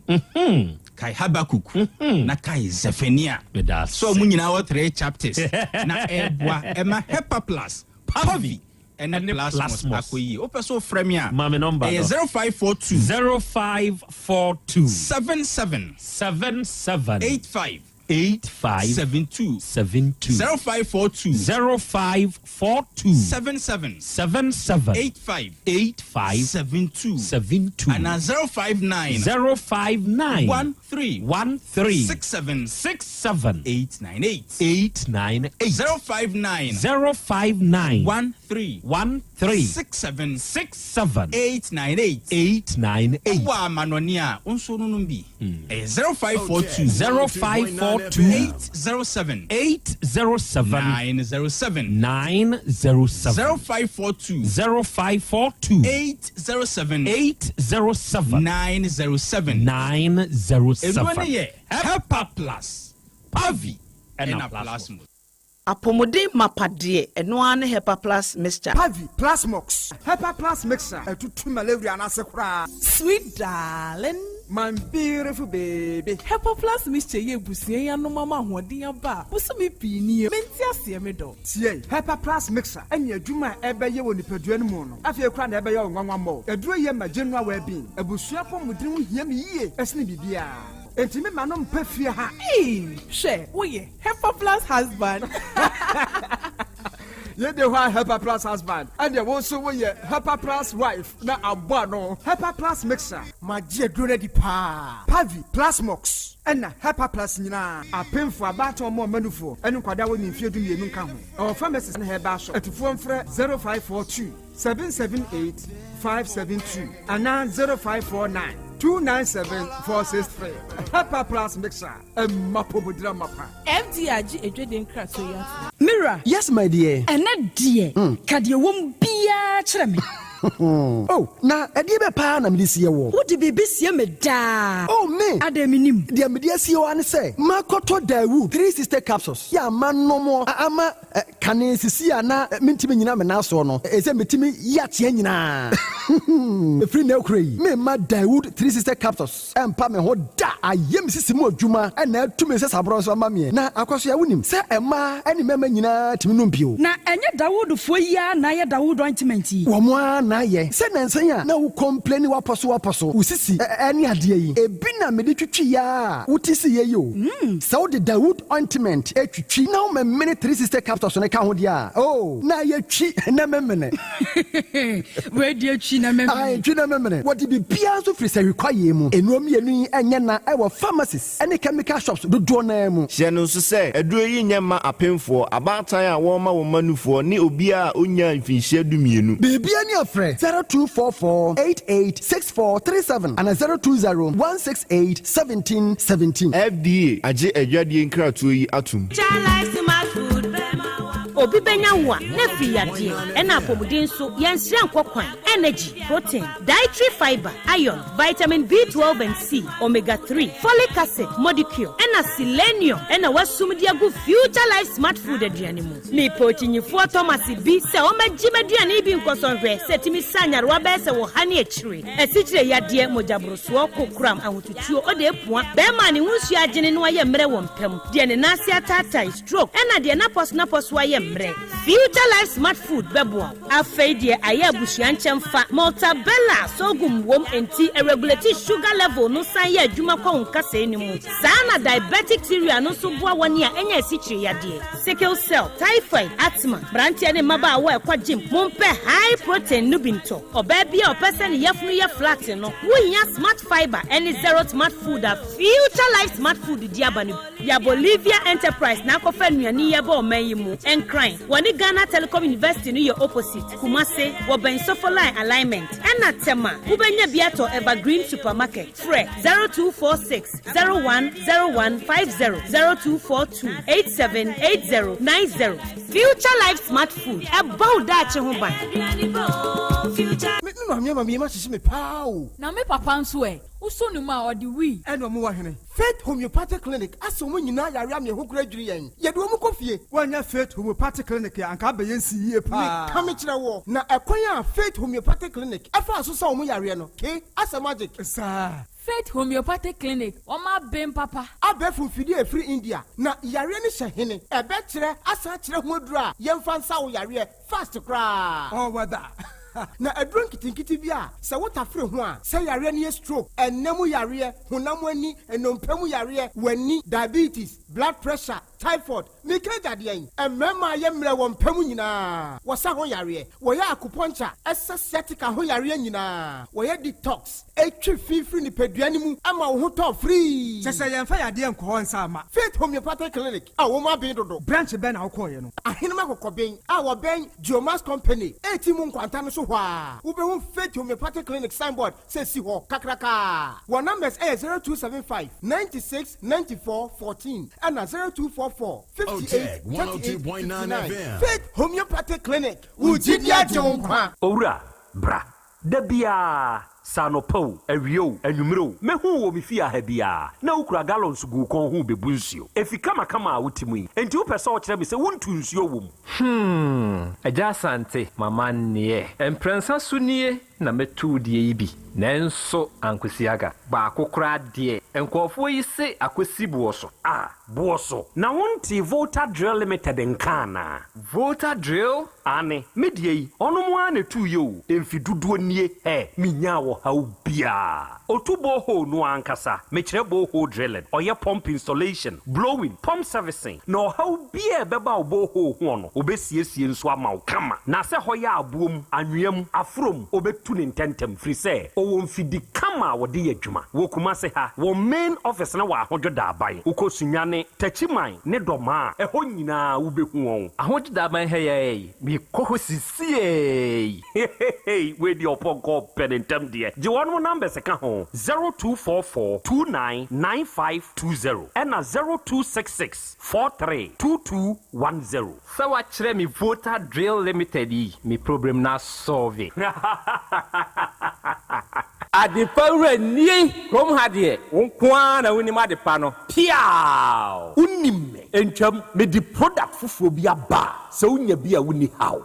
kai Habakkuk na kai Zefania so mu nyina wo 3 chapters na ebwa ema Hepa Plus Pavi and Plasmos akoyi o person frame ya mama number 0542 77 85 72 0542 77 85 72 and 059 13 67 898 059 13 67 898 wa manonia onso no bi 0542 807 907 0542 807 907 Hepa Plus Pavi and Plasmos apomode mapade eno ane Hepa Plus mixture Pavi Plasmox Hepa Plus mixture etutu malaria na se kura sweet darling my beautiful baby. Hepa Plus mixture ye busie ya no mama hoden aba. Busumi pi ni menti ase me do. Tie, Hepa Plus mixer enya adwuma ebe ye woni padua no mu no. Afie kra na ebe ye onwanwa mo. Aduro ye ma general well-being. Abusua pomudin ho hia me yie. Esne bibia. Enti me manom pafie ha. She, oye, Hepa Plus husband. Ye de wa Hepa Plus husband. And ye wo so ye Hepa Plus wife na abwa no. Hepa Plus mixer. Ma je duro di pa. Pavi Plus Mox. Ena Hepa Plus nyina. Apemfo abato mo manufo. Enu kwada wo ni mfie du mienu nka ho. Our pharmacist na heba shop. Etufo mfre 0542 778 572 ana 0549 297-463. Hepa Plus mixer. Mapo budra mapa. MDRG ejweden kraso ya. Mira. Yes, my dear. Ene die. Kadie wom bia kyerɛ me. Oh, na ɛdeɛ bɛ paa na mede sie wɔ. Wode biribi sie me daa. Oh, me. Ada minim. Deɛ mede asie wɔ ane sɛ, makɔtɔ Dawood 3 sister capsules. Yɛ ama nom ama kane sisi a na mentimi nyina me nasoɔ no. Ɛsɛ metimi yateɛ nyinaa. Ɛfiri na ɛkura yi. Memma Dawood 3 sister capsules. Ɛmpa me ho da. Ayɛ me sisi mu adwuma. Ɛna atumi sɛ saborɔ nso ama meɛ. Na akɔso yɛ wonim sɛ ɛma ɛne mɛma nyinaa timi nom bio. Na ɛnyɛ Dawood fo yi a na ayɛ Dawood ointment yi. Wɔn a na ayɛ. Sɛ nansan a na wo complain wapɔ so. Wo sisi ɛne adeɛ yi. Ebi na mede twitwi ya. Wote si yɛ yo. Sɛ wode Dawood ointment etwitwi na wo mɛmene 3 sister capsules ne ka ho dia. Oh, na yɛ twi na mɛmene. We die twi na mɛmene. Ai, twi na mɛmene. Wɔde bibia so firi sɛ require mu. Enuom yɛ nu ɛnyɛ na ɛwɔ pharmacies ɛne chemical shops dodoɔ na mu. Hyɛ no nso sɛ aduro yi nyɛ ma apemfoɔ, abaatan a wɔma wɔn manufoɔ ne obi a onya mfinhyia dumienu. Bibia ne afrɛ 0244886437 and 0201681717. FDA agye adwadie nkratoɔ yi atum. Obi benya wa na fi yadeɛ ɛna apɔmuden so yɛnsrɛ nkɔkwan energy protein dietary fiber iron vitamin B12 and C omega 3 folic acid molecule ɛna selenium ɛna wasum de agu future life smart food aduane mu me pochinyifo Thomas bi sɛ ɔmagye maduane bi nkɔsɔhwɛ sɛ timi sanyarewa bɛɛ sɛ wɔ ha ne akyire ɛsikyire yadeɛ mogyaborosoɔ kokram ahotutuo ɔde apua bɛɛma ne hunsu agyene no ayɛ mmerɛ wɔ mpam deɛ ne nase ataatai stroke ɛna deɛ napɔs ayɛ Future Life Smart Food bebo afei de aye abusua nkyemfa Maltabella sogum wom enti regulate sugar level no san ye adwuma kwa nkasa enimu sana diabetic cereal no so boa woni a enya esikyire yade sickle cell typhoid asthma brantia ne maba awo ekwa gym mompe high protein no binto oba bia opese ne yefunu ye flat no wohia smart fiber any zero smart food a Future Life Smart Food di abane ya Bolivia Enterprise na akofa nuani ye ba oman yi mu crime. Wani Ghana Telecom University no your opposite. Kumase, Woben Sofoline alignment. Ena tema, Ubenya Biato Evergreen Supermarket. Fre 0246 010150 0242 878090. Future Life Smart Food. About that Chehuban. Me ma sisi me pao. Na me papa nso uso ni ma odi wi. Eno mo wa hene. Faith Homeopathic Clinic aso mo nyina yare am ye ho kura dwiri yen. Ye de mo kofie. Wanya Faith Homeopathic Clinic anka ba yen si yie pa. Me ka me kire wo. Na ekwan a Faith Homeopathic Clinic afa aso sa mo yare no. Ke asa magic. Sa Faith Homeopathic Clinic oma bem papa abefu fidi e free India na yare ni hye ebe kire asa kire ho dura yemfa nsa wo yare fast kra oh wada na adron kitinkiti bi a se wotafre ho a se yare ni stroke enemu yare honam ani enompemu yare wani diabetes blood pressure typhoid mikreja de yen emema yemre wo mpemu nyina wo sa ho yare wo ya acupuncture sciatica ho yare nyina wo ya detox etwi fifiri ni peduani mu ama wo ho to free sese yemfa yade enko nsa ama Faith Homeopathic Clinic a wo ma ben dodo branch ben na wo ko ye no ahenema kokoben a wo ben Geomas Company etimu nkwanta no so ho a wo be hu Faith Homeopathic Clinic signboard se si ho kakraka wo numbers 0275 96 94 14 and 0244 58 102.9 FM. Faith Homeopathic Clinic Ujidia Jonkwa Ora bra Dabia sanopo awio anwumero mehu wo me fia ha bia na ukura gallons gu kon hu bebu nsuo efi kama a wotimu yi enti wo pese o kire me se wontu nsuo wom Yaw Asante mama nie emprensa sunie na metu die yi bi nanso ankwesiaga ba akokora de enkofo yi se akwesi buoso buoso na wonti Volta Drill Limited nkana Volta Drill ane medie yi ono mo ane tu yo emfi duduo nie minya wo hawo bia otubo ho no ankasa mekire bo ho drilling oye pump installation blowing pump servicing no hawo bia beba bo ho no obesiesie nso ama wo kama na se hoya abuom anwuam afrom obetu ne ntentem free se owo mfidi kama wo de adwuma wo kuma se ha wo main office na wa ahodwoda aban ukosunyane tachiman ne doma eho nyina wo behu won ahodwoda aban he mi koho sisie we di oponko penentem de je won number se ka ho 0244299520 and 0266432210 sawa kire mi Volta Drill Limited mi problem na solve Adipawre ni kom hadie wonkwa na woni madepa no piao unim entwam me di product fufuo bi aba se unya bi a woni haw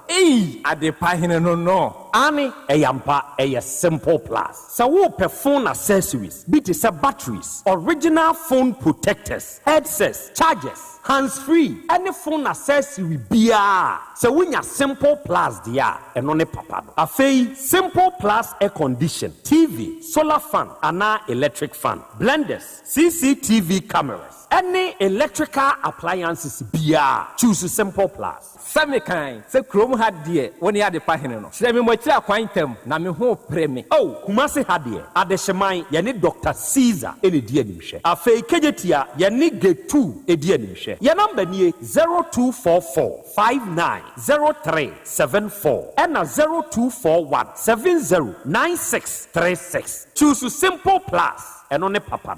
adepa hene no ani eyampa simple plus so wo pe phone accessories be to say batteries original phone protectors headsets chargers hands free any phone accessory bia so wunya simple plus dia eno ne papa no afei simple plus air condition TV solar fan ana electric fan blenders CCTV cameras any electrical appliances bia choose simple plus Samikan se krom hadie woni adepa hene no se me mo kira kwantam na me ho preme kumase hadie adehyeman ye ne Dr. Caesar ene die animhwe afei kejetia ye ne G2 edi animhwe ye number nie 0244590374 and 0241709636 choose simple plus eno ne papa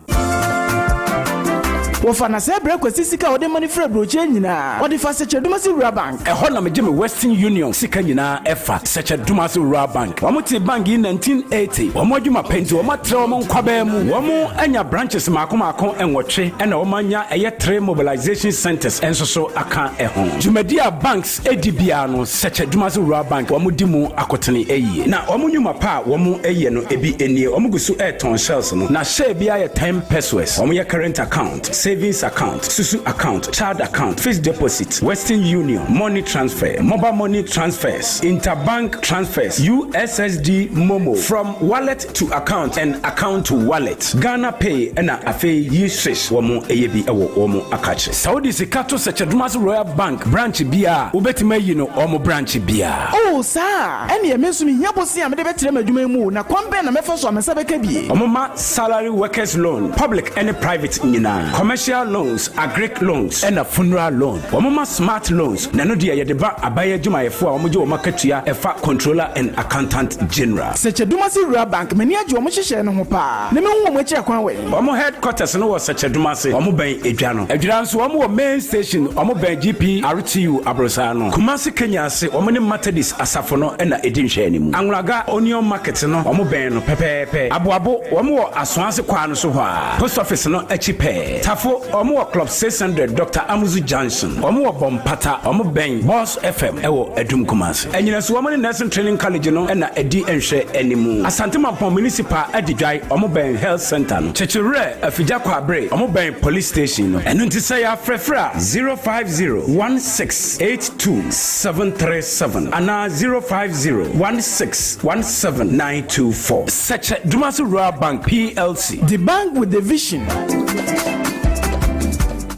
wofa na se breko sisika ode money free broche nyina ode fa seche dumasi rural bank ho na me Western Union sika nyina efa seche dumasi rural bank wamuti bank in 1980 wamodwuma penti wamatre wamo nkwaba mu wamo anya branches maako enwotwe ena wamanya eye 3 mobilization centers ensoso aka ehon jumadia banks edibia no seche dumasi rural bank wamudi mu akotene eyi na wamunwuma pa wamo eye no ebi enie wamugusu airton shells no na share bia ye 10 pesos wamo ye current account savings account, Susu account, child account, fixed deposit, Western Union, money transfer, mobile money transfers, interbank transfers, USSD Momo, from wallet to account and account to wallet, Ghana Pay, and Afe Yishish, Wamo Eyebi Ewo Omo Akache. Saudi Sikato Sechadumas Royal Bank, branch Bia, Ubetime Yino, Omo branch Bia. Oh, sir, and ye mesumi yabosi amede betreme dumemu na kwambe na mefoso amesabeke bi. Omoma salary workers loan, public and private nina. Commercial loans, agric loans, and a funeral loan. Wamama smart loans. Nano dia yedeba abaya juma efua wamuji wamakatua efa controller and accountant general. Seche Dumasi Rural Bank meni aji wamushishe no hopa. Neme huwa mwechi ya kwanwe. Wamu headquarters no wa Seche Dumasi. Wamu ben Edjano. Edjansu wamu wa main station. Wamu ben GP RTU Abrosano. Kumasi Kenya se wamu ni Methodist Asafono ena edinshe mu. Angulaga Onion Market no wamu ben no pepepe. Abu wamu wa aswansi kwa anusuwa. Post office no echipe. Tafo omo club 600 Dr. Amuzu Johnson omo bompata omo ben Boss FM ewo Edum Kumasi enyina so omo nursing training college no na edi enhwe animu Asante Mapon municipal edidwai omo ben health center no chechire afija kwa abre omo ben police station no enu ntisa ya frefra 0501682737 ana 0501617924 such Dumasi Rural Bank PLC, the bank with the vision.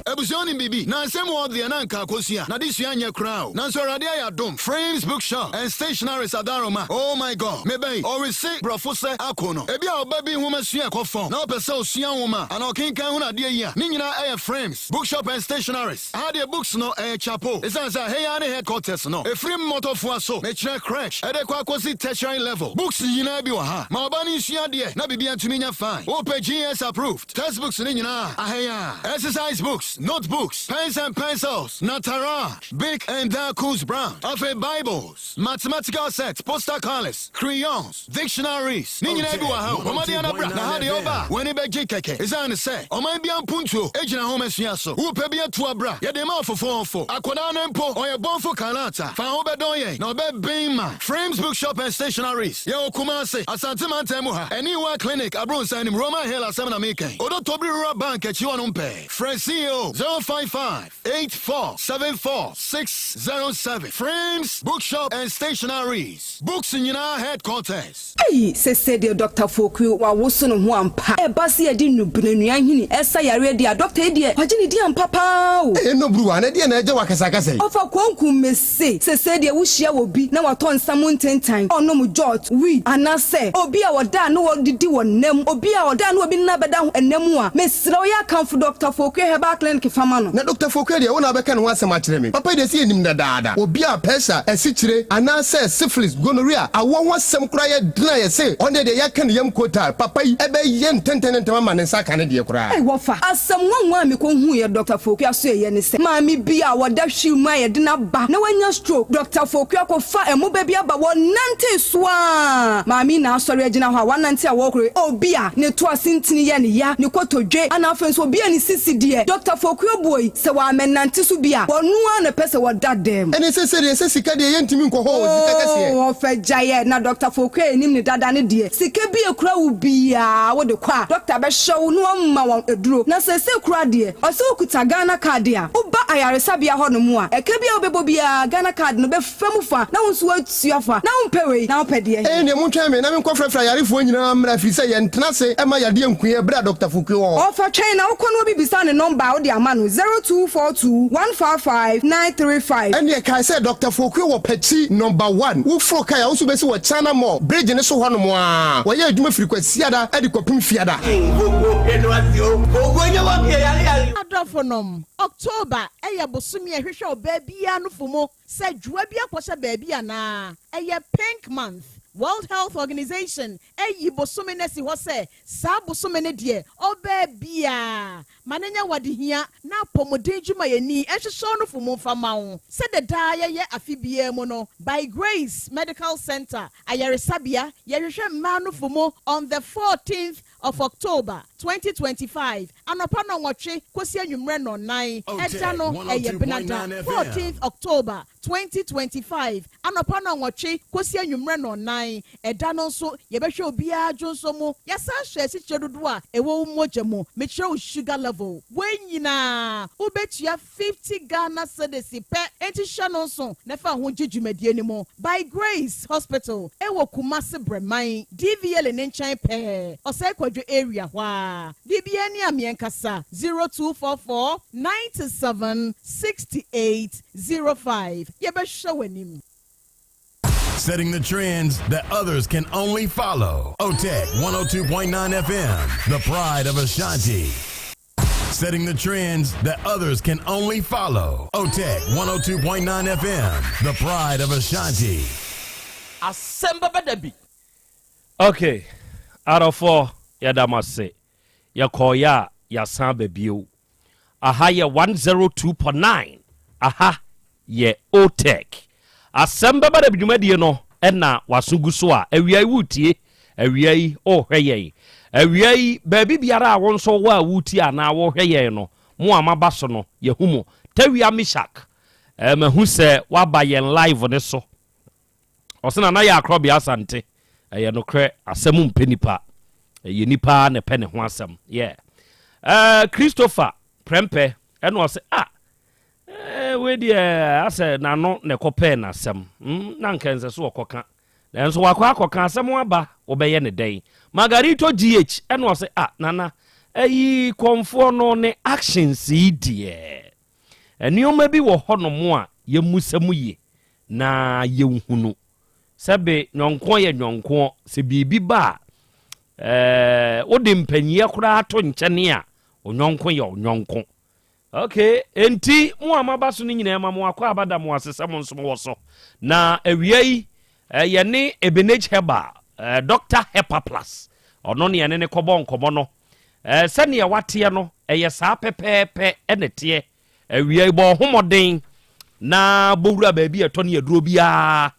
Ebusioni bibi na nsem wo de na nka kosia na dis anya crown na so rade ya dom frames bookshop and stationery sadaroma. Oh my god me ben or receipt brofose akono ebi a oba bi homa sua ekofon na opese osua homa ana okinkan hu na de ya ni nyina frames bookshop and stationeries had the books no chapo esansa hey ya ne headquarters no efrim motofo aso me kire crash ede kwa kosi tertiary level books nyina bi wa ha ma oba ni sua de na bibia ntumi nya fine OPGS approved textbooks ni nyina ahaya exercise books notebooks books, pens and pencils, Natara, Big and Darkus Brown, Afe Bibles, mathematical sets, poster colors, crayons, dictionaries. Nina Guaho, Omadiana Bra, Nahadi Oba, Winnie Keke, is on the set. Omabian Puncho, Ejina Homes Yaso, who Pebia Tuabra, Yadema for 4 Aquadan Empo, or your Bonfo Kalata, Faobedoye, Nobe Bima, Frames Bookshop and Stationaries, Yaw Kumase, Asante Temuha, and Iwa Clinic, Abron Sanim, Roma Hill, Asamana Mike, Odo Tobi Bank at Yuanumpe, Fresio 055-8474-607. Frames, Bookshop and Stationaries, Books in your headquarters. Hey, said Dr. Foku, wa wosono ho ampa. E basi edi nubunuan hini. Esa yare dia Dr. Edie. Wajini dia papa o. Eh no bru ana dia na eje wakasakasa yi. Ofa kwanku mese. Se dia wo hia wo bi na waton samun tentan. Ono mu jot wi anase. Obi a woda no wodidi wonam. Obi a woda no obi na beda ho enam a. Mesra o ya kan for Dr. Foku Herbal Clinic fama no. Na Dr. Foku dia wona beka no asem akire me. Papa de si enim na daada. Obi a pesa esichire anase syphilis gonorrhea awon wasem kura ye dina ye se. Onde de ya kan yam kota papa yi ebe yen tententen ma ne nsa kan de kura. Eh wofa asem wanwa me ko hu ye Dr. Foku aso ye ne se. Maami bi a woda hwi mu ye dina ba na wanya stroke. Dr. Foku akofa emu ba bi aba wonante so a. Maami na asori agina ho a wonante a wokure obi a ne to asintini ye ne ya ne kotodwe ana afenso obi a ne sisi de. Dr. Foku boy se wa menante so bi a wonu a na pese woda dem. Ene se sika de yentimi nko ho sika kase. Oh fejaye na Dr. Foku enim ne dada ne de. Sika bi ekura wo bia wo de kwa. Dr. be show no amma won eduro. Na se kura de. O se okuta Ghana card a. Uba ayaresa bia ho no mu a. Eka bia obebo bia Ghana card no be famu fa. Na wonso atua fa. Na wonpewe na wopede. Ne mu twa me na me nkofrafra yarefo nyina mra fi se ye ntena se ema yade nkuye bra Dr. Foku wo. O fa twen na wokọ no bibisa ne number wo de ama no 0242155935. Ene kai se Dr. Foku wo pachi number 1. Wo fro kai a wo so besi wo China Mall bridge ne so ho no mo a. Wo ye adwuma frequency edi kopim fiada. Adolfonom October eye bosumi ehwehwe obabia no fumo se djua bia kwose babia na eye pink month. World Health Organization eyi bosome nesi ho se sa bosome ne de obabia manenya wadihia na pomodin djuma yeni ehwehwe no fumo fama wo se de da ye afibia mu no by Grace Medical Center ayaresabia yehwehwe ma no fumo on the 14th of October 2025 anopa no nwotwe kosi anwumre no 9 eta no eye benada 14th October 2025 anopa no nwotwe kosi anwumre no 9 eda no so yebehwe obia adwonso mu yasa hwe siche dodo a ewo mogemu mekyerɛ sugar level wenyina ubetua 50 Ghana cedis pe enti no so na fa ho djudwumadie ni mu by Grace Hospital ewo Kumasi Breman DVL ne nkyɛn pe osai kwadwo area hwa DBN ni amienkasa 0244 97 6805 yebehwe wanim. Setting the trends that others can only follow. Otec 1029 FM, the pride of Ashanti. Setting the trends that others can only follow. Otec 1029 FM, the pride of Ashanti. Asem Beba Dabi. Okay, out of 4, Yadamase, Yakoya, Yasan Bebio. Aha, ye 102.9. Aha, ye Otec. Asem Beba Dabi dwumadie no na wasungu so a awia yi wutie awia yi hweye awia yi baabi biara a won so wa wutie ana wo hweye no mo amaba so no yehumo tawia mishak mahu se waba yen live ne so osena na ya Krobea Asante ye no kre asem mpenipa ye nipa ne pe ne ho asem yeah Christopher Prempe eno ose we dia ase na no ne kope na asem na nkense so okoka enso wakoka asem aba obeye ne den Margarito GH eno ose nana ayi komfo no ne actions die enioma bi wo hono a ye musemu ye na ye nhunu sebe nyonko ye nyonko se bibi ba odi mpanyiye kura ato nkyene a onyonko ye onyonko. Okay, enti mu amaba so ni nyina ma mu akwa abada mu asesa mu nso wo so na awia yi ye ne Ebenage Heba Dr. Hepa Plus ono ne ne kobo nkomo no sene ye wate no ye saa pepepe enete awia bo homoden na bowura baabi eto ne aduro bia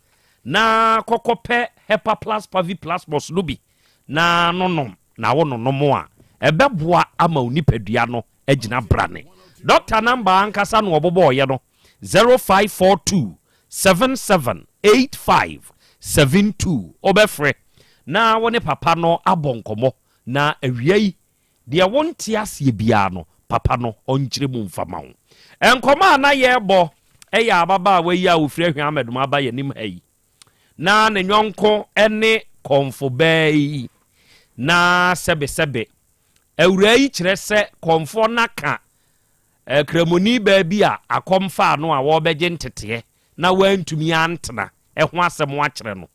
na kokope hepa plus pavi plus boss no bi na nonom na wononom a ebeboa ama onipadua no agina brane doctor number ankasa no obobo ye no 0542 778572 obefre na wone papa no abonkomo na awiai de wonte asie bia no papa no onkyire mu mfama ho enkoma na yebo eya ababa wayi a ofiri ahwe amedum aba yanim hayi na ne nyonko ene konfo bai na sebe awurai kire se konfo naka kremoni baabi a akomfa no a wo beje ntete na wantumi antena ho asem wa kire no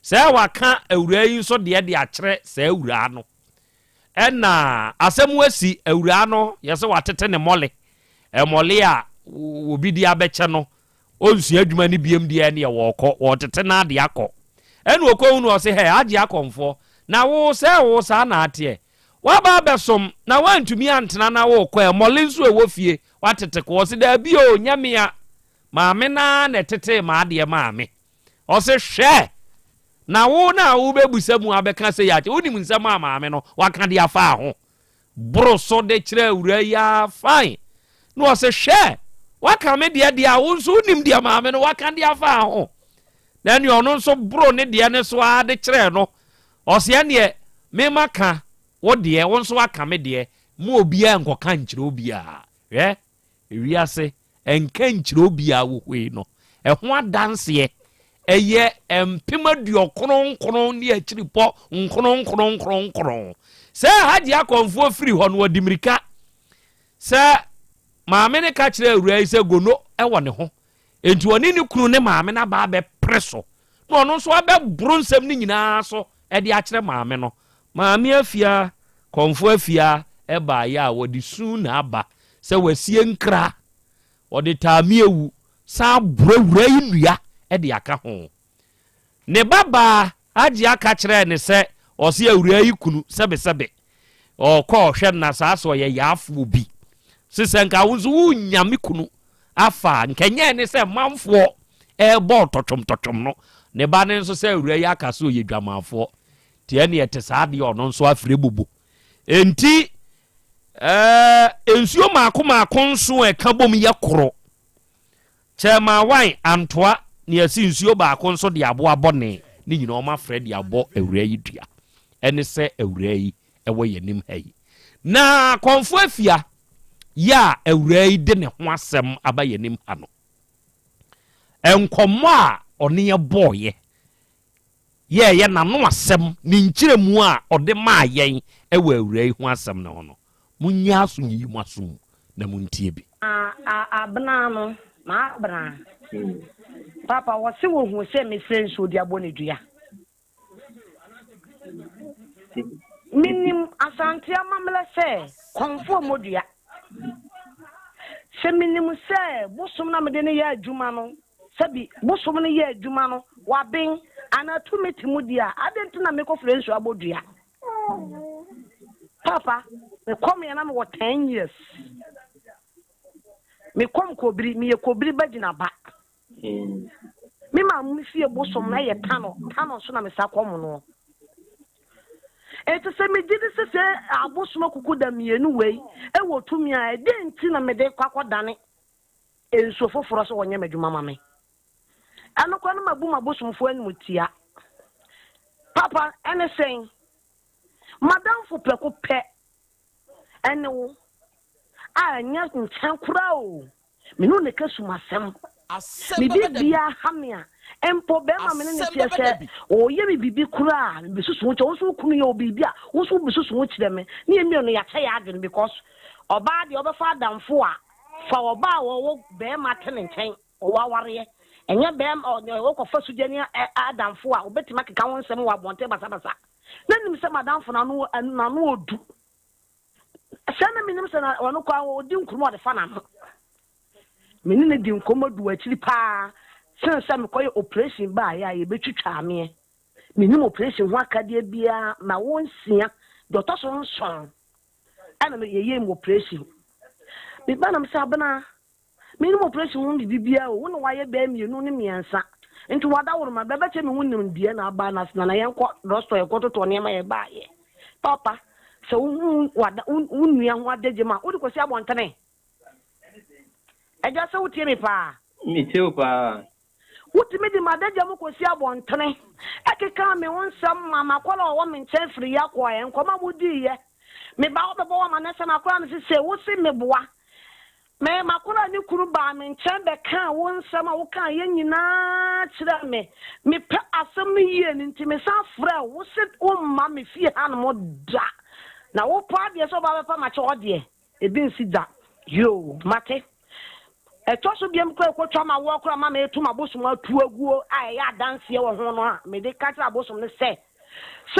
se waka awurai so de akire se awura no ena asem wasi awura no yese watete ne mole mole a obi di abeche no onsu adwuma ni biem de ene woko wotete na de akọ ena okonu o se he age akomfo na wo se wo sa na ate wa ba besom na wantumi antena na wo kọ mole nsu ewofie watete ko se da bi o nyamea maame na na tete ma de maame o se hwe na wo bebusa mu abeka se ya wonim nsam maame no waka de afa ho bro so de kire awura ya fine no o se hwe waka me de a wo nso wonim de maame no waka de afa ho na ne ono nso bro ne de ne so a de kire no o se ne me maka wo de wo nso waka me de mu obia nkoka nkire obia ewiase enka nkire obia wo hwe no ho adanse eye empimadu kronkron ni akiripo nkron se haji akonfo firi ho no dimirika se maame ne ka kire awura se gono ewo ne ho enti oni ni kunu ne maame na ba be preso no no so abe bronsem ni nyina so e de akire maame no maame afia konfo afia e ba ya wodi su na aba se wasie nkra wodi taami ewu sa brawura inua e de aka ho ne baba agi aka kire ne se o se awura yi kunu sebe o ko hwe na sa so ye yaafo bi sisenka wuzu nyame kunu afa nkenye ne se manfo e bo tochom no ne ba ne nso se awura yi aka so ye dwamanfo tie ne ete sa de ono nso afire bubu enti ensuo maako nso e ka bom ye koro chema wan antoa ni asi nsuo baako nso de abo abone ni nyina o ma fred de abo awura yi dua ene se awura yi ewo yanim hayi na konfo afia ya awura yi de ne ho asem aba yanim ha no enkomo a one ye boye ye na no asem ni nkiremu a ode ma yen ewo awura yi ho asem na ono munya aso yi mu aso na muntie bi abna no ma abna papa wasi wo hu se me sense odi abone dua minim asante amamle se konfo modua se minim se bosom na mede ne ya adwuma no sabi bosom ne ya adwuma no waben anatumeti mudia adenti na meko friends abodua papa me come yana me 10 years me kom kobri me ye kobri bagina ba me ma mu fie bosom na ye tano so na me sakom no eto se me gidi se abosom kuku da mienu wei e wotumi a e denti na me de kwakodane enso foforo so wonye madwuma ma me anokwa no mabu mabosom fo anu tia papa anything madam fo preko pe ene wo anya nchan kura o me no ne kasumasem mi bibia hamia empo be ma me ne tiese o ye mi bibi kura me susu nche wo so kunu ye obibia wo so bisusu wo kire me ne emi no ya cha ya adwen because oba de obefa adamfo a fa oba wo be ma tene nchen o waware enye be wo ko fa sujani adamfo a obetima keka won nsem wa bonte basa na nim se madamfo na no odu sana minim se na wono kwa odi nkurumo de fa na no menine di nkomodu akiri pa sense me koye operation ba ya ye betwitwa ame menim operation ho akade bia na wonsia de otoso nson ana me ye operation bi ba na me sabana minimum operation won bibia o won wa ye ba mienu ne miensa nti wada woro ma beba che me wonnim die na aba na na yenko rosto ye kototo ne ma ye ba ye papa so wada unnua ho adagye ma wo de kosi abontene eja se wutie me pa mi teo pa wuti me di madagye mo kosi abontene ekeka me wonsam mama kwala wo me nche firi ya kwa ye nkoma mudi ye me ba obebo wa manase na kwa me se wo si me boa me makura ni kuru ba me nche be kan wonsam a wo kan ye nyina kire me pe asem yie ni nti me sa fra wo si wo ma me fie han mo da na wo pa de so ba pa ma che ode e bi nsi da yo mate e to so biem ko twa ma wo kura ma me etu ma bosum atu aguo a ya dance ye wo ho no a me de ka tra bosum ne se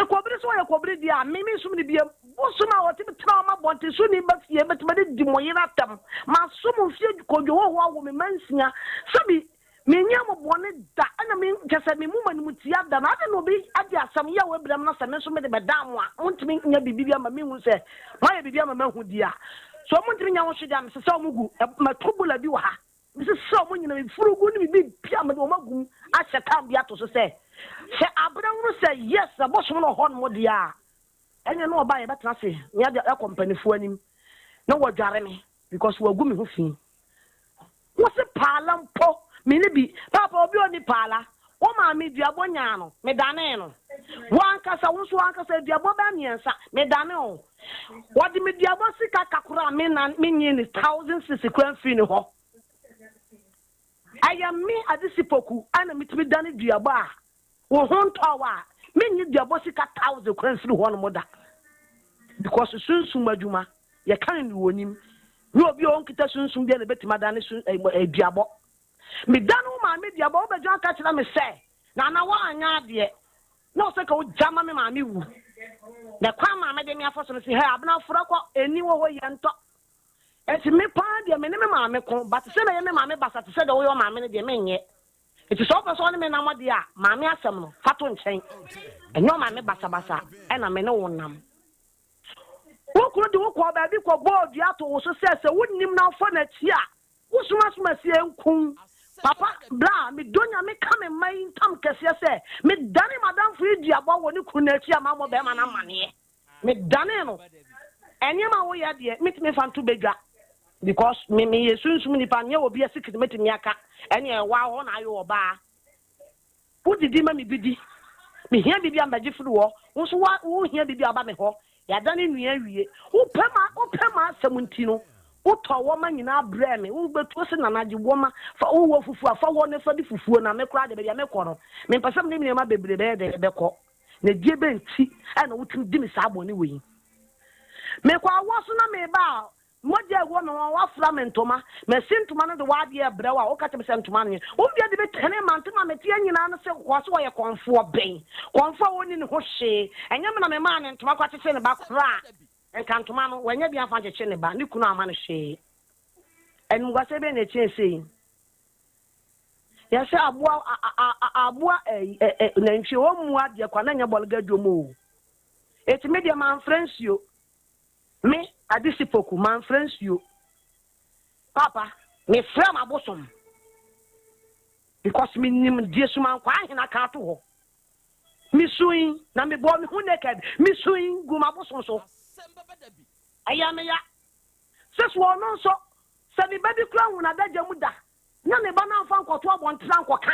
kobri so ye kobri dia me sum ni biem bosum a wote tra ma bonte so ni ba fie bet me di mo yira tam ma sum fie kodwo ho wo me mansia sabi me nya mo bone da ana me kese me mu mani mutia da na ade no bi ade asam ya we bram na se me so me de bedam a ontimi nya bibia ma me hu se ma ye bibia ma hu dia so mo ntimi nya wo hwe da me se so mugu ma tubula bi wa ha me se so mo nyina me furugu ni bi bia me do magum a sheta bia to so se abran ru se yes abosom no hon mo dia enye no ba ye betena se nya de company fu anim na wo dware me because wo gu me hu fi wo se palampo me ne bi papa obi oni pala wo ma me duabo nya no me dane no wo ankasa wo so ankasa duabo ba miensa me dane o wo di me duabo sika kakura me na me nyi ni 1000 kwan fi ni ho ayam me adisipoku ana mitimi dane duabo a wo honto wa me nyi duabo sika 1000 kwan fi ho no moda because sunsun adwuma ye kan ni wonim ni obi on kita sunsun de na betima dane sun duabo me danu ma me dia ba obejo aka kira me se na na wa anya de no se ka o jama me ma me wu na kwa ma me de me afoso no se he abna fura ko eni wo ho ye nto enti me pa de me ne me ma me ko but se na ye me ma me basa se de wo yo ma me ne de me nye enti so person ne me na mo de a ma me asem no fato nchen enyo ma me basa basa e na me ne wonam wo kuro de wo ko ba bi ko board ya to wo so se wonnim na fo na ti a wo suma sie nkun papa bla me donya me come mai tam kese se me dane madam free abo woni kuna chi ama mo be ma na mane me dane no enye ma wo ya de me fantu bedwa because me yesunsum ni pa nye obi asikit metimi aka enye wa ho na ayo oba udidi ma me bidi me hia bibi ambaje furu wo so wa wo hia bibi aba me ho ya dane nua wie wo pema asamunti no uto woma nyina breme wo betu se na naji woma fa wo fufu afa wo ne fa di fufuo na me kra de be me koro me pasam ne ma bebre be de ko na die be nti ana wutum di me sa abone wi me kwa wo so na me ba moja wo me wa framentoma me sintoma no de wa de brewa wo ka te me sintoma ne wo bia de be tene mantoma me tie nyina no se kwa so ye konfo ben konfo woni ne ho hye enye me na me ma ne ntoma kwa te se ne ba kra enkantoma no wanya bia fa cheche ne ba ni kunu ama no hwe enu gwase be na chese ya se abua na nchi wo mu ade kwa na nya bolga dwomo eti media man fransio me adisipoku man fransio papa me from abosom because me nim diesuma kwa hina ka to ho mi suin na me bo me hu naked mi suin guma abosom so ayameya sesu ono so se bi baby kra hu na daja mu da na me ba na fa nkoto abontra nkoka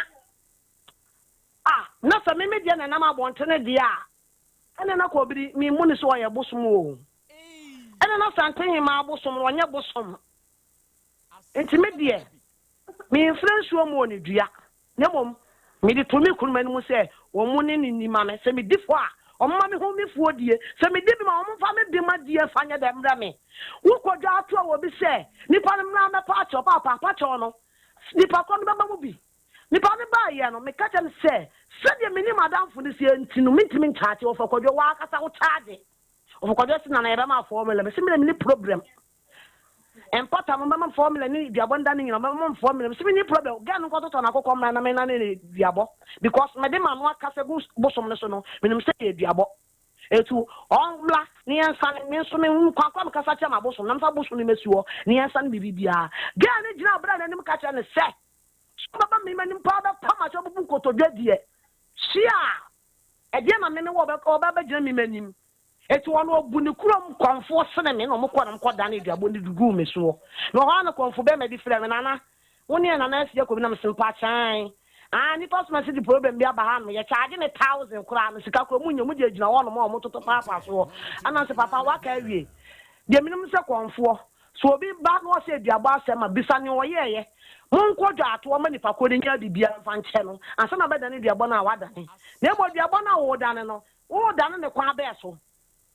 na se me media na na abontre dia ene na ko biri mi mu ni so ye bosom o ene na santen ma bosom wonye bosom enti media mi influence wo mo ni dua ne mom mi di to mi kunu mani mu se wo mu ni ma me se mi difo a omma me ho me fuo die se me di bi ma omfa me bi ma die fanya dem bra me wo kodwa ato a wo bi se nipa no na me pa cho papa cho no nipa ko no baba mu bi nipa ne ba ye no me ka chem se de me ni madam fu ni se ntinu mintimi nchaate wo fa kodwa wa akasa wo charge wo kodwa se na ebe ma formula me se me ni problem empata mo mama formula ni diabo nda ni nyina mama formula me se me ni problem ga no koto na akokọ na me na ni diabo because me de ma no akasa go bosom ne so no me nim se diabo etu onbla ni ensa ni nso me kwakwa mkasa cha maboso na mfa boso ni mesuo ni ensa ni bibia ga ni gina bra na nim ka cha ne se baba me manim pa ba pama cha bubu kotodwa die sia eje ma me ne wo ba gina me manim etu ono obu ni kurom konfo sene me no mko na mko da na eduabo ni dugu mesuo no ho na konfo be me di frɛ me nana woni na na asia ko bi na me simpa chan ni customer see the problem be aba ha me ye charge me 1000 kura me sika ko munye mu gina wono ma mo toto papa so ana se papa wa ka wie de minum se konfo so obi ba no se eduabo asema bisa ne wo ye mon ko dwa ato ma nipa ko de nya bibia mfa nche no ansa na beda ne eduabo na wada ne na mo eduabo na wo dane no wo dane ne kwa be so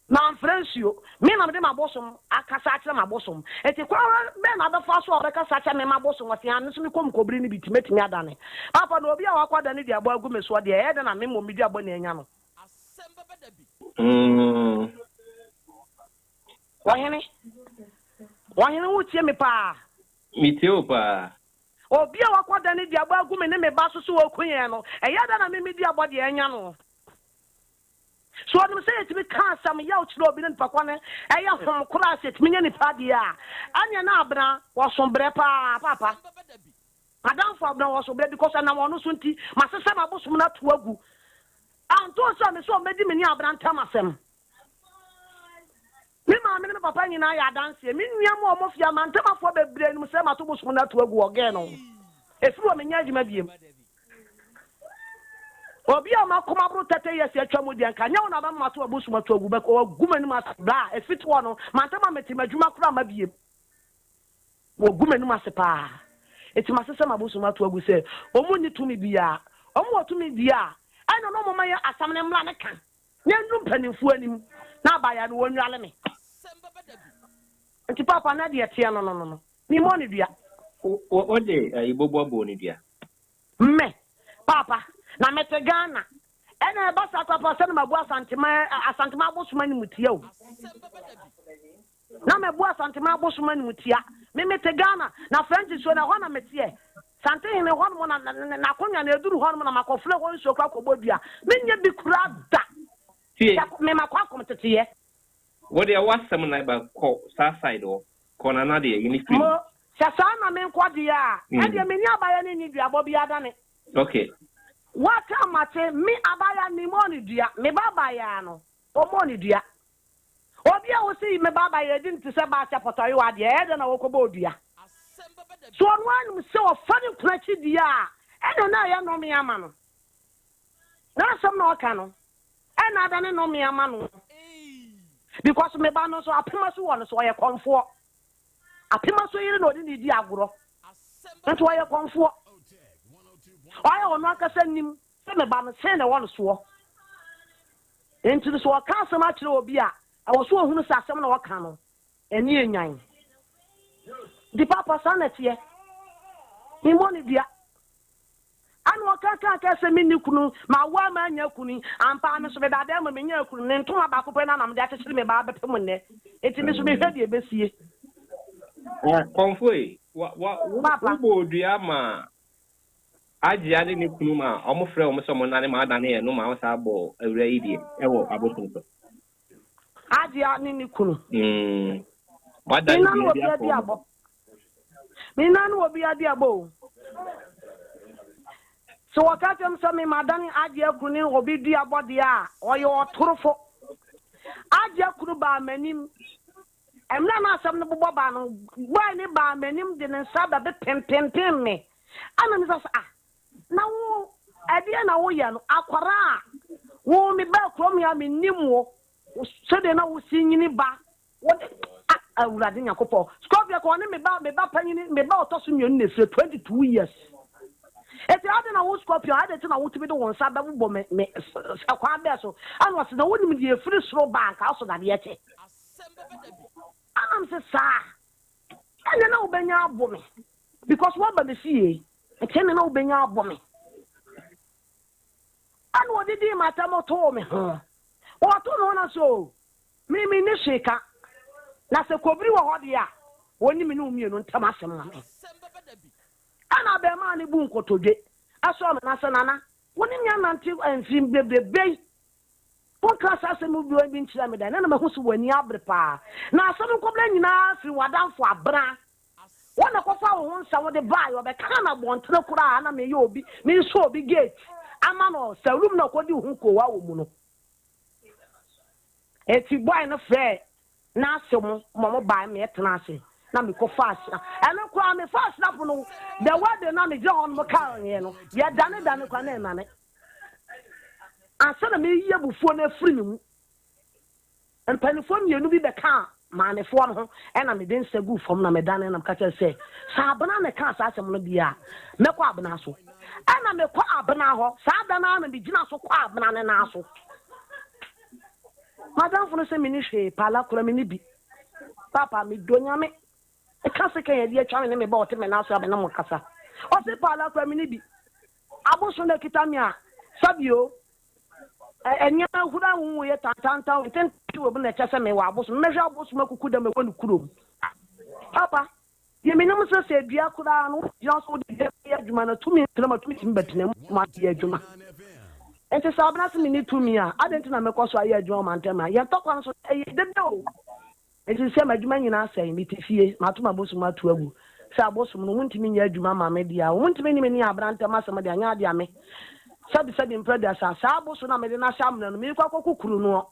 na mfrensio me na me mabosom akasa akira mabosom eti kwa be na be fa so obekasa akira me mabosom wasi anu so me kom kobri ni bitimetimi adane papa no obi a wakwada ne diabo agu me so de e de na me mo midi abo na enya no Asem Beba Dabi. wahene wutie me pa Mitio pa. obi a wakwada ne diabo agu me ne me ba so so wakunye no e ya de na me midi abo de enya no so I'm saying to be cast some yaw chilo bi npa kwane e ya hom kura set minya ni padia anya na abna wo sombre pa papa madam for abna wo sombre because na wono so nti masesa ma bosom na to agu anto so me so medi meni abna ntamasem mi ma me ne papa nyina ya dance mi nua mo mo fia man tamafo bebre ni se ma to bosom na to agu oge no efi wo menya adwuma biem obi a makoma bro tete yesi atwa mu dia nka nya na ba mato abusu mato agu be ko gumani masbra efit wo no mantama metima adwuma kura ma biem wo gumani maspa eti masese mabusu mato agu se omu ni tumi bia omu otumi bia ai no mo maye asamne mla ne kan nya num panimfu anim na abaya no wonwale me enti papa na dia tia no ni mo ni bia o de ibobo abo ni bia me papa na metegana ena ba sa papa se na mabu asantema abosuma ni mutia o na mebu asantema abosuma ni mutia me metegana na french so na ho na metie sante hene ho no na konya na eduru ho no na makofle ho so kwa kobodua menye bi kura da me makwa komtete what they wasam na ba ko sa side o kona na de ni free sasa na me nkwadia e de me ni abaya ni duabo bi adane okay what am I say? Me abaya ni money dia, me baba ya no. O money dia. Obi a wo see me baba ya din to say ba cha poto yo ade e de na wo ko bodua. So one say o fani plachi dia. E na ya no me ama no. Na some no ka no. E na da ne no me ama no. Because me ba no so apema so won so ye konfo. Apema so yire no di di agoro. Nto ye konfo. I will not send him. Send about send a one swore into the swore castle much will be. I was so who saw some of our cannon and near nine. The papa son at ye. He wanted ya. And what can't say me nukunu, my one man yakuni, and partners with that them in yakun, and two about open and I'm that to me about the pumone. It is me ready a bessie. Confway, what would you aji ade ni kunuma omofre omosomo na ne ma adane e no ma wasa bo awura idie ewo abotun so aji ani ni kunu wada ni abo mina no obi ade abo so wakatem so me madani aji akuni obi di abo dia oyo otorofo aji akunu ba manim emna na asam no bobo ba no boy ni ba manim de ne saba be pempempem me ana mi so na wo ade na wo ya no akwara wo mi ba krom ya mi nimwo so de na wo sinyini ba wo awurade nyakopo Krobea ko ne me ba panyini me ba otoso nyoni na fie 22 years eti ade na wo Krobea ade ti na wo tibi de won sa ba bo me akwa be so ana wose na wo nim de free sro bank aso na de yete anam se sa ene na wo benya abo me because what ba be fie ekene na ubenya abome anu odidi mata moto me ho oto no na so mi ni sheka na se kobri wo hode a woni mi no mienu ntama asem ma me ana be ma ni bu nkotodwe aso me na se nana woni nya nante anfim bebebe class asem bi o bi nkyira me da na me ho so wani abre pa na asem kobla nyina fi wadanfo abra wona kofa wo nsa wo de buy wo be kana bontre kura na me ye obi me so obi gate ama no salum na kodi hu ko wa wo mu no eti boy no fe na asem mo buy me etena ase na me ko fast eno kura me fast na no the word na me je on mo kan ye no ye dane kwa na me asana me ye bufuo na free me and penifom ye no bi be kan manefo no na me den sagu fom na me dane na mka say sa abana na kan sa asem no bia me kwa abana so na me kwa abana ho sa dana na me gina so kwa abana na so madam fo no se me ni hwe pala kura me ni bi papa me donya me e ka se kan ye di atwa me me ba o te me na so abana mo kasa o se pala kura me ni bi aboso na kita me a sabio enya hura wu ye tantanta o ten tu obi na chese me wa aboso me hwa aboso makuku da me wonu kuro papa ye me nam se dua kura no yo so de ya djuma na tumi trama tumi timbetina ma ya djuma ente sabna se me ni tumi a adenti na me kwaso aye djuma ma ntema ye tokwa so ye dede o ente se ma djuma nyina sai mi tifie ma to ma aboso ma to agu se aboso no muntimi nya djuma ma me dia o muntimi ni me ni abranta ma se ma dia nya dia me sabi impreda sa aboso na me de na shamna no me kwa kokukuru no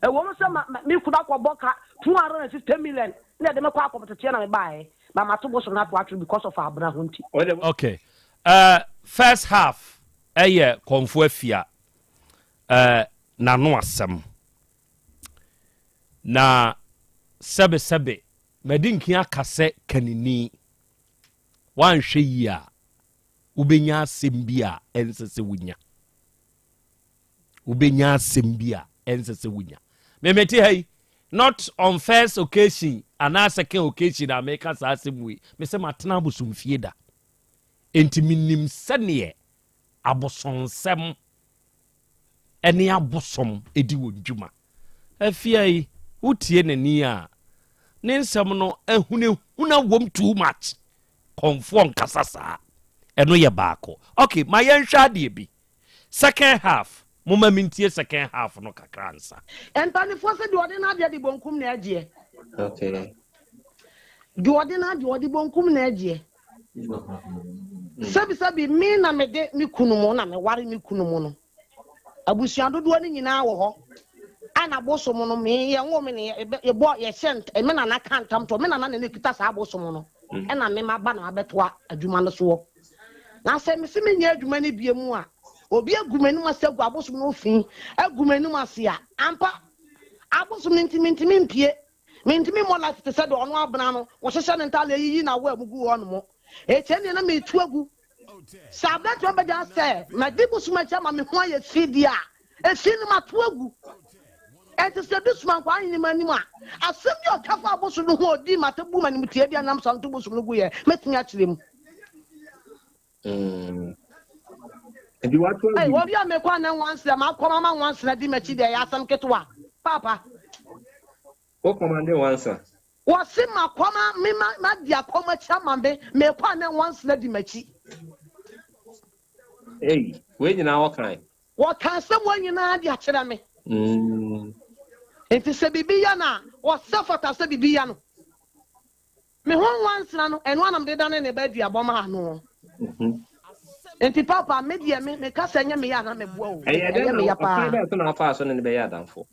e wo mo se me kuda kwa boka 260 million na de me kwa akopete na me bae ba mato boso na to because of abra honti. Okay. First half konfo afia na no asem na sebe medinki akase kanini wan hwe yi a ubenya sembia ensese wunya ubenya sembia ensese wunya memeti hey not on first occasion and second occasion I make us asem we me se matena bosumfie da enti minim sene abosonsem ene abosom edi wodjuma afia yi utie nani a ne nsem no ehuna wom too much konfo nkasasa eno ye baako. Okay, my yenhwa de bi second half mama mintie second half no kakransa entani force de ordinary de bonkum na agie. Okay, de ordinary bonkum na agie sabi mi na me de mi kunumu na me ware mi kunumu no abusuan dodo ni nyina wo ho ana bosomo no me ye wo me ne ye bo ye sent me na na kantam to me na na ne kita sa bosomo no na me ma ba na abetoa adwuma no so na se me se me nya adwuma ne bie mu a obi agumani ma segu abosomo no fin agumani ma se a ampa abosomo ntimi mpie mentimi mo na te se do ono abana no wo hye ne ntale yi na wo amugu wo no mo e chene na me tu agu sabda to be ja se ma dibu suma cha ma me ho ya fidia e sinu ma tu agu e te se du suma kwa ni ma asem yo kafa aboso no ho di ma tabu ma ni mutie bia nam so nto boso no gu ye metumi a kire mu and you want to hey wo bia me kwa na wanse ma akoma ma wanse na di machi de ya asam ketwa papa o commande wansa wasi makoma mi ma di akoma chamambe me kwa na wanse na di machi hey we nyina wo kan wo kan se wo nyina di akira me enti se bibiya na wo safata se bibiya no me ho wanse na no eno anam de dane ne ba di aboma no enti papa me di me ka se nya me ya na me boa o eye me ya pa be to na fa so ne be ya danfo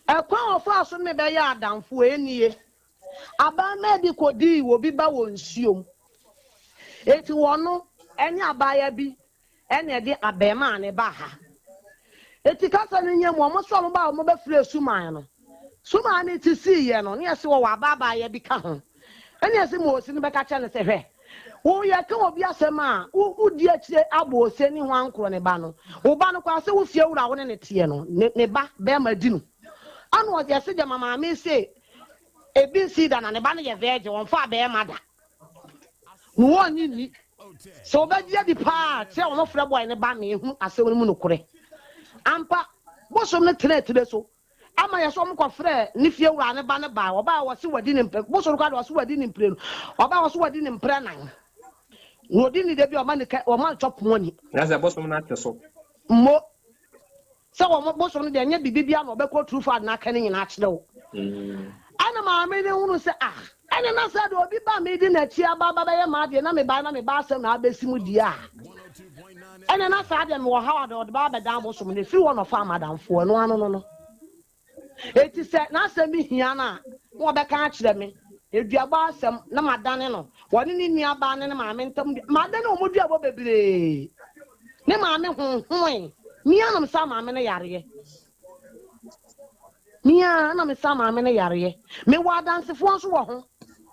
ekwa ofa so ne be ya danfo enie aba me di kodi wo bi ba wo nsuom eti wono eni abaya bi eni de abema ne ba ha eti kasa ne nyam wo so mo ba mo ba fire suman no suman ne ti si ye no ne ase wo abaya bi ka ho eni ase mo osi ne be ka cha ne se hwe wo ye ka obi asema u di akire abo ose ni hwankro ne ba no wo ba no kwa se wo fie wura wo ne tie no ne ba be ma di no anu o je se je mama me se ebi si da na ne ba no ye veje won fa be ma da no woni ni so ba dia di pa se won fra boy ne ba me hu ase woni mu no kure ampa bosom ne tire so ama ye so mo ko frɛ ni fie wura ne ba wo ba wo se wadi ne mpre bosom kwa do so wadi ne mpre no oba wo so wadi ne mpre nan no di ni de bi o ma ne o ma chop money na za bosom na teso mo So what most of them be no be ko true for na kan nyina akyerɛ ana ma me ne hunu se ana na sa do obi ba me di na chi aba ba ye ma de na me ba asem na abesi mu di ana na sa de me wo ha do ba ba dan bosom ne fi one of madam fo no eti se na asem bi hia na wo be kan akyerɛ me eduaba asem na madane no woni ni nua ba ne ma me ntam madane o modua bo bebre ne ma me honhon mi anam sa ma me ne yare Mia na me sa maame ne yare me wa dansefo nso wo ho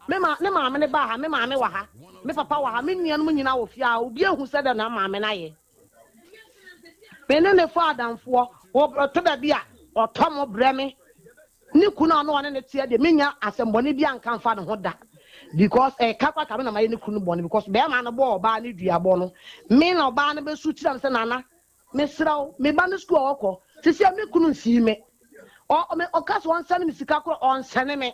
me maame ne ba ha me maame wa ha me papa wa ha me nuanom nyina wo fia obi ehu se da na maame na ye me ne fo adamfo wo to da bia o tom breme ni kunu no ne tie de menya asembone bia nkan fa ne ho da because kakwa ka me na maye ne kunu bone because be ma no bo oba ne duabo no me na oba ne be su tiram se nana me sraw me ba ne school okọ sisi me kunu nsi me o kas one send me sikakro on send me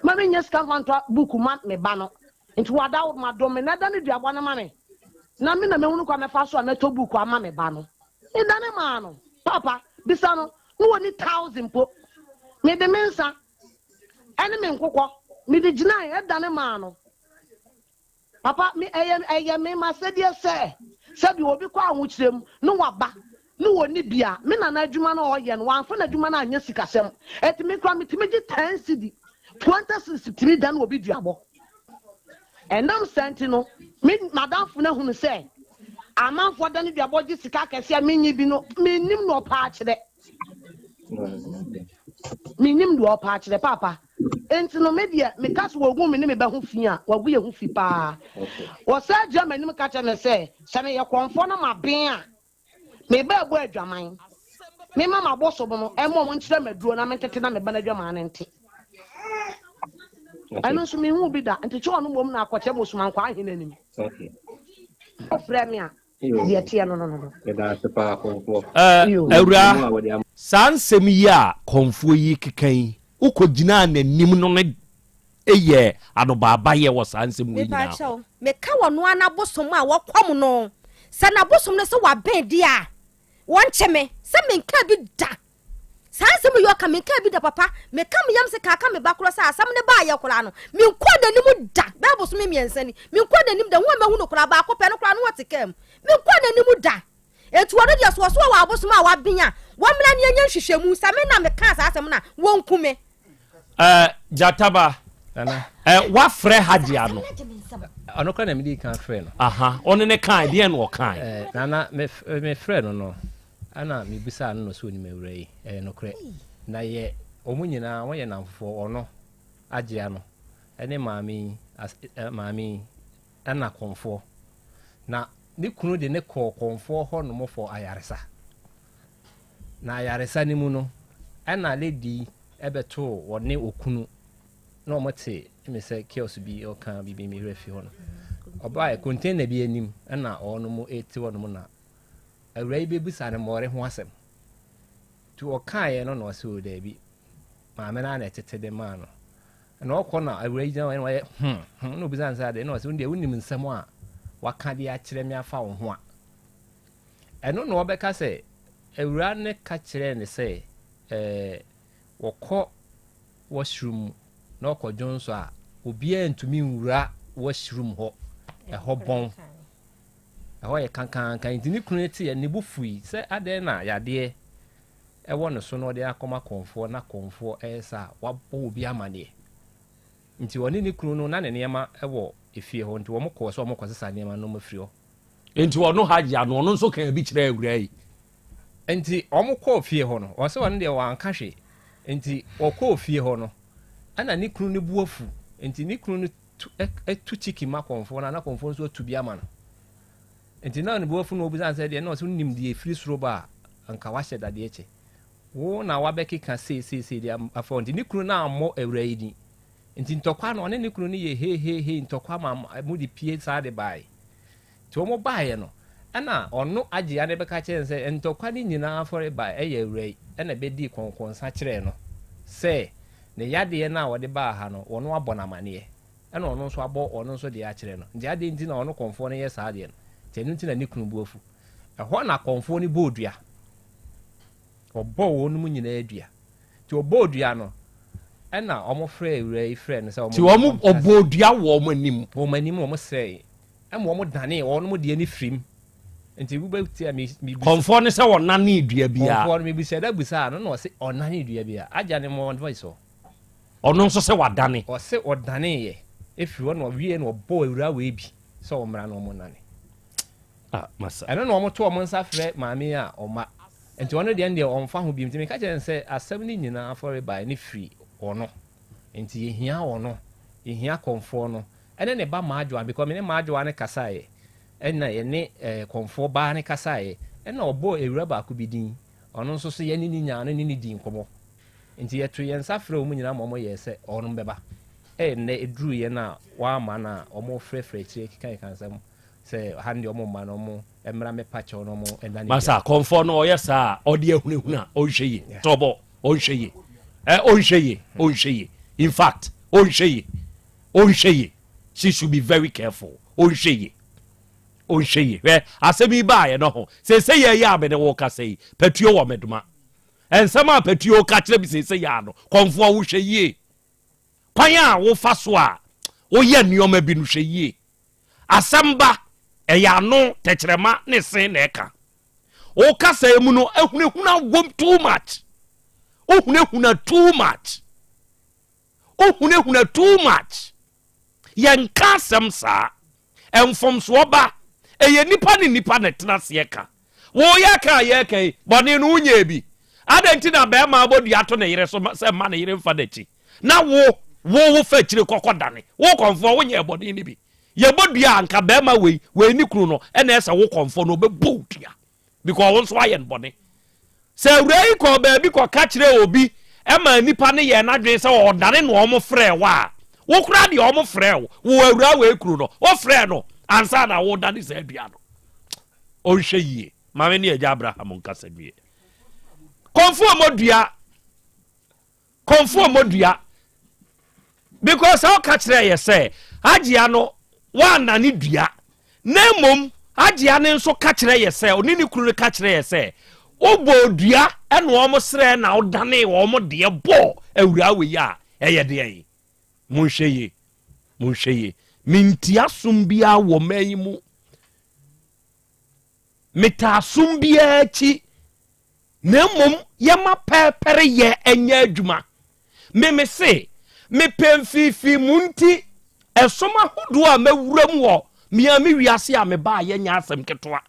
mama nya sika kwanto book man me ba no nti wada wo ma do me na da ne duabo na ma me na me na me hunu kwa me fa so na to book ama me ba no e da ne ma no papa bisa no no woni 1000 po me de mensa ene me nkokọ me de gina e da ne ma no papa me eye me ma se die se bi obi kwa anwo kirem no waba no woni bia me na adwuma na oye no wanfa na adwuma na anya sikasem eti me kwa me timegi 10 cedi 20 cedi dan obi duabo enam senti no me madam fu na hunu se amanfo dan duabo gi sika kese me nyi bi no me nim no pa akire me nim do pa akire papa enti no me dia me kaso wogun me ne me ba hu fi a wagu ye hu fi pa wo sa Germany me ka che me se me ye konfo na ma ben a me ba bo adwaman me mama boso bo e mo nkyere maduro na mentete na me ba na adwaman nte ano so me hu bi da nte cho no mom na akwache bosuman kwa ahene nim ofre me a dia tie no me da se pa konfo awura sansem yi a konfo yi kekan ukogina nanim no ne eye adobaba ye wo sansem yi na me ka wono ana bosom a wokwam no sana bosom no se wa ben dia woncheme se menka bi da sansem yo ka menka bi da papa me kam yam se kaka me bakro sa asam ne ba ye kora no me nkwa da nim da ba bosom me miensani me nkwa da nim da wo ma hu no kora ba akopɛ no kora no wotekam me nkwa da nim da etu wono dia so wa bosom a wa benya wo mra ne anya hwehwemu sa me na me ka sa asam na wonkume Jataba wa frɛ hagia no ono kwa na me di kan frɛ no aha ono ne kan de no kan nana me frɛ no ana me bisa no so ni mewura yi no kre na ye omunyina wo ye namfo ono agia no ene maami ana konfo na ni kunu de ne konfo ho no mofo ayaresa na ayaresa ni mu no ana lady ebeto wone okunu na omote me se kios bi o kan bi me refi ho no oba e container bi anim na ono mo eti wono mo na awrai be bisa ne more ho asem tu o kan ye no no so da bi ma me na na tete de ma no na okọ na awrai jan wa ye no bisa nsa de no so ndie wonim nsem a waka de a kire me afa wo ho a eno no obeka se awura ne ka kire ne se wokọ washroom na okọ jonso a obi antumi nwura washroom ho ho bon ho ye kankan kan ntini kunu eti ye ne bufui se ade na yade wo no so no de akoma konfo na konfo esa wabo obi amane nti woni ni kunu no na ne niema wo efie ho nti wo mokọ so mokọ sesa niema no mafiri ho nti wono hagia no no nso kan bi kire awura yi nti omokọ fie ho no wo se won de wanka hwe nti okọ fie ho no ana ni kunu ne buafu nti ni kunu tu chiki ma konfo na konfo so tu bia ma no nti na ne buafu no obi san say de na so nim de efiri soro ba anka wa hyeda de eche wo na wa beki ka se de afọ nti ni kunu na amọ awura yi ni nti ntokwa no ne ni kunu ni ye he ntokwa ma mu di pie sa de bai to mo bai no ana ono agye ane beka che se ntokwa ni nyina afọre bai eye awura yi na be di konkonsa kire no se ne yade na wode ba ha no ono abona mane na ono nso abo ono nso de akire no nti ade nti na ono konfo ne ye saade no tenu nti na ni kunu buafu ho na konfo ni bodua obo wo no nyina adua ti obo dua no ɛna ɔmo frɛ ewura frɛ no sɛ ɔmo ti ɔmo obo dua wo ɔmo anim ɔmo sɛ ɛmo ɔmo dane ɔmo de ani frim nti bu ba ti mi konfo ne sɛ wɔnane dua bia konfo mi bi sɛ da busa no na ɔse ɔnane dua bia agya ne mo voice ɔno nso sɛ wadane ɔse ɔdane yɛ efiri wɔ no wie no ɔbɔ ewura we bi sɛ ɔmra no ɔmo nane masa ɛno na ɔmo to ɔmo nsa frɛ maame a ɔma nti ɔno deɛ ndeɛ ɔmfa ho bi nti me ka kyerɛ sɛ asɛm ne nyinaa afɔre ba ne firi ɔno nti yehia ɔno yehia konfo no ɛne ne ba maadwoa because me ne maadwoa ne kasae ɛna yɛne konfo ba ne kasae ɛna ɔbɔ ewura baako bi din ɔno nso so yɛne ne nyaa no ne din nkɔmɔ nti yɛto yɛn nsa frɛ ɔmo nyinaa ma ɔmo yɛ sɛ ɔno bɛba ɛnɛ eduru yɛ na waama na ɔmo frɛfrɛ kyerɛ kika nsɛm sɛ hande ɔmo ma no ɔmo emra me pa cho no mo endani masa konfo no oyɛ saa ɔde ahunahuna ɔnhweye tɔbɔ ɔnhweye ɔnhweye in fact ɔnhweye she should be very careful ɔnhweye hwɛ asɛm ba yɛ no ho sɛ yɛ yɛ abene wo ka sɛ patuo wɔ meduma ensɛm a patuo ka kyerɛ bi sɛ yɛ ano konfo wo hweye kwan a wo fa so a wo yɛ nneɔma bi no hweye asɛm ba ɛyɛ ano tɛkyerɛma ne sen na ɛka o kasa emu no ehunehuna wom too much yɛn ka asɛm saa ɛmfomso ba ɛyɛ nipa ne nipa na tena se ɛka wo yɛ ka yɛ kai bɔne no unya bi adanti na bɛma abɔdu ato ne yere so sɛ ma ne yere mfa dachi na wo fa kyire kɔkɔdane wo konfo wo nyɛ bɔne ni bi yɛbɔdua anka bɛma wei ni kru no ɛna ɛsɛ wo konfo no bɛbɔ dua because wo nso ayɛ nbɔne sɛ awurai kɔ baabi kɔ ka kyerɛ obi ɛma nipa ne yɛ n'adwene sɛ ɔdane no ɔmo frɛ wa wo kura de ɔmo frɛ wo awura wei kru no wo frɛ no ansa na wo dane sɛ adua no ɔnhwɛ yie mame ne agya abraham nkasa due konfo modua because how ka kyerɛ yɛ sɛ agya no wana ne dua na mom agya ne nso ka kyerɛ yɛ sɛ oni ne kuru ka kyerɛ yɛ sɛ obo dua ɛna ɔmo srɛ na ɔdane ɔmo de bɔ awura we ya ɛyɛ de yi monhweye mintia som bia wɔ mayi mu meta som bia chi na mom yɛma pɛpɛre yɛ ɛnyɛ adwuma me se me pemfifi munti ɛsoma hodo a mawuram wɔ miami wiase a me ba yɛ nya asɛm ketoa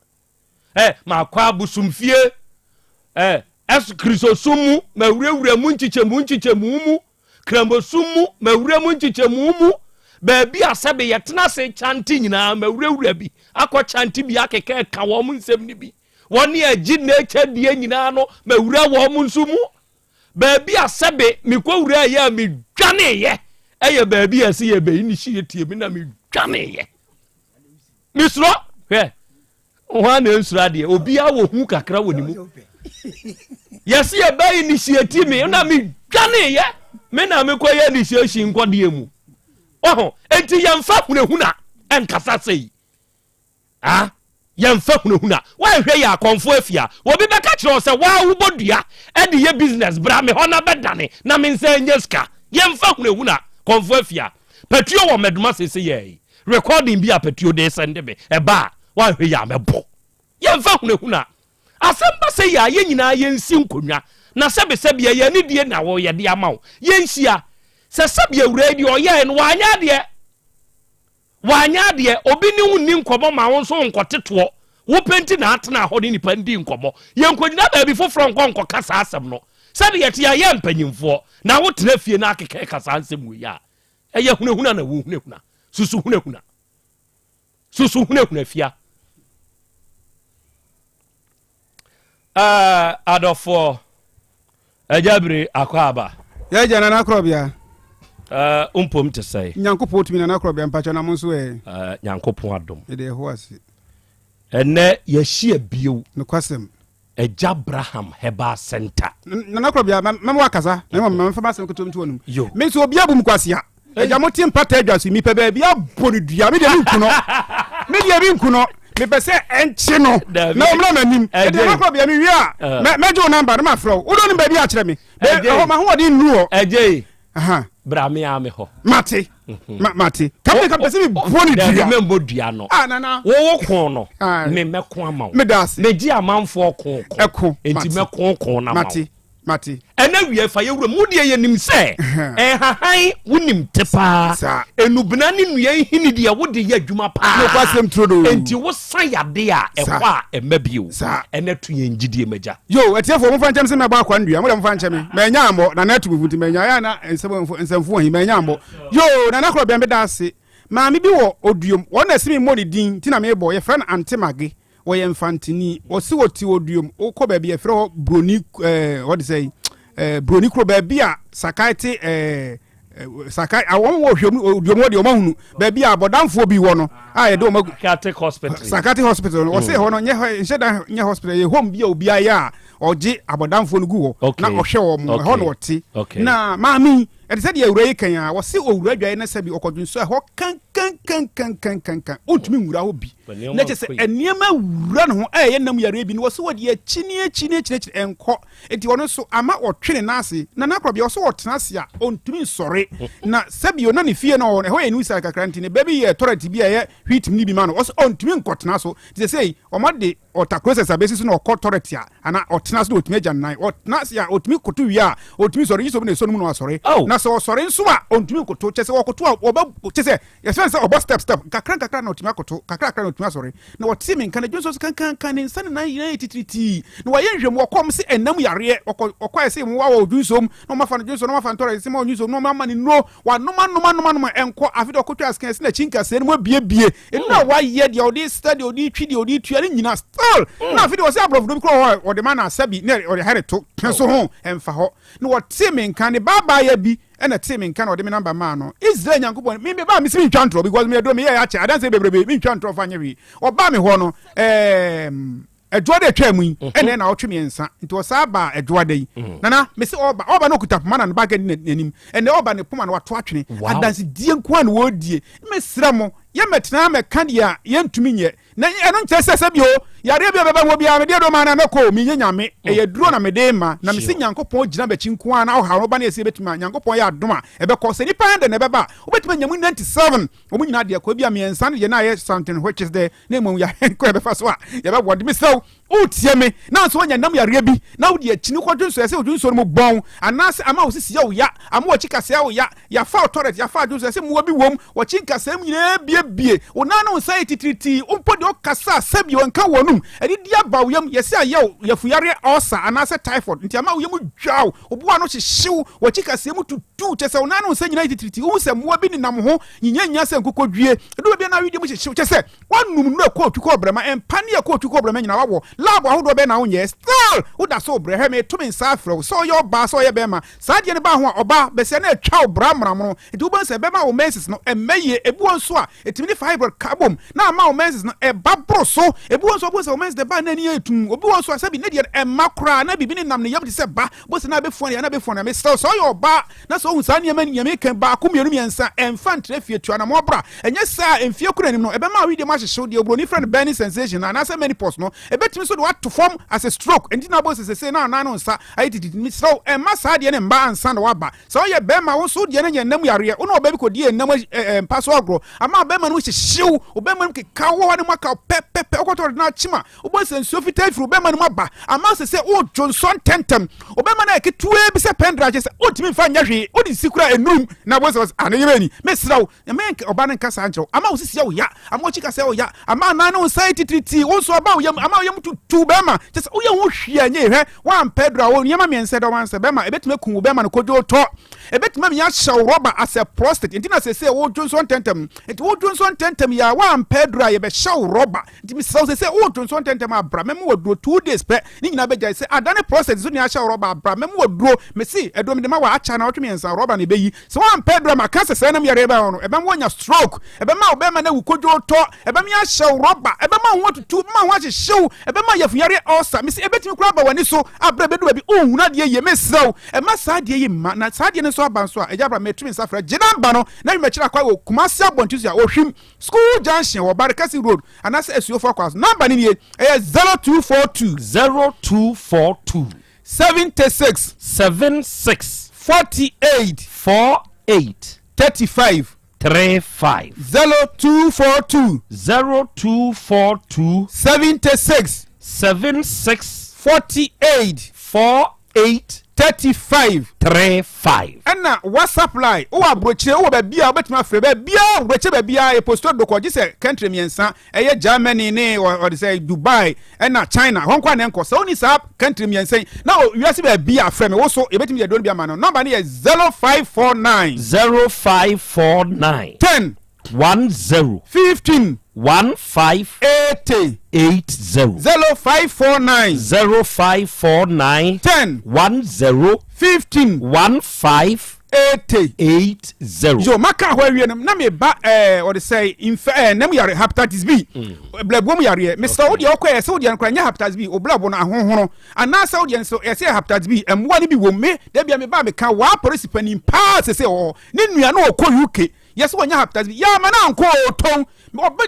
ma kwa abusumfie kristo sumu mawurawura mu nchichemu mu krambo sumu mawuramu nchichemu mu baabi asɛbe yɛtena se chanti nyinaa mawurawura bi akɔ chanti bi akeka ka wɔ mu nsɛm ni bi wɔne agyi nature die nyinaa no mawura wɔ mu nso mu baabi asɛbe mekɔwura yɛ a medwane yɛ ɛyɛ baabi ase yɛ bɛyi ne hye tie mi na medwane yɛ misro hwɛ ho na nsura de obi a wo hu kakra wɔ ni mu yɛse yɛ bɛyi ne hye tie mi na medwane yɛ me na mekɔyɛ ne hye hye nkɔde mu enti yɛmfa hunahuna ɛnkasa sɛyi yɛmfa hunahuna wɔhwɛ yɛ akɔmfo afia obi bɛka kyerɛ sɛ waa wobɔdua ɛde yɛ business bra me hɔ na bɛdane na me nsa nyɛ sika yɛmfa hunahuna kɔmfo afia patuo wɔ meduma sese yɛ recording bi a patuo de sende be ɛba wɔhwɛ yɛ amɛbɔ yɛmfa hunahuna asɛm ba sɛ yɛ yɛ nyinaa yɛnsi nkonwa na sɛbesɛbe yɛ ne die na wɔ yɛ de ama wo yɛnhyia sɛ sɛbe awura di ɔyɛ no wanya deɛ obi ne wo ni nkɔmɔ ma wo nso nkɔtetoɔ wo penti na atena hɔ ne nipa ndi nkɔmɔ yɛnkɔgyina baabi foforɔ nkɔ kasa asɛm no sɛde yɛte yɛ mpanyimfoɔ na wo tena fie na akeka kasa asɛm wo ya ɛyɛ hunahuna na wo hunahuna susu hunahuna fia adɔfoɔ agyabere akɔaba yɛgya nana Krobea umpom te sɛ nyankopɔn tumi nana Krobea mpakyɛ na mo nso nyankopɔn adom ɛde ɛho ase ɛnɛ yɛhyia bio nokwasɛm agya Abraham Heba Center nana Krobea mɛma wakasa na mɛmfa basɛm ketom to wɔnom me nso obi abom kwasea agya mote mpata adwa so mipɛ baabi abɔ no dua medeɛ bi nkuno me pese enchi no na omla manim e de makro bia me wi a mejo number na mafro wo do ni ba bi a kire me ho ma ho de nru o eje aha bra me ame ho mate mate ka pese me boni dia me mbodua no nana wo kon no me meko ama wo me das me gi amanfo kon enti meko kon na mate ena wie fa ye wura mu de ye nim se hahan wonim tepa enubna ne nua hini de wo de ye adwuma pa no kwasem trodo enti wo san yade a ekwa a emabio ena tu ye ngidie maja yo etiefo mo fa nchem se me ba kwa ndua mo fa nchem me nya ambo na netu bufuti me nya ya na nsemfo hi me nya ambo yo na nakro bia me da ase ma me bi wo oduom wona simi mo de din ti na me bo ye friend antemage wo ye mfantini wo si wo ti oduom wo ko ba bia fre ho broni what do say broni Krobea bia sakaiti sakai awon wo hwem oduom wo de o mahunu ba bia abodamfo bi wo no a ye de o sakati hospital wo se ho no nye hospital ye home bia obi aya oje abodamfo no gu wo na o hwe wo mo ho no wote na maami e se de awura yi kan a wo se owura dwae na sabi okodwunso ho kan otumi nwura ho bi na che se eniema wura no ho ye nam yare bi no wo se wo de chini enko enti wono so ama otwene na ase na nakrobia wo so wotena ase a ontumi nsore na sabi ona ne fie no ho ye nusa kakranti ne baby ye torrent bi ye hwitim ni bi ma no wo so ontumi nkotena so ti say omade otakroses abesi no okotorrent a ana otena so otumi agya nan otena ase a otumi koto wi a otumi sore yiso ne so no mu no asore na so sore nso a ontumi koto che se wokoto a oba che se yes say oba step kakra na otumi akoto kakra na otumi asore na wote me nkan adwonso kan ne nsan na yina titriti na waye nhwem wokom se enam yare okwa se mu wa odwunsom no mafa no dwonso no mafa ntore se ma odwunsom no mama ni no wa noma enko afide okotwa askan se na chinka se no bie enu na waye de odi study odi twi de odi tua nyina still na afide wo se abrof do kro o de man asabi na o de hereto so ho emfa ho na wote me nkan ne baba ya bi ena team nkan o de me number man no Israel nyankopon me ba me simi twantro because me do me ya cha adanse bebrebe me twantro fa nyewi oba me ho no edwade twam yi ene na otwe me nsa nti o sa ba edwade yi nana me se oba no kuta poma na no baga ni nanim ene oba ne poma na wato atwene adanse die nko na wodie me sira mo ye metena me kan dia ye ntumi nye na eno nkyese bio yare bia beba wo bia me de do ma na meko me nyame ye duro na me de ma na me se nyankopon gina bachi nko ana o hawo ba na ese betima nyankopon ya adoma e be ko se nipa ende na beba wo betima nyamu 97 omu nyina de ko bia me ensan ye na ye something which is there na emu ya ko e be fa so a ye be wode me sew o tie me na so nya nam yare bi na wo de akini ko dwunso ese odwunso no bon anase ama wo sisi ya wo ya ama wo chika se ya wo ya fa authority ya fa dwunso ese mu obi wom wo chika se mu nyina bie ona no sai titriti umpo de okasa sabi wonka wonum edi dia bawyam yesi ayew yafuyare osa anase typhoid nti ama woyam dwaw obuwa no hyehyew wachika se mu tutu chese ona no sai nyina titriti wo se muwa bi ni nam ho nyinya se nkokodwie edu bi na wi mu hyehyew chese wanum no ko otu ko brama empane ya ko otu ko brama nyina wawo lab ahodo be na wo nye still wo da so brɛ he me to me safro so yo ba so ye be ma saade ne ba ho oba be se na atwa bramram no edu ban se be ma wo menses no emeye ebu nso a etimi fiber carbon na ama wo menses no e babro so ebu nso bo se wo menses de ba na ni etum obi won so asabi ne de emakra na bibi ne nam ne yam de se ba bo se na be fon ya na be fon na me so yo ba na so hu sa ne ma nyame kan ba ko mienu miensa emfa ntre fie tua na mo bra enye sa emfie kura nim no e be ma wi de ma hyehyew de obroni friend burning sensation na say many post no e betimi so de what to form as a stroke enti na bo se na no nsa aititi mi so e ma sa de ne mba ansa na waba so ye be ma wo so de ne nyam yare wo no ba bi ko die nam paso agro ama be ma no hyehyew obe ma ke kawo ne maka pepe okoto na chima obo se nso fitai fru be ma no maba ama se o Johnson tentem obe ma na eketua bi se pendra je se otimi fa nya hwe odi sikura enum na bo se anayemani mesraw me oba ne nkasa anjro ama wo sisi wo ya ama wo chika se wo ya ama na no site triti wo so oba wo yam ama wo yam tu be ma je se wo ya wo hwia nye hwe wan pedra wo nyama me nse do wan se be ma ebetime kun be ma no kojo to ebetime me ya shaw rubber as a prostate intina se wo Johnson tentem enti wo Johnson tentem ya wan pedra ye be shaw rubber enti mi se wo Johnson tentem abra me wo duro 2 days pe ni nyina be jai se adane prostate so ni a shaw rubber abra me wo duro me si edo me de ma wa acha na otwe me nsa rubber ne be yi se wan pedra ma kanse se na me yare ba no ebe mo nya stroke ebe ma obe ma na wu kojo to ebe me ya shaw rubber ebe ma wo tutu ma wa hyehyew ebe ma yafu yare ulcer me si ebetimi kura ba wani so abra be do bi ohuna de ye me sew e ma sa de ye ma na sa de ne so so abanso a ejabra metumi safra gina ba no na mechira kwa wo Kumasi Abontusu a ohwim school junction wo Barkasi road anase esuofo kwa number ni 0242 76 48 35 0242 76 48 35 Enna WhatsApp line o abrochire o ba bia obetima afre ba bia obroche ba bia e posto do ko gise country miensa eye Germany ne or say Dubai enna China hon kwa ne nko so ni sa country miensa na o wiase ba bia afre me wo so ebetimi de do bia ma no number ni 0549 10 15 80 0549 10 15 80 yo maka hwawie na me ba what they say nam yare hepatitis B blabom yare Mr. Odi okwa se odi ankra nya hepatitis B oblabo na ahohoro anasa odi so ese hepatitis B emwa ni bi wo me da bia me ba me ka wa principal pa se o ne nua na okọ UK yes wonya hepatitis B ya ma na anko oton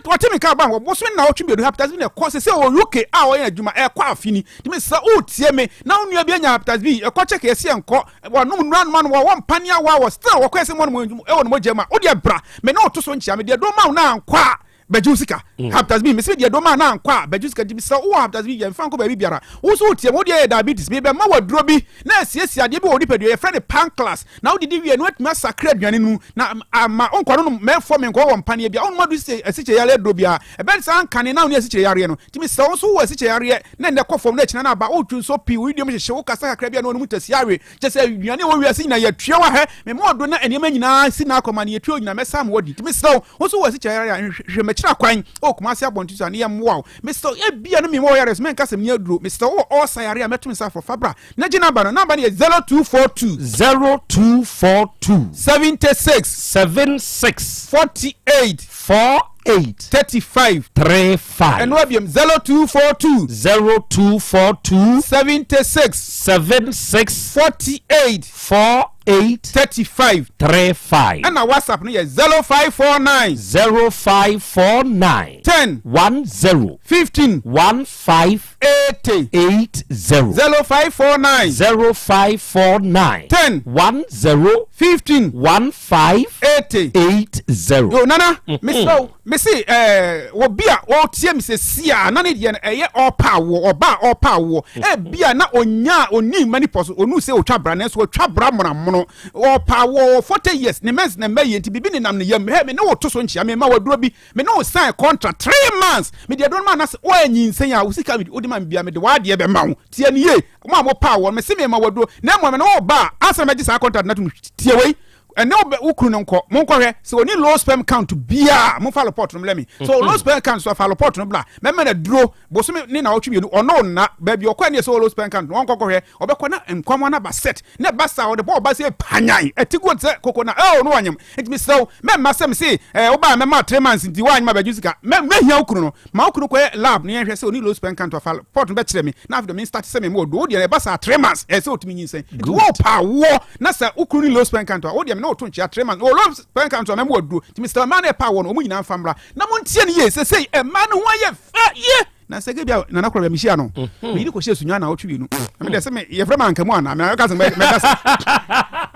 watemi ka ba wo so na otwe bi hepatitis B na ko se o UK a wo ya adwuma e kwa afini timi sa o tie me na onua bi nya hepatitis B e ko check ese enko wonom nuan man wo mpania wa still wo kwese mo no e wo no jema o de bra me na otoso nchia me de do ma na ankwa bejusika hepatitis B me se de do ma na ankwa bejusika di sa o hepatitis B ye fanko ba bi biara wo so tie mo de diabetes me be ma waduro bi na asiesia de bi wo dipedu ye friend pancreas na wo di wie no atuma sakra aduane nu na ama onko no me fo me nko wo mpane bia onuma du se asiche yare do bia e be san kane na wo ni asiche yare no timi sa wo so wo asiche yare na nde kofom na china na ba o tun so pi wo idiom hye wo kasa kakra bia no mu tasiare chese aduane wo wiase na ye twa wa he me mo do na enema nyina si na akoma na ye twa nyina me sam wodi timi sa wo so wo asiche yare hwe me kira kwan o Kumasi Abontusu ani yam wow Mr. Ebia no me mo yare men kasa me aduro Mr. O sayare metumi sa for fabra na gina ba no number ni 0242 76 48 35 and wabiam 0242 76 48 35 and our WhatsApp no 0549 10 15 80 0549 10 15 80 yo nana Missy wo bia wo tie me se sia na ne de eye opa wo bia na onya oni mani poso onu se otwa bra na so otwa bra mono opa wo 40 years ne mens na maye nti bibi ne nam ne yam he me ne wo to so nchia me ma waduro bi me no sign contract 3 months me de don ma na se o anyinsen a wo sika me odi ma bia me de wa de be ma wo tie ne ye mo pa wo me se me ma waduro na mo me no ba asa me de sign contract na tum tie wei and now ukru nko monko so oni low sperm count bia mo fa report no lemi so low sperm count so fa report no bla me na duro bo so ni na otwe ono na ba bi okwa ne so low sperm count won kokko hwe obekọ na nkwamo na ba set na ba sa o de bo ba se panyan etigo te kokko na no wanyam it me so me ma sem se o ba me ma 3 months nti wan ma ba jusika me hia ukru no ma ukru ko lab ne hwe se oni low sperm count fa report no be kire me na after me start se me mo do de ba sa 3 months e se otimi nyinsen wo pa wo na sa ukru ni low sperm count o de no to nchia 3 months o low sperm count o me mo do ti Mr. Man e pa wo no o mu nyina famra na mo ntie ne ye se sei e man ho aye fa ye na se ge bia na na Krobea mi hia no me ni ko hye sunya na o twibienu me de se me ye frema ankamu ana me ka se me ka se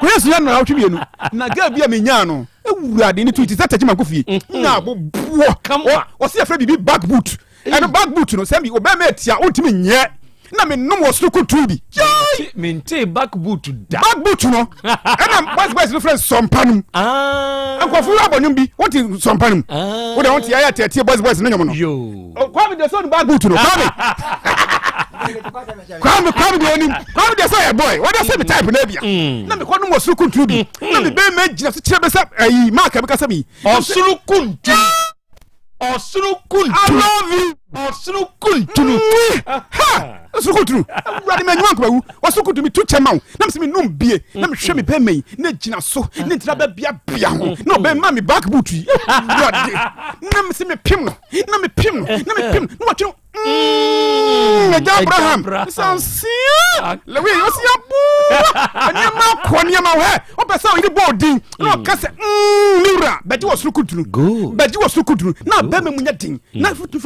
ko hye sunya na o twibienu na ga bia me nya no ewurade ni tweet se tagima kofie na bo o se afra bibi back boot and back boot no se mi obema tia o ntimi nye na me no mo suru kutubi mente back boot da back boot no and boys different sompanum anko fu abonum bi what is sompanum wo de want ya tie boys no nyomo no yo kwa me de so back boot no kwa me de onim kwa me de so boy what dey say me type na bia na me kwa no mo suru kutubi na me be me gina so kire be sa ayi mark be ka sa mi osuru kuntu I love you. Osuru kuntu. Ha! Osuru kuntu. Radi me nwanko ba wu. Osuru kuntu mi tu chema wo. Na me se me num bie. Na me hwe me pe mei. Na gina so. Na ntira ba bia ho. Na be ma me back boot yi. Radi. Na me se me pim no. Na me pim. Na watwe Abraham sansia lewe yosia bu anya ma konia ma he opesa o body no ka se nura beti wo sukuduru beti wo sukuduru na be me munya din na futu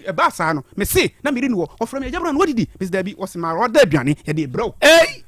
e ba sa no me se na me ri no ofra me Abraham what did Mr. Dabi was ma ro da aduane ye de bro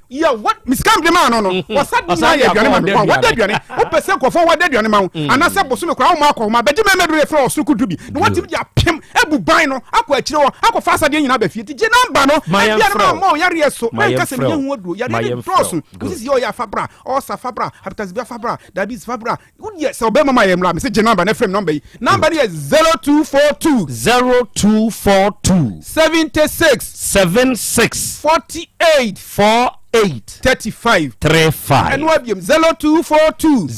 yeah, what Miss Cam the man no was that na ye aduane ma what aduane opesa ko for what aduane ma and I said bosu me kwa ma ko ma be me me do for sukudu bi no what ya pem ebu ban no akwa akire wo akwa fasa de nyina ba fie ti je number no bia na ma ya reso na ka se me hu odu ya de prosu this yo ya fabra o sa fabra advertisement fabra Dabi fabra ye se obema ma yemla me se je number na frame number yi number is 0242 76 48 35 and what 0242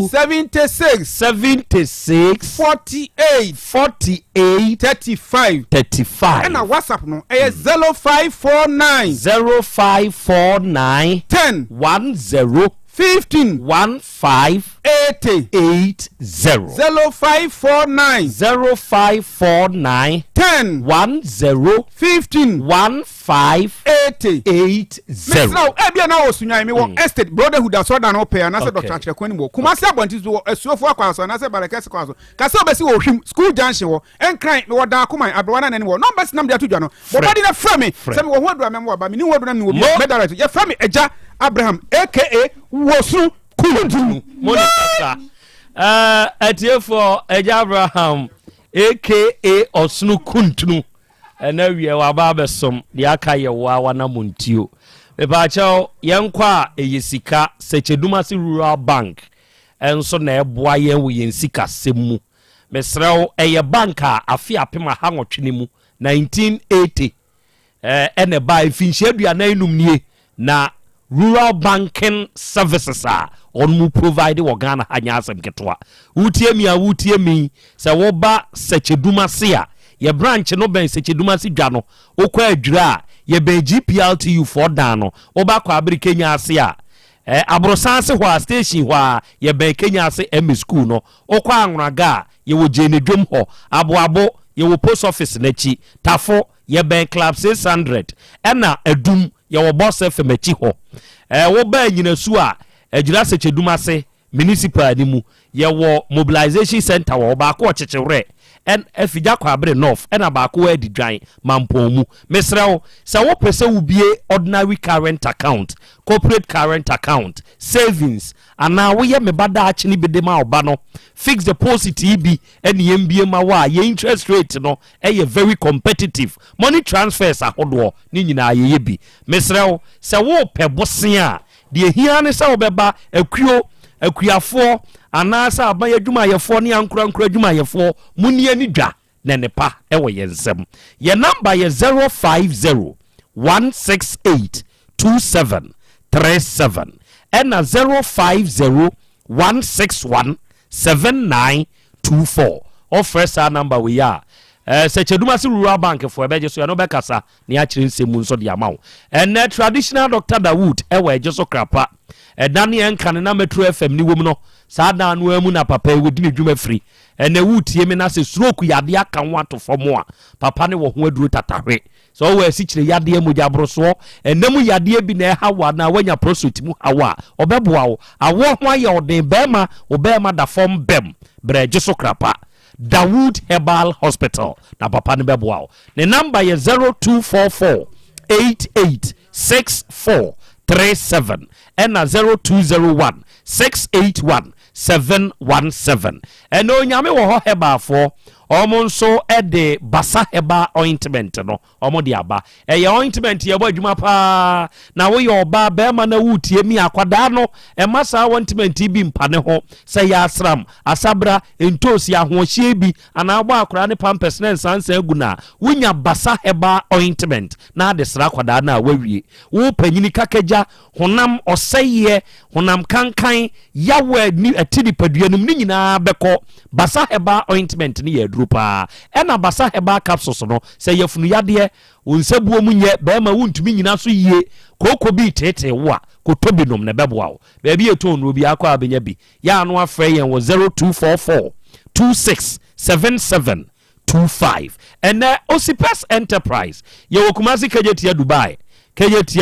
76 48 35 and a WhatsApp no 0549 10 15 15 80 0549 10 15 80 now ebia na osunya me wo estate brotherhood aso da na ope na se Dr. Chekwan mo kuma se abonti so asuofo akwaso na se barakese kwaso ka se obesi wo hwim school junction wo enkran me wo da akuman abrowana na ni wo numbers nam dia to dwa no body na frame se me wo ho adua me mo ba me ni wo do na me wo me direct ye frame eja Abraham aka wosu kulundu monica atiefo eja Abraham aka osunu kuntunu ena wie wa ba besom de aka ye wa na montio me ba chao yenkwa eyesika Sechedumasi Rural Bank enso na eboa yen wo yensika semu mesrew eye banka afi apema hangotwene mu 1980 ene ba ifinhye aduana enum nie na rural banking services on mu provide wo Ghana hanya asem ketwa wutie mi se wo ba Sechedumasi a ye branch no ben Sechedumasi dwa no okwa adwura ye ben GPLTU for dan no wo ba kwa abiri Kenya ase a abrosanse ho station ho ye ben Kenya ase school no okwa anwraga ye wo jenedwom ho aboabo ye wo post office nachi tafo ye ben club 600 ena adum ye wo boss FM achi ho wo ba nyina su a adwura Sechedumasi municipal ni mu ye wo mobilization center wo ba ko chechewre en afija kwa abre north ena ba ko adi dwan mampomu mesrew se wo pese wo bie ordinary current account corporate current account savings ana wo ye mebada achini bedema oba no fixed deposit ibi ene yembie ma wa ye interest rate no eye very competitive money transfers ahodo ni nyina ye bi mesrew se wo pebosen a de hia ne se wo beba akuafo anasa aban adwuma yefo ne ankura adwuma yefo munie ni dwa na nepa ewo yensem ye number ye 050 168 2737 and 050 161 7924 or first our number we are Sechedumasi Rural Bank for ebeje so ya no bekasa ni akire nsemu nso de amawo and traditional Dr. Dawood ewe jeso krapa dani enkan na Metro FM ni wom no saa dan no amu na papa wodi ne dwuma firi ene wutie me na se stroke yade aka ho atofo a papa ne wo ho aduro tatahwe so we asikyire yade amugya broso enam yade bi na hawa na wanya prostate mu hawa obeboa wo awo ho aye oden bema obema da form bem breje so krapa Dawood Herbal Hospital na papa ne beboa wo ne number ye 0244 886437 and 0201 681 717 and no nyame wo ho heba fo omonso ede basa heba ointment no omodi aba ye ointment ye bo adwuma pa na wo ye oba be ma na wutie mi akwada no masa ointment bi mpane ho se ya asram asabra entosi ahohye bi ana agba akora ne pampers na nsansa aguna wunya basa heba ointment na de sra akwada na wawie wo panyini kakeja honam oseye honam kankan yawe ni atidi paduanum ni nyina beko basa heba ointment ni ye drupa ena basa heba capsules no se yefunu yade onsabuo munye be ma wuntumi nyina so yie koko bi tete wo a kotobinom na beboa wo ba bi eto no bi akwa abenya bi ya no afre yen wo 0244 2677 25 and Osipes Enterprise ye Kumasi Kejetia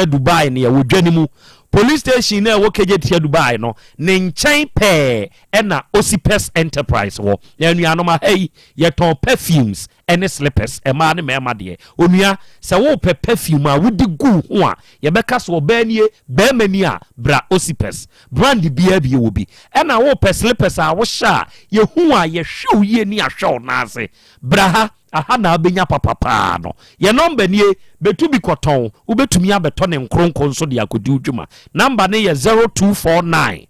Dubai ne ye wodwanimu police station na wo Kejetia Dubai no ne nkyɛn pɛ ɛna Osipes Enterprise wo ya nuanom ahai ye ton perfumes ene slippers ema ne mema de onua sɛ wo pɛ perfume a wodi gu ho a ye bɛka so obanie ba mani a bra Osipes brand bia bi wo bi ɛna wo pɛ slippers a wo sha ye hu a ye hwew ye ni ahwew na ase bra ha aha na abenya papa no ye number nie betu bi koton wo betumi abeto ne nkronko nso de akodi udwuma number ne ye 0249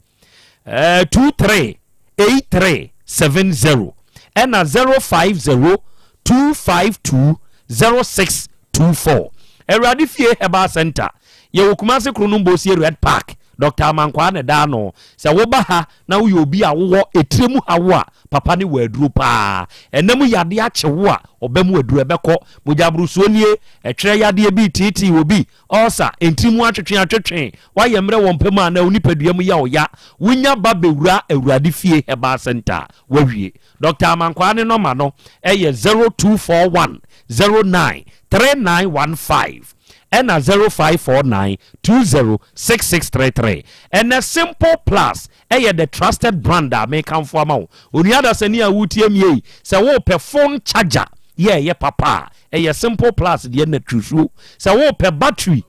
238370 ɛna 050 2520624 Eradi fie Heba Center ye Kumasi Kronumbo si Red Park Dr. Amankwa ne da no se wo ba ha na wo obi a wo etremu hawo a papa ne waduru pa enam yade a chewo a obam waduru ebekọ mojabrusuo nie etwere yade bi titi obi osa entrimu atwetwe wa yemre wo mpem a na onipaduam ya oya wunya ba bewura Awurade fie Heba Center wawie Dr. Amankwa ne noma no eye 0241 09 3915 and a 0549206633 and a Simple Plus the trusted brand that may come for mo uniada senia wutiem se wo pe phone charger ye papa Simple Plus the na trusu se wo pe battery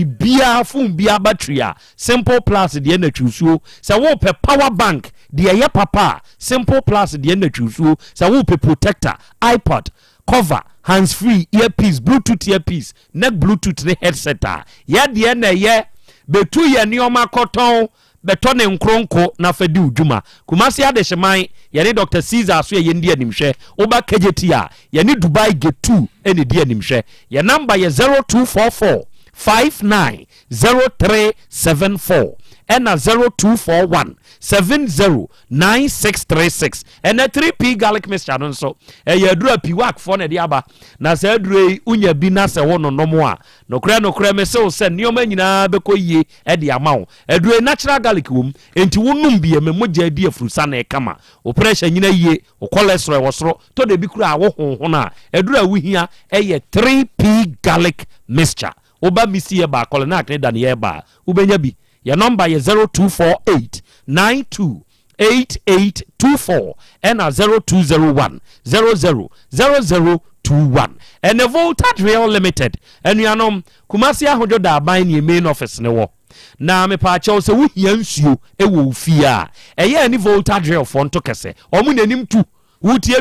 bia phone bia battery a Simple Plus the na trusu se wo pe power bank the ye papa Simple Plus the na trusu se wo pe protector iPod cover hands free earpiece bluetooth earpiece neck bluetooth ne headset ya de na ye betu ye nioma koton beto ne nkronko na fadi udwuma Kumasi adehyeman ye ne Dr. Caesar so ye ndi animhwe oba kejeti a ye ne Dubai Gate 2 ene di animhwe ye number ye 0244 590374 and a 0241 709636 and a 3p garlic mixture no so ye dura pi work for na dia ba na se dure unya bi na se wono no mo a no kra me se se nioma nyina bekoyie e dia mawo dure natural garlic wom enti wonum bi me mogya di afrusa na e kama o pressure nyina yie o cholesterol wo soro to de bi kura wo honho na dura wuhia ye 3p garlic mixture oba misi e ba kolonak ne dan ye ba ubenya bi your number is 0248 928824 and a 0201 000021 and a Voltage Real Limited and you know Kumasi ahodo da ban ni main office ne wo na me pa che so wo hia nsuo e wo fia e ye ni Voltage Real fon to kese omu nanim tu wutie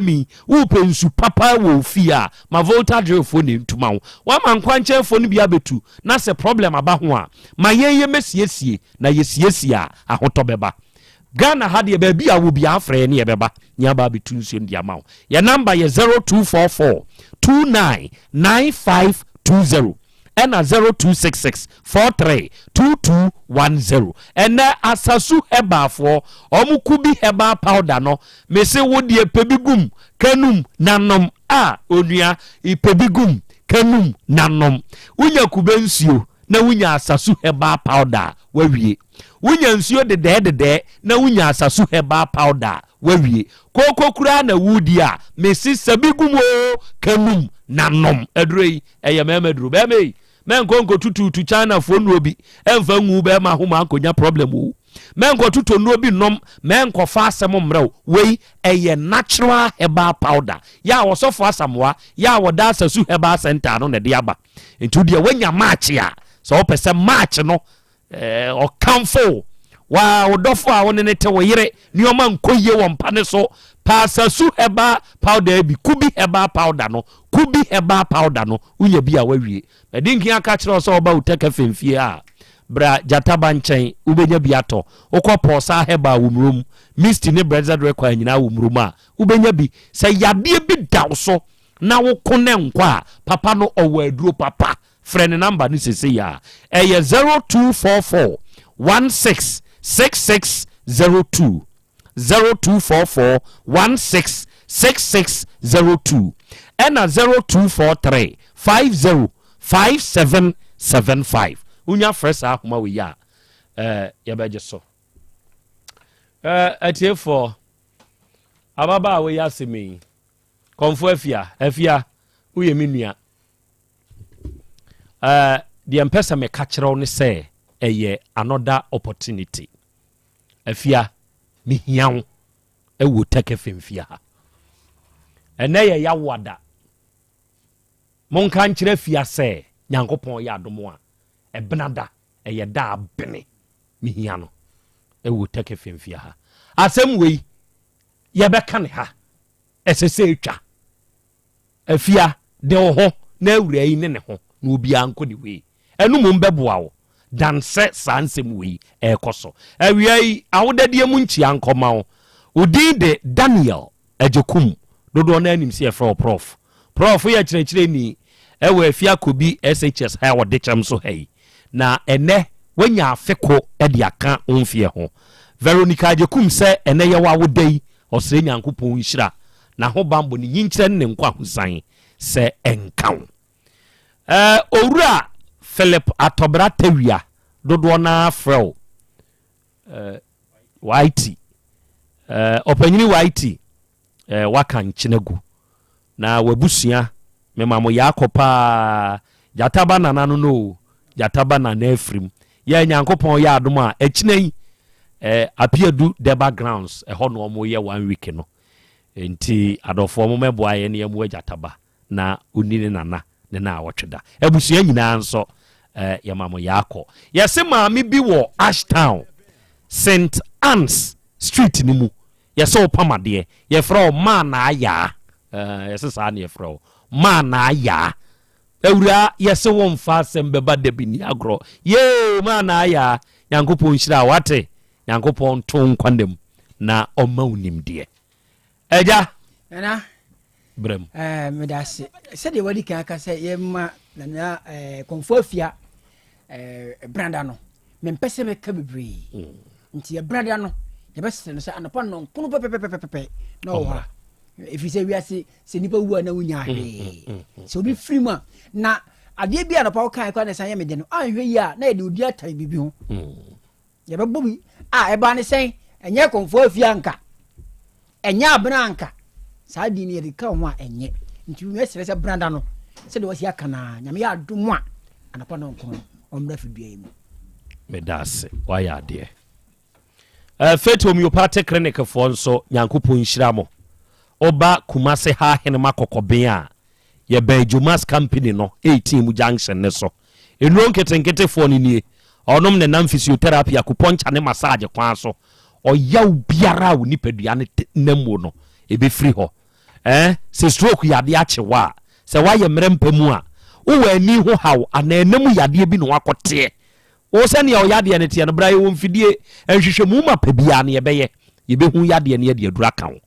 mi wo pensu papa wo fia ma Voltage Real fon ne ntuma wo wa man kwanche fon bi abetu na se problem aba ho a ma ye mesiesie na yesiesie a ahoto beba Ghana had ye baby a will be afraid near beba near baby tunes the amount. Your number is 0244 299520 and a 0266 432210 and asasu heba for omukubi heba powder no me se wodi pebigum kanum nanom onua ipebigum kanum nanom unya kubensio na unya asasu heba powder wawie wunya nsuo de na wunya asasu heba powder wawie kokokura na wudi a mesi sabigumo kanum nanom adrei memedru bemei menko tutu China fo no obi emfa nwu be ma homa akonya problem o menko tutu no obi nom menko fa asem mrew wei natural heba powder ya wosofo asamwa ya woda asasu heba center no ne de aba entu de wanya match ya so pese match no o kamfo wa odofo a woni ne te wo yire ni o man koye wo mpane so pasa su heba powder bi kubi heba powder no unya bi a wawie edinki aka kire so oba Otec FM a bra jataba nchen ubenya bi ato ukọ sa heba wumrum misty ne brother rekwa nyina wumrum a ubenya bi se yade bi daw so na wo kone nkwa papa no owaduro papa friend number ni sese ya 0244 166602 0244 166602 and a 0243 505775 unya fresh ahoma we ya yabeje so atie for ababa we ya semi Konfo afia uye minua the empesa me kachiro ne say eye another opportunity afia mihiawo ewo take femfia ha ene ye yawada monka nkyere fia say nyankopon ya adomo a ebenada eye da abene mihia no ewo take femfia ha asem wei ye beka ne ha esese etwa afia de ho na awura yi ne ho na obi anko de we enu mo mbeboa wo dan se sansem we ekoso awia yi awodade mu nchi ankoma wo odin de Daniel Ejekum dodo na anim se efro prof ya kyerɛkyerɛ ni ewe afia kobi SHS ha wo de kyam so hai na ene wanya afeko de aka onfie ho Veronica Ejekum se ene ye wa wodai osre nyankopon nhira na ho bambo ni yinkyerɛ ne nkwa hosan se enkaw owura Philip Atobra Tewia dodo na frɛw YT opanyini YT waka nkyinagu na wabusua memamo yakopa jataba na nanu no jataba na nafrim ya nyankopon ya adom a akyinai apiadu the backgrounds ho no mo ye 1 week no enti adofo mo meboa ye ne mu jataba na onini nana ne na awotweda abusua nyina nso yamamo yako yese maami bi wo Ashtown St Anne's Street ni mu yese opamade ye fra o man na aya yese sa na ye fra o man na aya ewura yese wo mfa Asem Beba Dabi ni agro ye man na aya nyankopon hira wate nyankopon ton kwandem na oma unimde eja na brem medase se de wadi kan aka se ye ma na konfofia branda no mempese me ka bebre nti ye branda no ye bese no se anapa no kunu pepepepepe no wa if say we are se nipa wu na wunya he so bi free ma na ade bia anapa o kan kwa na san ye mede no anhwe yi a na ye de odi atai bibi ho ye bebo bi e ba ne sen enye konfofia nka enye abena anka saa di ne de ka ho a enye nti we sere se branda no se de wasi aka na nyame ya adom a anapa no nkon omra fidua yi medase waya ade Faith Homeopathic Clinic for nso nyankopon hyira mo oba Kumase ha hene makokoben a ye Benjumas company no 18 mu junction ne so enu nketenkete fo ni nie onom ne nam physiotherapy akuponcha ne massage kwan so oyaw biara wo nipadua ne namu no ebe free ho se stroke yade achewa se wa ye mrempemu a wo ani ho haw ananamu yade bi no wakote wo se ne yade ne te no bra ye wo mfidie enhwehwemu ma pabia ne yebeye yebehu yade ne yade adura kan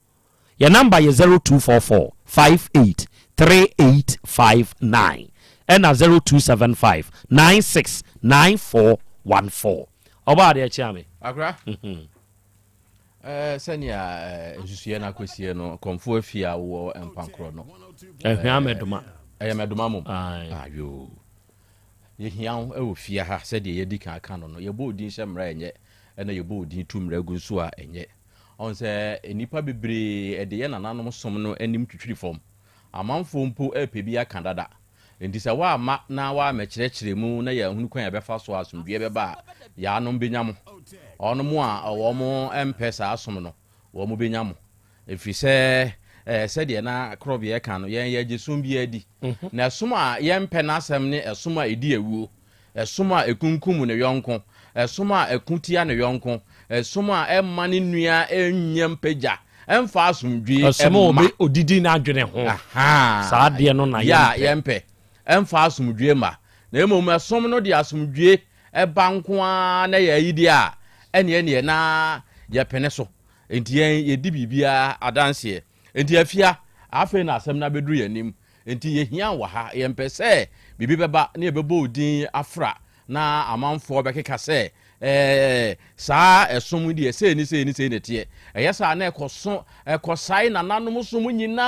your number is 0244 58 3859 and 0275 969414 oba de chiame akra senia nsusuye na kwesie no konfo afia wo empankro no ehwamedoma medoma mom ayo yehian ewo fia ha se de yedi kan aka no yebo odin hyemra enye na yebo odin tumra gu so a enye on se enipa bebre ede ye nananom som no anim twitwiri fom amanfo mpo epebi aka dada enti se wa ama na wa mekyerɛkyerɛ mu na ya hunu kwan ya befa so asomdwe beba ya anom benyam ono mu a wo mo empesa asom no wo mo benyam efi se de na Krobea kan no ye jesum bi adi na som a ye mpe na asem ne esom a edi awuo esom a ekunkum ne yonko esom a ekutia ne yonko esom a emma ne nua enyam pagya emfa asomdwe emma odidi na adwene ho saa de no na ye mpe emfa asomdwe ma na emom esom no de asomdwe banko na ye yidi a ene na ye pene so enti ye di bibia adanse enti afia afa na asem na bedru yanim enti ye hia wa ha ye mpese bibi beba na ye bebo odin afra na amanfo bekeka se saa esom di ese ni tie eyesa na ekoso ekosai na nanom som nyina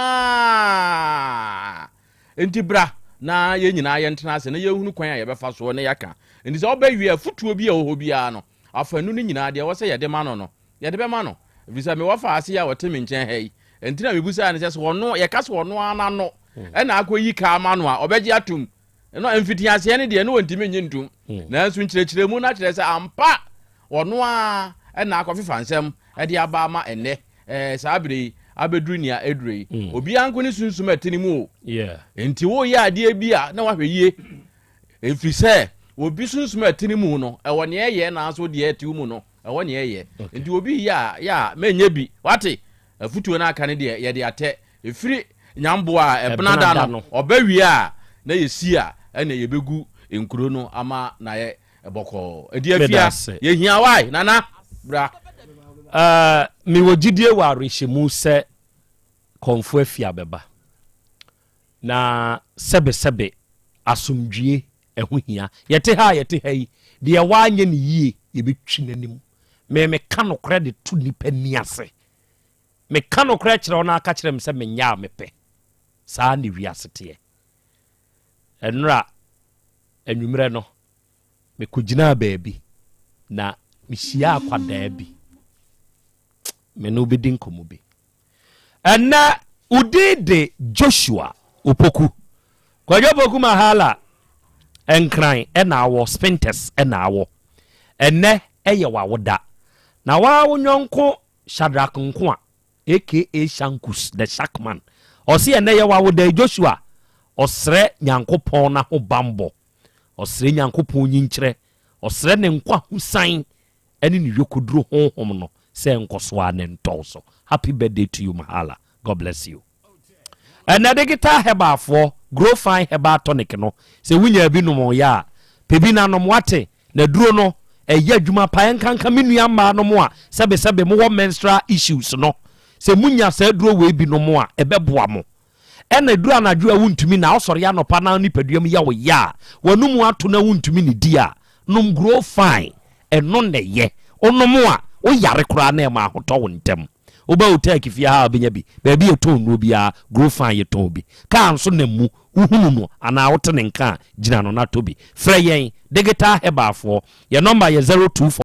enti bra na ye nyina ye ntena ase na ye hunu kwan a ye befa so na yaka enti se obawie afutuo bi a oho bia no afanu ni nyina de wo se ye de ma no ye de be ma no visa me wafa ase ya wote me nchen hei entina mebusa ne sɛ wono ye kase wono ana no na akoyi ka ama no a obeji atum no emfiti ase ne de no wontimi nyintum na nso nkyerɛkyerɛ mu na kyerɛ sɛ ampa wono a na akɔfefa nsɛm de aba ma enne saa bere abedru nia edrei obi anko ne sunsum atini mu o enti wo ya ade bia na wahwɛ yie efiri sɛ obi sunsum atini mu no ɛwɔ ne yɛ na so de ati mu no ɛwɔ ne yɛ enti obi ya menye bi wate afutuo na aka ne de yɛ de atɛ efiri nyambo a ebnada no obawie a na yesi a na yebegu enkuro no ama na yɛ ebɔkɔ edi afia ye hia wai nana bra mi wogidie wa rehemu sɛ konfo afia beba na sebe asomdwie ɛho hia yɛte ha yi de waanye ne yie yebetwi nanim me ka no credit to nipa ni ase me ka no credit kyerɛ ona aka kyerɛ me sɛ menya mepɛ saa ne wiase teɛ enra anwumre no me kugina baabi na mihia akwadaa bi me no bi din komo bi ɛna udide Joshua opoku kwadwo poku mahala enkran ɛna awo spinters ɛna awo ɛnɛ ɛyɛ wawoda na wa wonyonko Shadrack Nkoa aka Shankus the Shackman ɔsi ɛnɛ yɛ wawoda Joshua ɔsrɛ nyankopɔn na ho bambo ɔsrɛ nyankopɔn nyinkyerɛ ɔsrɛ ne nkwa husan ɛne ne yokoduro honhom no sɛ nkɔsoa ne ntɔso. Happy birthday to you Mahala, God bless you. ɛnɛ digital herbal for grow fine herbal tonic no sɛ wunya bi no mo ya pebi na no wate na duro no ɛyɛ adwuma pa enkanka menua ma no mo a sebe mo menstrual issues no sɛ munya sɛ duro we bi no mo a ɛbɛboa mo ɛna duro anadwo a wuntumi na osɔre ya no pa na nipaduam ya wo ya wanu mu ato na wuntumi ne di a nom grow fine ɛno ne ye onomo a wo yare kura na ma ahotɔ wo ntem oba Otec fia ha obenya bi baabi eton no bia grow fine yeton bi kan so na mu uhunu no ana wote ne nka gina no na to bi frɛ yɛn digital herbal for your number yɛ 024